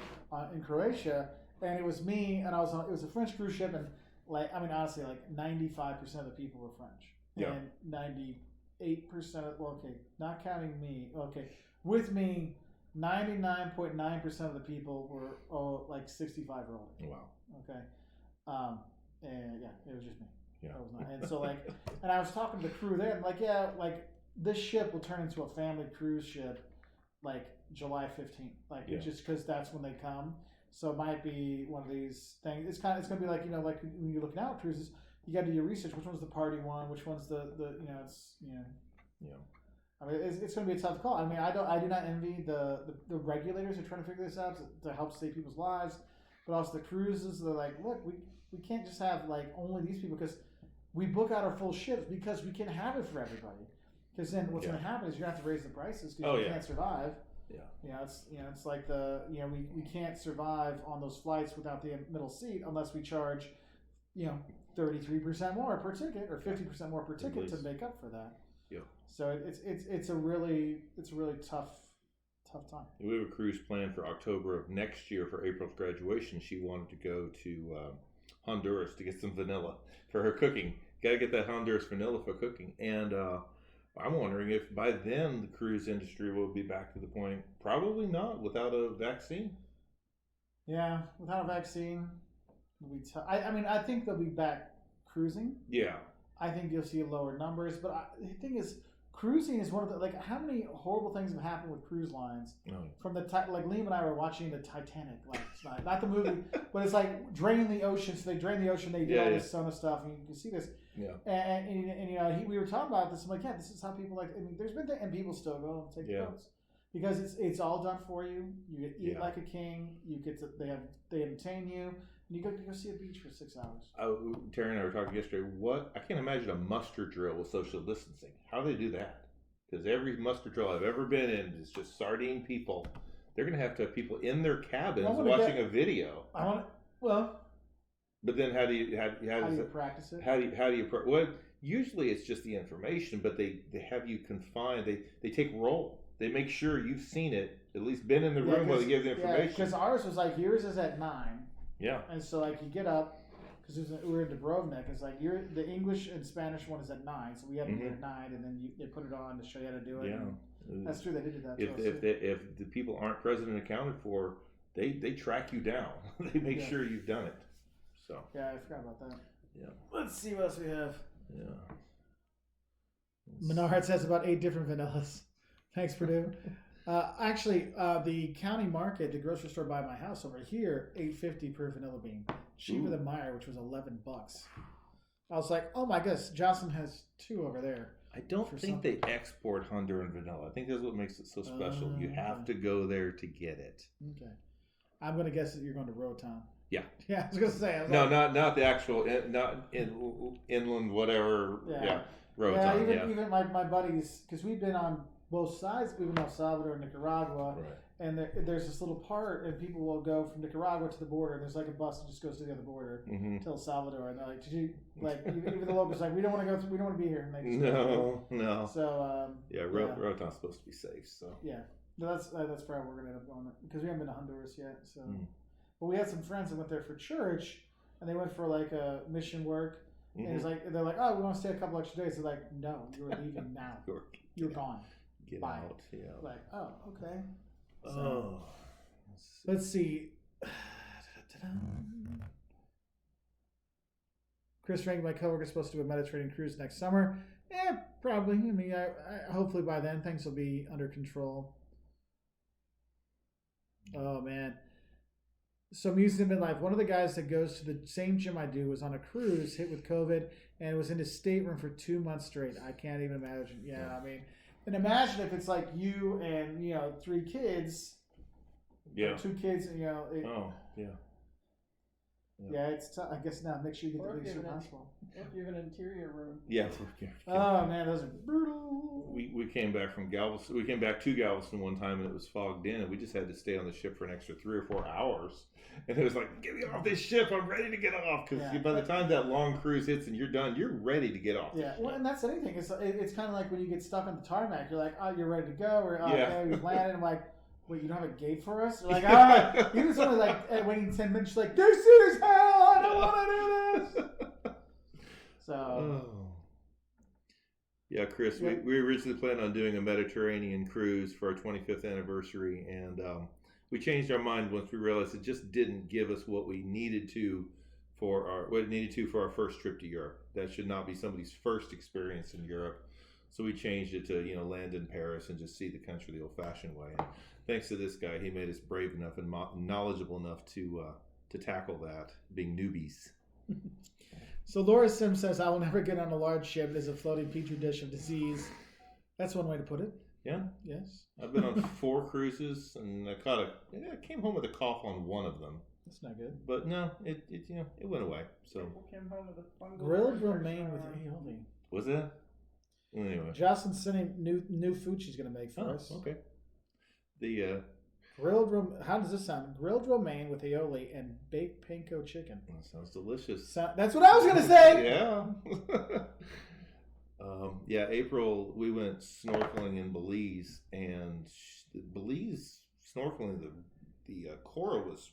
in Croatia, and it was me, and it was a French cruise ship, and honestly, like 95% of the people were French, and 98% not counting me, with me, 99.9% of the people were like 65 or older. Wow. Okay. And it was just me. Yeah. And so and I was talking to the crew there, and this ship will turn into a family cruise ship, like July 15th, just because that's when they come. So it might be one of these things. It's going to be like like when you're looking out at cruises, you got to do your research. Which one's the party one? Which one's the I mean, it's going to be a tough call. I mean, I do not envy the regulators who are trying to figure this out to help save people's lives, but also the cruises. They're like, look, we can't just have like only these people because we book out our full ships because we can't have it for everybody. Because then what's going to happen is you're going to have to raise the prices because you can't survive. Yeah. It's like we can't survive on those flights without the middle seat unless we charge 33% more per ticket or 50% more per ticket to make up for that. Yeah. So it's a really tough time. We have a cruise planned for October of next year for April's graduation. She wanted to go to Honduras to get some vanilla for her cooking. Got to get that Honduras vanilla for cooking. And I'm wondering if by then the cruise industry will be back to the point. Probably not without a vaccine. Yeah, without a vaccine, it'll be tough. I think they'll be back cruising. Yeah. I think you'll see lower numbers. But the thing is, cruising is one of the, how many horrible things have happened with cruise lines? From the, Liam and I were watching the Titanic last night. Not the movie, but it's like draining the ocean. So they drain the ocean, they do all this Sona stuff, and you can see this. Yeah. And we were talking about this. I'm like, this is how people there's been and people still go and take the boats. Because it's all done for you. You get eat like a king. You get to, they entertain you. And you go see a beach for 6 hours. Terry and I were talking yesterday. I can't imagine a muster drill with social distancing. How do they do that? Because every muster drill I've ever been in is just sardine people. They're going to have people in their cabins watching a video. But then how do you practice it? How do you well, usually it's just the information, but they have you confined. They take roll. They make sure you've seen it, at least been in the room where they give the information. Because ours was yours is at 9. Yeah. And so you get up, because we were in Dubrovnik. It's the English and Spanish one is at 9, so we had to be at 9, and then they put it on to show you how to do it. Yeah. That's true. They did that. If the people aren't present and accounted for, they track you down. They make sure you've done it. So. Yeah, I forgot about that. Yeah. Let's see what else we have. Yeah. Menards has about 8 different vanillas. Thanks, Purdue. Actually, the county market, the grocery store by my house over here, $8.50 per vanilla bean, cheaper than Meyer, which was $11. I was like, oh my goodness, Jocelyn has 2 over there. I don't think they export Honduran vanilla. I think that's what makes it so special. You have to go there to get it. Okay, I'm going to guess that you're going to Rotown. Yeah. Yeah, I was going to say. Not the actual, not inland whatever. Yeah. Rotown. Even my buddies, because we've been on both sides. We've been El Salvador and Nicaragua, and there's this little part, and people will go from Nicaragua to the border, and there's a bus that just goes to the other border to El Salvador, and they're like, "Did you even the locals we don't want to go through, we don't want to be here." And No. So Rotown's supposed to be safe. So that's probably we're gonna end up going because we haven't been to Honduras yet. So, but we had some friends that went there for church, and they went for a mission work. And it's they're like, oh, we want to stay a couple extra days. They're like, no, you're leaving now. You're gone. Get Bye. out. Yeah. Like, oh, okay. So, let's see. Chris Rank, my coworker, is supposed to do a Mediterranean cruise next summer. Probably. I mean, I hopefully by then things will be under control. Oh man. So music in midlife. One of the guys that goes to the same gym I do was on a cruise, hit with COVID, and was in his stateroom for 2 months straight. I can't even imagine. Yeah, I mean, and imagine if it's like you and 3 kids. Yeah. 2 kids, and Yeah, it's tough. I guess now make sure you get the biggest room possible. If you have an interior room. Yeah. Oh man, those are brutal. We came back from Galveston. We came back to Galveston one time, and it was fogged in, and we just had to stay on the ship for an extra 3 or 4 hours. And it was like, get me off this ship! I'm ready to get off. Because by the time that long cruise hits and you're done, you're ready to get off. Yeah, well, and that's anything. It's kind of like when you get stuck on the tarmac. You're like, oh, you're ready to go, or okay, we've landed. I'm like, wait, you don't have a gate for us? You're like, all right. He was only waiting 10 minutes. Like, this is hell. I don't want to do this. So. Yeah, Chris, we originally planned on doing a Mediterranean cruise for our 25th anniversary, and we changed our mind once we realized it just didn't give us what we needed to for our first trip to Europe. That should not be somebody's first experience in Europe. So we changed it to land in Paris and just see the country the old-fashioned way. And thanks to this guy, he made us brave enough and knowledgeable enough to tackle that, being newbies. So Laura Sim says, I will never get on a large ship. It is a floating petri dish of disease. That's one way to put it. Yeah. Yes. I've been on 4 cruises, and I came home with a cough on one of them. That's not good. But no, it went away. So People came home with a fungal Grilled reflex romaine with on. aioli. was it? Anyway. Jocelyn's sending new food she's gonna make for us. Okay. The How does this sound? Grilled romaine with aioli and baked panko chicken. that sounds delicious. That's what I was gonna say. Yeah. April, we went snorkeling in Belize, and Belize snorkeling, the coral was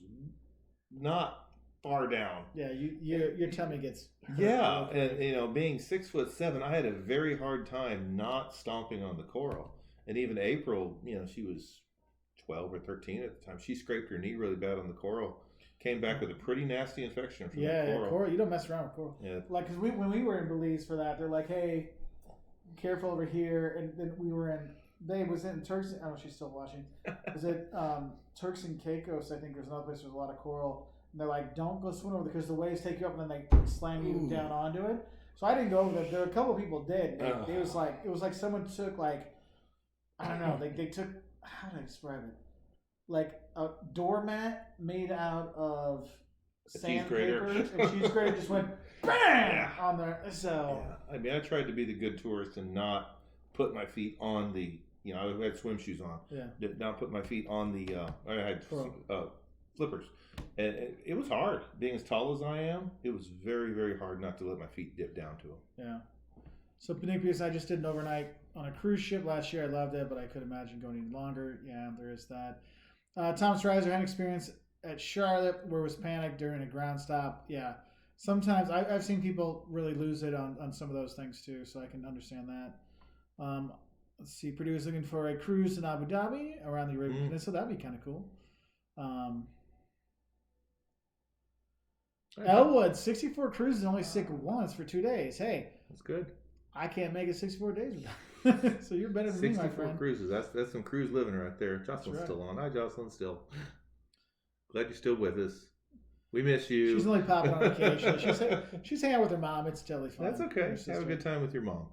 not far down. Yeah, your tummy gets hurt. Yeah, and being 6'7", I had a very hard time not stomping on the coral. And even April, she was 12 or 13 at the time. She scraped her knee really bad on the coral. Came back with a pretty nasty infection from the coral. Yeah, coral. You don't mess around with coral. Yeah. Like, because when we were in Belize for that, they're like, hey, careful over here. And then we were in, Babe was in Turks, I don't know if she's still watching. Was it Turks and Caicos, I think there's another place with a lot of coral. And they're like, don't go swim over because the waves take you up and then they slam you down onto it. So I didn't go over there. There were a couple of people did. It was like someone took I don't know, they took, how do I describe it? Like a doormat made out of sandpaper, and cheese grater just went bam on there. So I mean, I tried to be the good tourist and not put my feet on the. I had swim shoes on. Yeah. Did not put my feet on the. I had flippers, and it was hard. Being as tall as I am, it was very, very hard not to let my feet dip down to them. Yeah. So Panipius, I just did an overnight on a cruise ship last year. I loved it, but I could imagine going any longer. Yeah, there is that. Thomas Reiser had an experience at Charlotte where was panicked during a ground stop. Yeah. Sometimes I've seen people really lose it on some of those things too, so I can understand that. Let's see. Purdue is looking for a cruise in Abu Dhabi around the Arabian Peninsula. That'd be kind of cool. Elwood, 64 cruises, only sick once for 2 days. Hey. That's good. I can't make it 64 days without. So you're better than me, my 64 friend. cruises. That's some cruise living right there. Jocelyn's still on. Hi, Jocelyn. Still. Glad you're still with us. We miss you. She's only popping on occasionally. She's hanging out with her mom. It's totally fine. That's okay. Have a good time with your mom.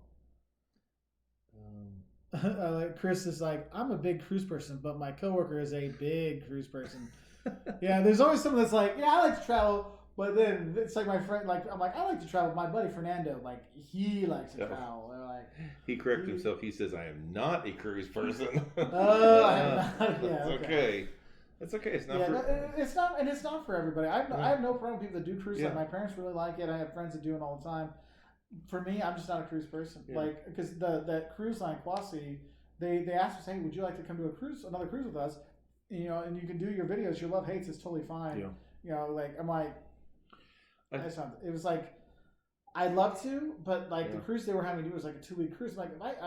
Chris is like, I'm a big cruise person, but my coworker is a big cruise person. Yeah, there's always someone that's like, I like to travel. But then it's like my friend, I'm like, I like to travel. My buddy Fernando, he likes to travel. He corrected himself. He says, I am not a cruise person. Oh, I am not. Yeah, it's okay. It's okay. It's not for... It's not, and it's not for everybody. I have no problem with people that do cruise. Like my parents really like it. I have friends that do it all the time. For me, I'm just not a cruise person. Yeah. Because that cruise line, Quasi, they asked us, hey, would you like to come to another cruise with us? And you can do your videos. Your love hates is totally fine. Yeah. I'm like, it was like, I'd love to, but the cruise they were having me do was like a 2-week cruise. I'm like,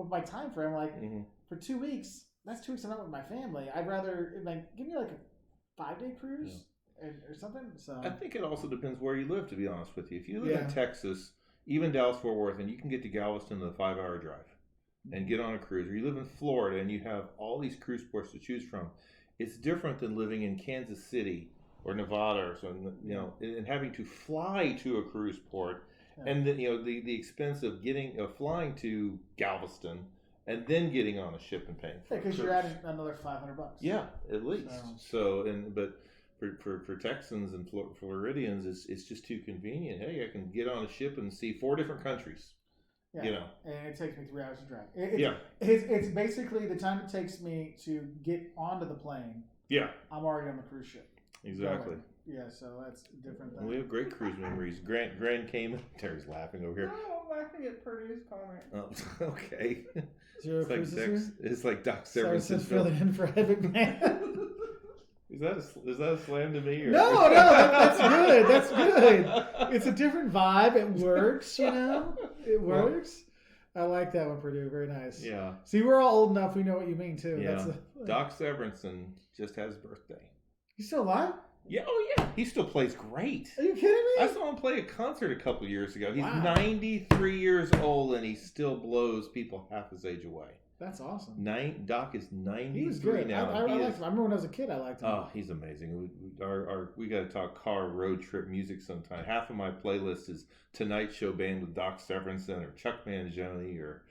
my time frame, for 2 weeks, that's 2 weeks I'm not with my family. I'd rather give me a 5-day cruise or something. So I think it also depends where you live. To be honest with you, if you live in Texas, even Dallas-Fort Worth, and you can get to Galveston in a 5-hour drive and get on a cruise, or you live in Florida and you have all these cruise ports to choose from, it's different than living in Kansas City or Nevada or something, and having to fly to a cruise port, and then the expense of flying to Galveston and then getting on a ship and paying for because you're adding another $500. Yeah, at least. But for Texans and Floridians, it's just too convenient. Hey, I can get on a ship and see 4 different countries. Yeah, and it takes me 3 hours to drive. It's basically the time it takes me to get onto the plane. Yeah, I'm already on the cruise ship. Exactly. Yeah, so that's a different thing. We have great cruise memories. Grant came. Terry's laughing over here. No, I'm laughing at Purdue's comment. Oh, okay. It's like Doc Severinsen filling in for Ed McMahon. Is that a slam to me? Or? No, that's good. That's good. It's a different vibe. It works, It works. I like that one, Purdue. Very nice. Yeah. See, we're all old enough. We know what you mean too. Yeah. Doc Severinsen just had his birthday. He's still alive? Yeah. Oh yeah. He still plays great. Are you kidding me? I saw him play a concert a couple years ago. He's 93 years old and he still blows people half his age away. That's awesome. Doc is 93 he was good. now. I liked him. I remember when I was a kid, I liked him. Oh, he's amazing. We got to talk car road trip music sometime. Half of my playlist is Tonight Show Band with Doc Severinsen or Chuck Mangione or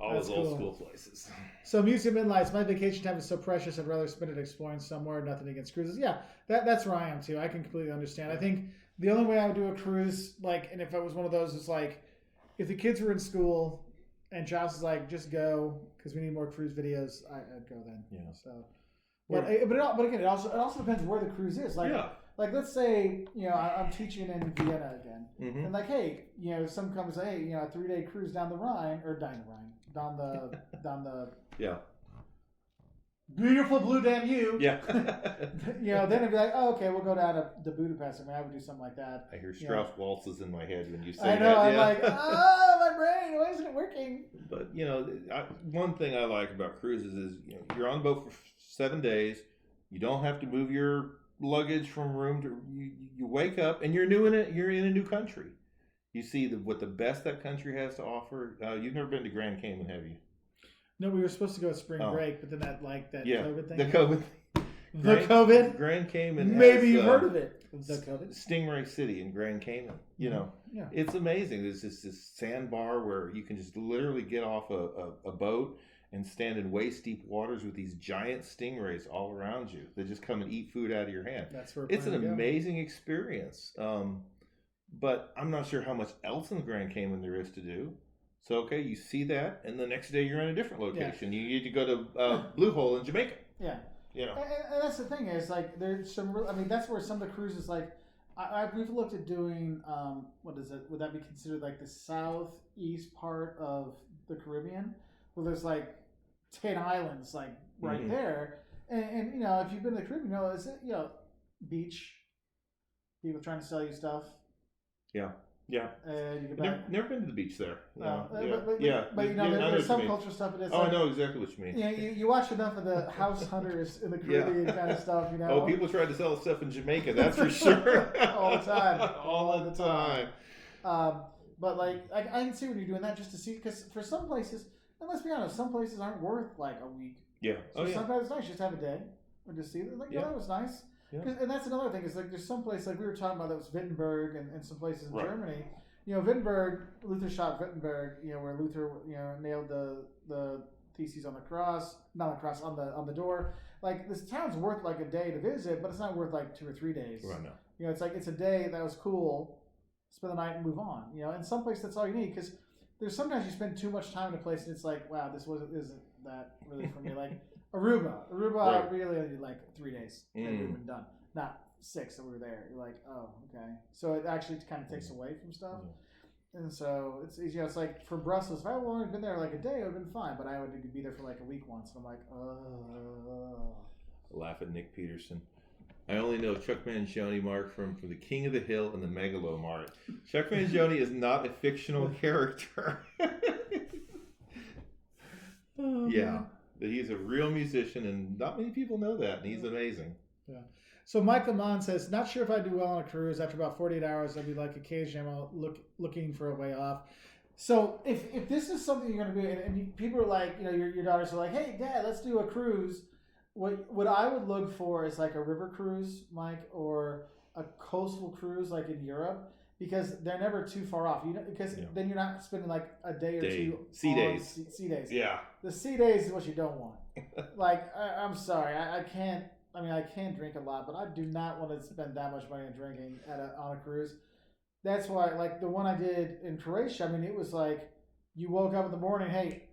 All That's those old cool. school places. So museum inlights, my vacation time is so precious. I'd rather spend it exploring somewhere. Nothing against cruises. Yeah, that's where I am too. I can completely understand. I think the only way I would do a cruise, like, and if it was one of those, is like, if the kids were in school and Josh is like, just go because we need more cruise videos, I'd go then. Yeah. So, but again, it also depends where the cruise is. Like, Yeah. like let's say I'm teaching in Vienna again, Mm-hmm. and like, hey, some comes, hey, a 3-day cruise down the Rhine or down the Yeah. beautiful blue Danube. Yeah. Then it'd be like, oh, okay, we'll go down to Budapest. I mean, I would do something like that. I hear Strauss waltzes in my head when you say I know. that. I'm Yeah. like, oh, my brain, why isn't it working? But one thing I like about cruises is you're on the boat for 7 days. You don't have to move your luggage from room to. You wake up and you're in a new country. You see what the best that country has to offer. You've never been to Grand Cayman, have you? No, we were supposed to go at spring break, but then that COVID thing. The COVID. COVID. Grand Cayman. Maybe has, you've heard of it. The COVID. Stingray City in Grand Cayman. Yeah. It's amazing. There's this sandbar where you can just literally get off a boat and stand in waist deep waters with these giant stingrays all around you. They just come and eat food out of your hand. That's where it's an amazing experience. But I'm not sure how much else in Grand Cayman there is to do. So, okay, you see that, and the next day you're in a different location. You need to go to Blue Hole in Jamaica. Yeah. And that's the thing is, like, there's some. I mean, that's where some of the cruises, like, we've looked at doing. What is it? Would that be considered like the southeast part of the Caribbean, where there's like 10 islands, like right there, and if you've been to the Caribbean, is it beach, people trying to sell you stuff. Yeah. You get back. Never been to the beach there. But There's there's some cultural stuff. It is. I know exactly what you mean. You watch enough of the house hunters in the Caribbean kind of stuff, Oh, people try to sell stuff in Jamaica, that's for sure. All the time. All the time. But like, I can see when you're doing that just to see, because for some places, and let's be honest, some places aren't worth like a week. Yeah. So sometimes it's nice just to have a day or just see it. Like, that was nice. Yeah. And that's another thing is like there's some place like we were talking about that was Wittenberg and some places in Germany. Wittenberg, Luther shot Wittenberg. Where Luther nailed the theses on the cross, not on the cross, on the door. Like, this town's worth like a day to visit, but it's not worth like 2 or 3 days. Right now. It's like it's a day that was cool. Spend the night and move on. In some place that's all you need, because there's sometimes you spend too much time in a place and it's like, wow, isn't that really for me. Like Aruba, I really only did like 3 days and we've been done, not 6 that we were there. You're like, oh, okay. So it actually kind of takes away from stuff. And so it's it's like for Brussels, if I had only been there like a day, it would have been fine. But I would be there for like a week once, and I'm like, oh. Laugh at Nick Peterson. I only know Chuck Mangione, Mark, from The King of the Hill and the Megalomart. Chuck Mangione is not a fictional character. Yeah, but he's a real musician, and not many people know that, and he's amazing. Yeah. So Michael Mann says, not sure if I do well on a cruise. After about 48 hours, I'd be like, occasionally I'm looking for a way off. So if this is something you're going to do, and people are like, your daughters are like, hey, Dad, let's do a cruise. What I would look for is like a river cruise, Mike, or a coastal cruise like in Europe, because they're never too far off. Because then you're not spending like a day or two. Sea days. Sea days. Yeah. The sea days is what you don't want. Like, I'm sorry, I can't. I mean, I can drink a lot, but I do not want to spend that much money on drinking on a cruise. That's why, like, the one I did in Croatia, I mean, it was like, you woke up in the morning, hey,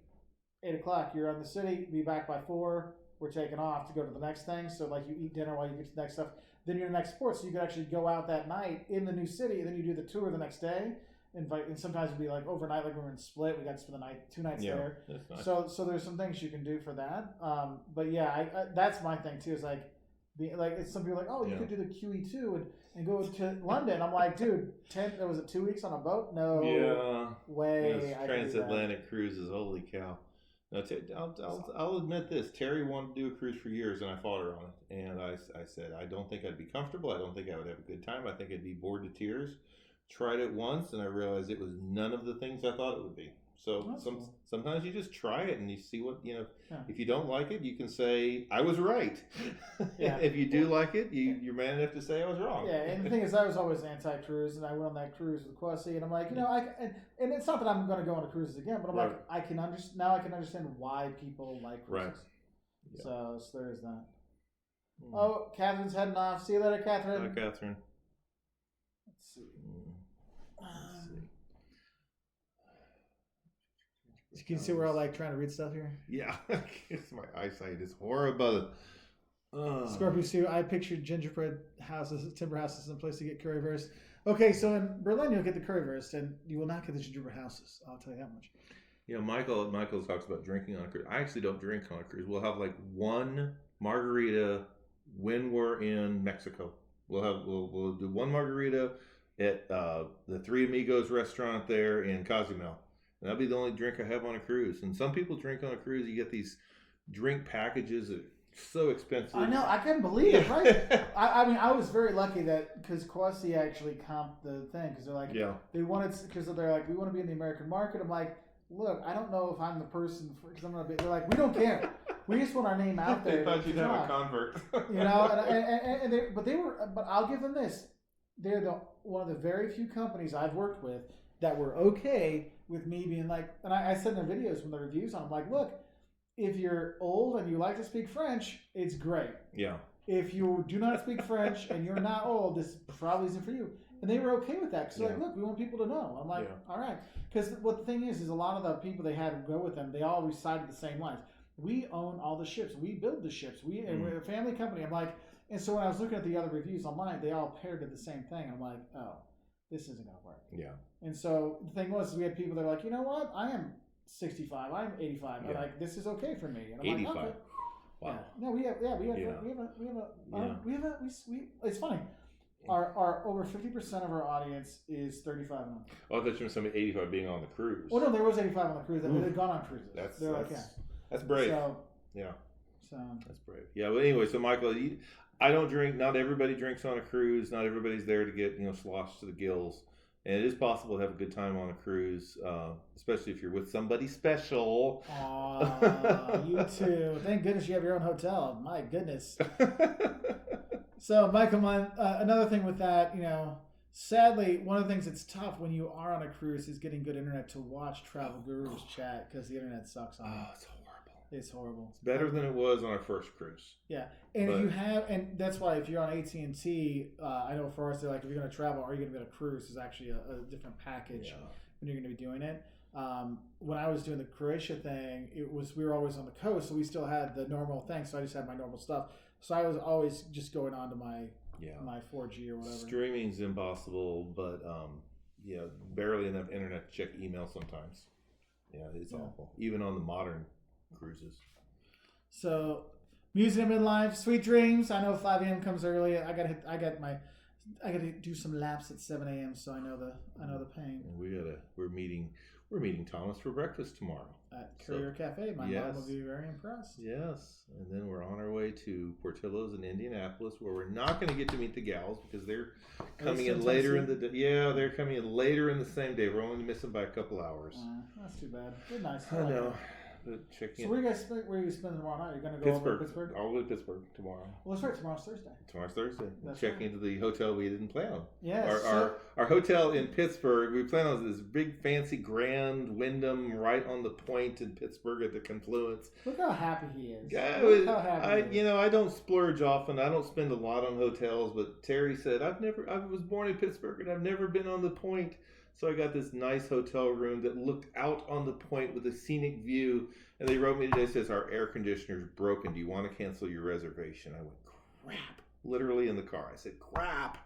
8 o'clock, you're on the city, be back by 4, we're taking off to go to the next thing. So, like, you eat dinner while you get to the next stuff. Then you're in the next port, so you could actually go out that night in the new city, and then you do the tour the next day. And sometimes it'd be like overnight, like we were in Split, we got to spend the night, 2 nights there. That's nice. So there's some things you can do for that. But yeah, I that's my thing too. Is like, it's some people are like, oh, you could do the QE2 and go to London. I'm like, dude, was it 2 weeks on a boat? No way. Transatlantic cruises, holy cow. No, I'll admit this. Terry wanted to do a cruise for years, and I fought her on it. And I said, I don't think I'd be comfortable. I don't think I would have a good time. I think I'd be bored to tears. Tried it once, and I realized it was none of the things I thought it would be. So That's cool. sometimes you just try it and you see what, you know, Yeah. if you don't like it, you can say, I was right. Yeah. If you do like it, you're man enough to say I was wrong. Yeah, and the thing is, I was always anti-cruise, and I went on that cruise with Quasi, and I'm like, you know, and it's not that I'm going to go on a cruises again, but I'm like, I can understand why people like cruises. Right. Yeah. So there's that. Oh, Catherine's heading off. See you later, Catherine. Hi, Catherine. Let's see. Let's see. You can see we're all like trying to read stuff here. Yeah, my eyesight is horrible. Scorpio Sue, I pictured gingerbread houses, timber houses, in a place to get currywurst. Okay, so in Berlin you'll get the currywurst, and you will not get the gingerbread houses. I'll tell you that much. You know, Michael talks about drinking on a cruise. I actually don't drink on a cruise. We'll have like one margarita when we're in Mexico. We'll do one margarita at the Three Amigos restaurant there in Cozumel. And that'll be the only drink I have on a cruise. And some people drink on a cruise. You get these drink packages that are so expensive. I know. I couldn't believe it, right? I mean, I was very lucky that because Quasi actually comped the thing because they're like, they wanted, because they're like, we want to be in the American market. I'm like, look, I don't know if I'm the person because I'm gonna be. They're like, we don't care. We just want our name out there. They thought you'd have a convert. You know, but I'll give them this. They're one of the very few companies I've worked with that were okay with me being like, and I said in their videos when the reviews on, I'm like, look, if you're old and you like to speak French, it's great. Yeah. If you do not speak French and you're not old, this probably isn't for you. And they were okay with that because they're like, look, we want people to know. I'm like, all right. Because what the thing is a lot of the people they had go with them, they all recited the same lines. We own all the ships. We build the ships. And we're a family company. I'm like, and so when I was looking at the other reviews online, they all paired to the same thing. I'm like, oh, this isn't going to work. Yeah. And so the thing was, we had people that are like, you know what? I am 65. I'm 85. I'm like, this is okay for me. And I'm 85. like, okay. Wow. Yeah. No, we have it's funny. Our over 50% of our audience is 35 and up. Oh, I thought you were somebody 85 being on the cruise. Well, no, there was 85 on the cruise. They've gone on cruises. That's brave. So, yeah. So that's brave. Yeah. Well, anyway, so Michael, I don't drink. Not everybody drinks on a cruise. Not everybody's there to get sloshed to the gills. And it is possible to have a good time on a cruise, especially if you're with somebody special. Aw, you too. Thank goodness you have your own hotel. My goodness. So, Michael, another thing with that, sadly, one of the things that's tough when you are on a cruise is getting good internet to watch Travel Gurus chat because the internet sucks on it. It's horrible. It's horrible. It's better than it was on our first cruise. Yeah, and if you have, and that's why if you're on AT&T, I know for us, they're like, if you're going to travel or you're going to be on a cruise, there's actually a different package when you're going to be doing it. When I was doing the Croatia thing, we were always on the coast, so we still had the normal thing. So I just had my normal stuff. So I was always just going on to my 4G or whatever. Streaming's impossible, but barely enough internet to check email sometimes. Yeah, it's awful. Even on the modern cruises. So, Museum in Life, Sweet Dreams. I know 5 a.m. comes early. I gotta do some laps at 7 a.m. So I know the pain. And we're meeting Thomas for breakfast tomorrow at Courier Cafe. My mom will be very impressed. Yes, and then we're on our way to Portillo's in Indianapolis, where we're not going to get to meet the gals because they're coming in later in the day. Yeah, they're coming in later in the same day. We're only missing by a couple hours. That's too bad. They're nice. I know. So where are you spending tomorrow night? You're going to go over to Pittsburgh? I'll go to Pittsburgh tomorrow. Well, that's right. Tomorrow's Thursday. Tomorrow's Thursday. That's checking into the hotel we didn't plan on. Yes. Our hotel in Pittsburgh, we planned on this big, fancy, grand Wyndham right on the point in Pittsburgh at the confluence. Look how happy he is. Look how happy he is. I don't splurge often. I don't spend a lot on hotels, but Terry said, I was born in Pittsburgh and I've never been on the point. So I got this nice hotel room that looked out on the point with a scenic view. And they wrote me today, says, our air conditioner's broken. Do you want to cancel your reservation? I went, crap. Literally in the car. I said, crap.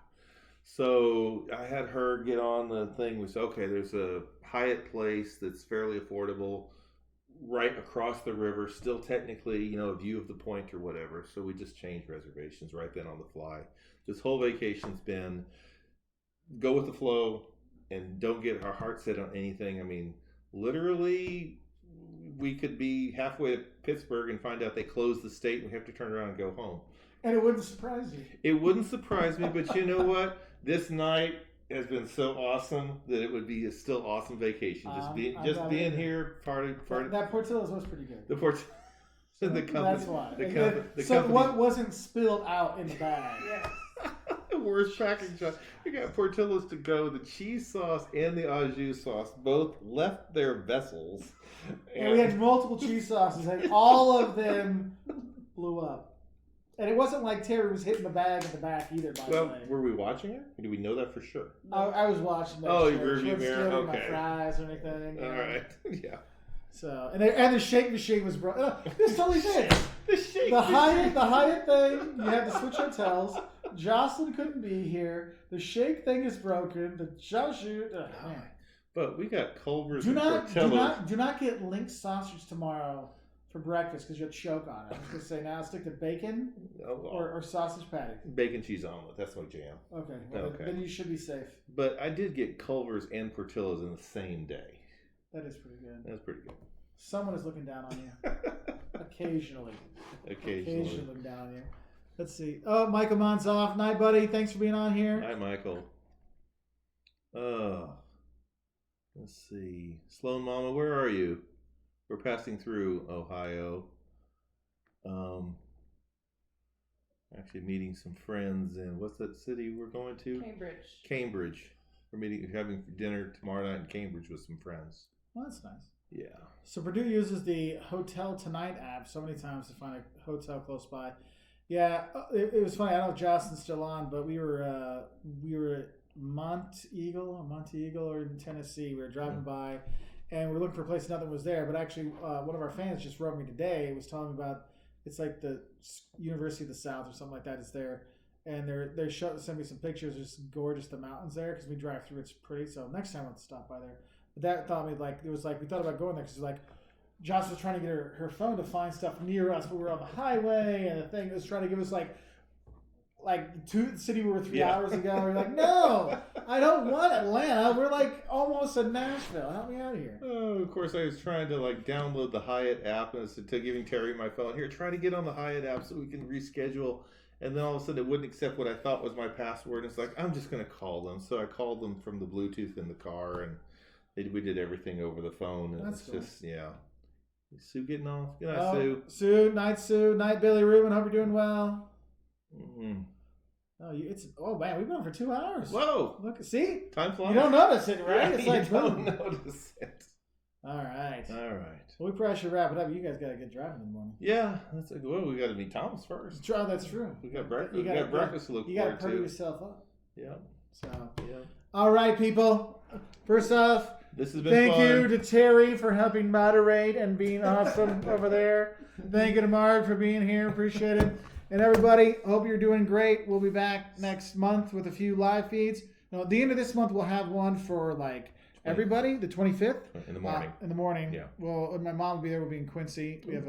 So I had her get on the thing. We said, okay, there's a Hyatt place that's fairly affordable right across the river. Still technically, a view of the point or whatever. So we just changed reservations right then on the fly. This whole vacation's been go with the flow. And don't get our heart set on anything. I mean, literally, we could be halfway to Pittsburgh and find out they closed the state and we have to turn around and go home. And it wouldn't surprise you. It wouldn't surprise me, but you know what? This night, has been so awesome that it would be a still awesome vacation. Just I'm being here, party. That Portillo's was pretty good. The port. The company. That's why. The so company. what wasn't spilled out in the bag? Yes. The worst packing job. We got Portillo's to go. The cheese sauce and the au jus sauce both left their vessels. And we had multiple cheese sauces, and all of them blew up. And it wasn't like Terry was hitting the bag at the back either, by the way. Were we watching it? Or do we know that for sure? I was watching that. Oh, show. you rearview She wasn't mirror? stealing my Okay. fries or anything. All right. Yeah. So and the shake machine was broken. This totally did. The Hyatt thing. You had to switch hotels. Jocelyn couldn't be here. The shake thing is broken. The Joshua. Man. But we got Culver's Do and Portillo's. not get Link sausage tomorrow for breakfast because you'll choke on it. I was gonna say now stick to bacon or sausage patty. Bacon cheese omelet. That's my jam. Okay. Okay. Then you should be safe. But I did get Culver's and Portillo's in the same day. That is pretty good. That's pretty good. Someone is looking down on you. Occasionally looking down on you. Let's see. Oh, Michael Mon's off. Night, buddy. Thanks for being on here. Hi, Michael. Let's see. Sloan Mama, where are you? We're passing through Ohio. Actually meeting some friends in, what's that city we're going to? Cambridge. We're having dinner tomorrow night in Cambridge with some friends. Well, that's nice. Yeah. So Purdue uses the Hotel Tonight app so many times to find a hotel close by. Yeah, it was funny. I don't know if Jocelyn's still on, but we were at Monteagle or in Tennessee. We were driving by, and we were looking for a place. Nothing was there, but actually, one of our fans just wrote me today. Was telling me about it's like the University of the South or something like that is there, and they sent me some pictures. It's gorgeous, the mountains there because we drive through. It's pretty. So next time I'll stop by there. But that thought me we thought about going there because like Joss was trying to get her phone to find stuff near us, but we were on the highway, and the thing was trying to give us like to the city we were 3 hours ago. We're like, no, I don't want Atlanta. We're like almost in Nashville. Help me out here. Oh, of course, I was trying to download the Hyatt app and to giving Terry my phone. Here, try to get on the Hyatt app so we can reschedule. And then all of a sudden it wouldn't accept what I thought was my password. It's like, I'm just going to call them. So I called them from the Bluetooth in the car, and we did everything over the phone. And That's it's cool. Just, yeah. Is Sue getting off? Good night, Sue. Sue. Night, Billy Rubin. Hope you're doing well. Mm-hmm. Oh man, we've been on for 2 hours. Whoa! Look, see, Time flies. you don't notice it, right? Yeah, It's like you don't boom. notice it. All right. Well, we probably should wrap it up. You guys got to get driving in the morning. yeah. We got to meet Thomas first. That's true. We got breakfast. You We got breakfast to look You got to forward hurry to. yourself up. Yeah. So, Yeah. all right, people. First off, This has been thank fun. you to Terry for helping moderate and being awesome over there. Thank you to Mark for being here. Appreciate it. And everybody, hope you're doing great. We'll be back next month with a few live feeds. Now, at the end of this month, we'll have one for everybody, the 25th. In the morning. In the morning. Yeah. Well, my mom will be there. We'll be in Quincy. We have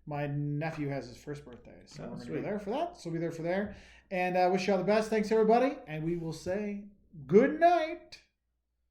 my nephew has his first birthday, so we're going to be there for that. So we'll be there for there. And I wish you all the best. Thanks, everybody. And we will say good night.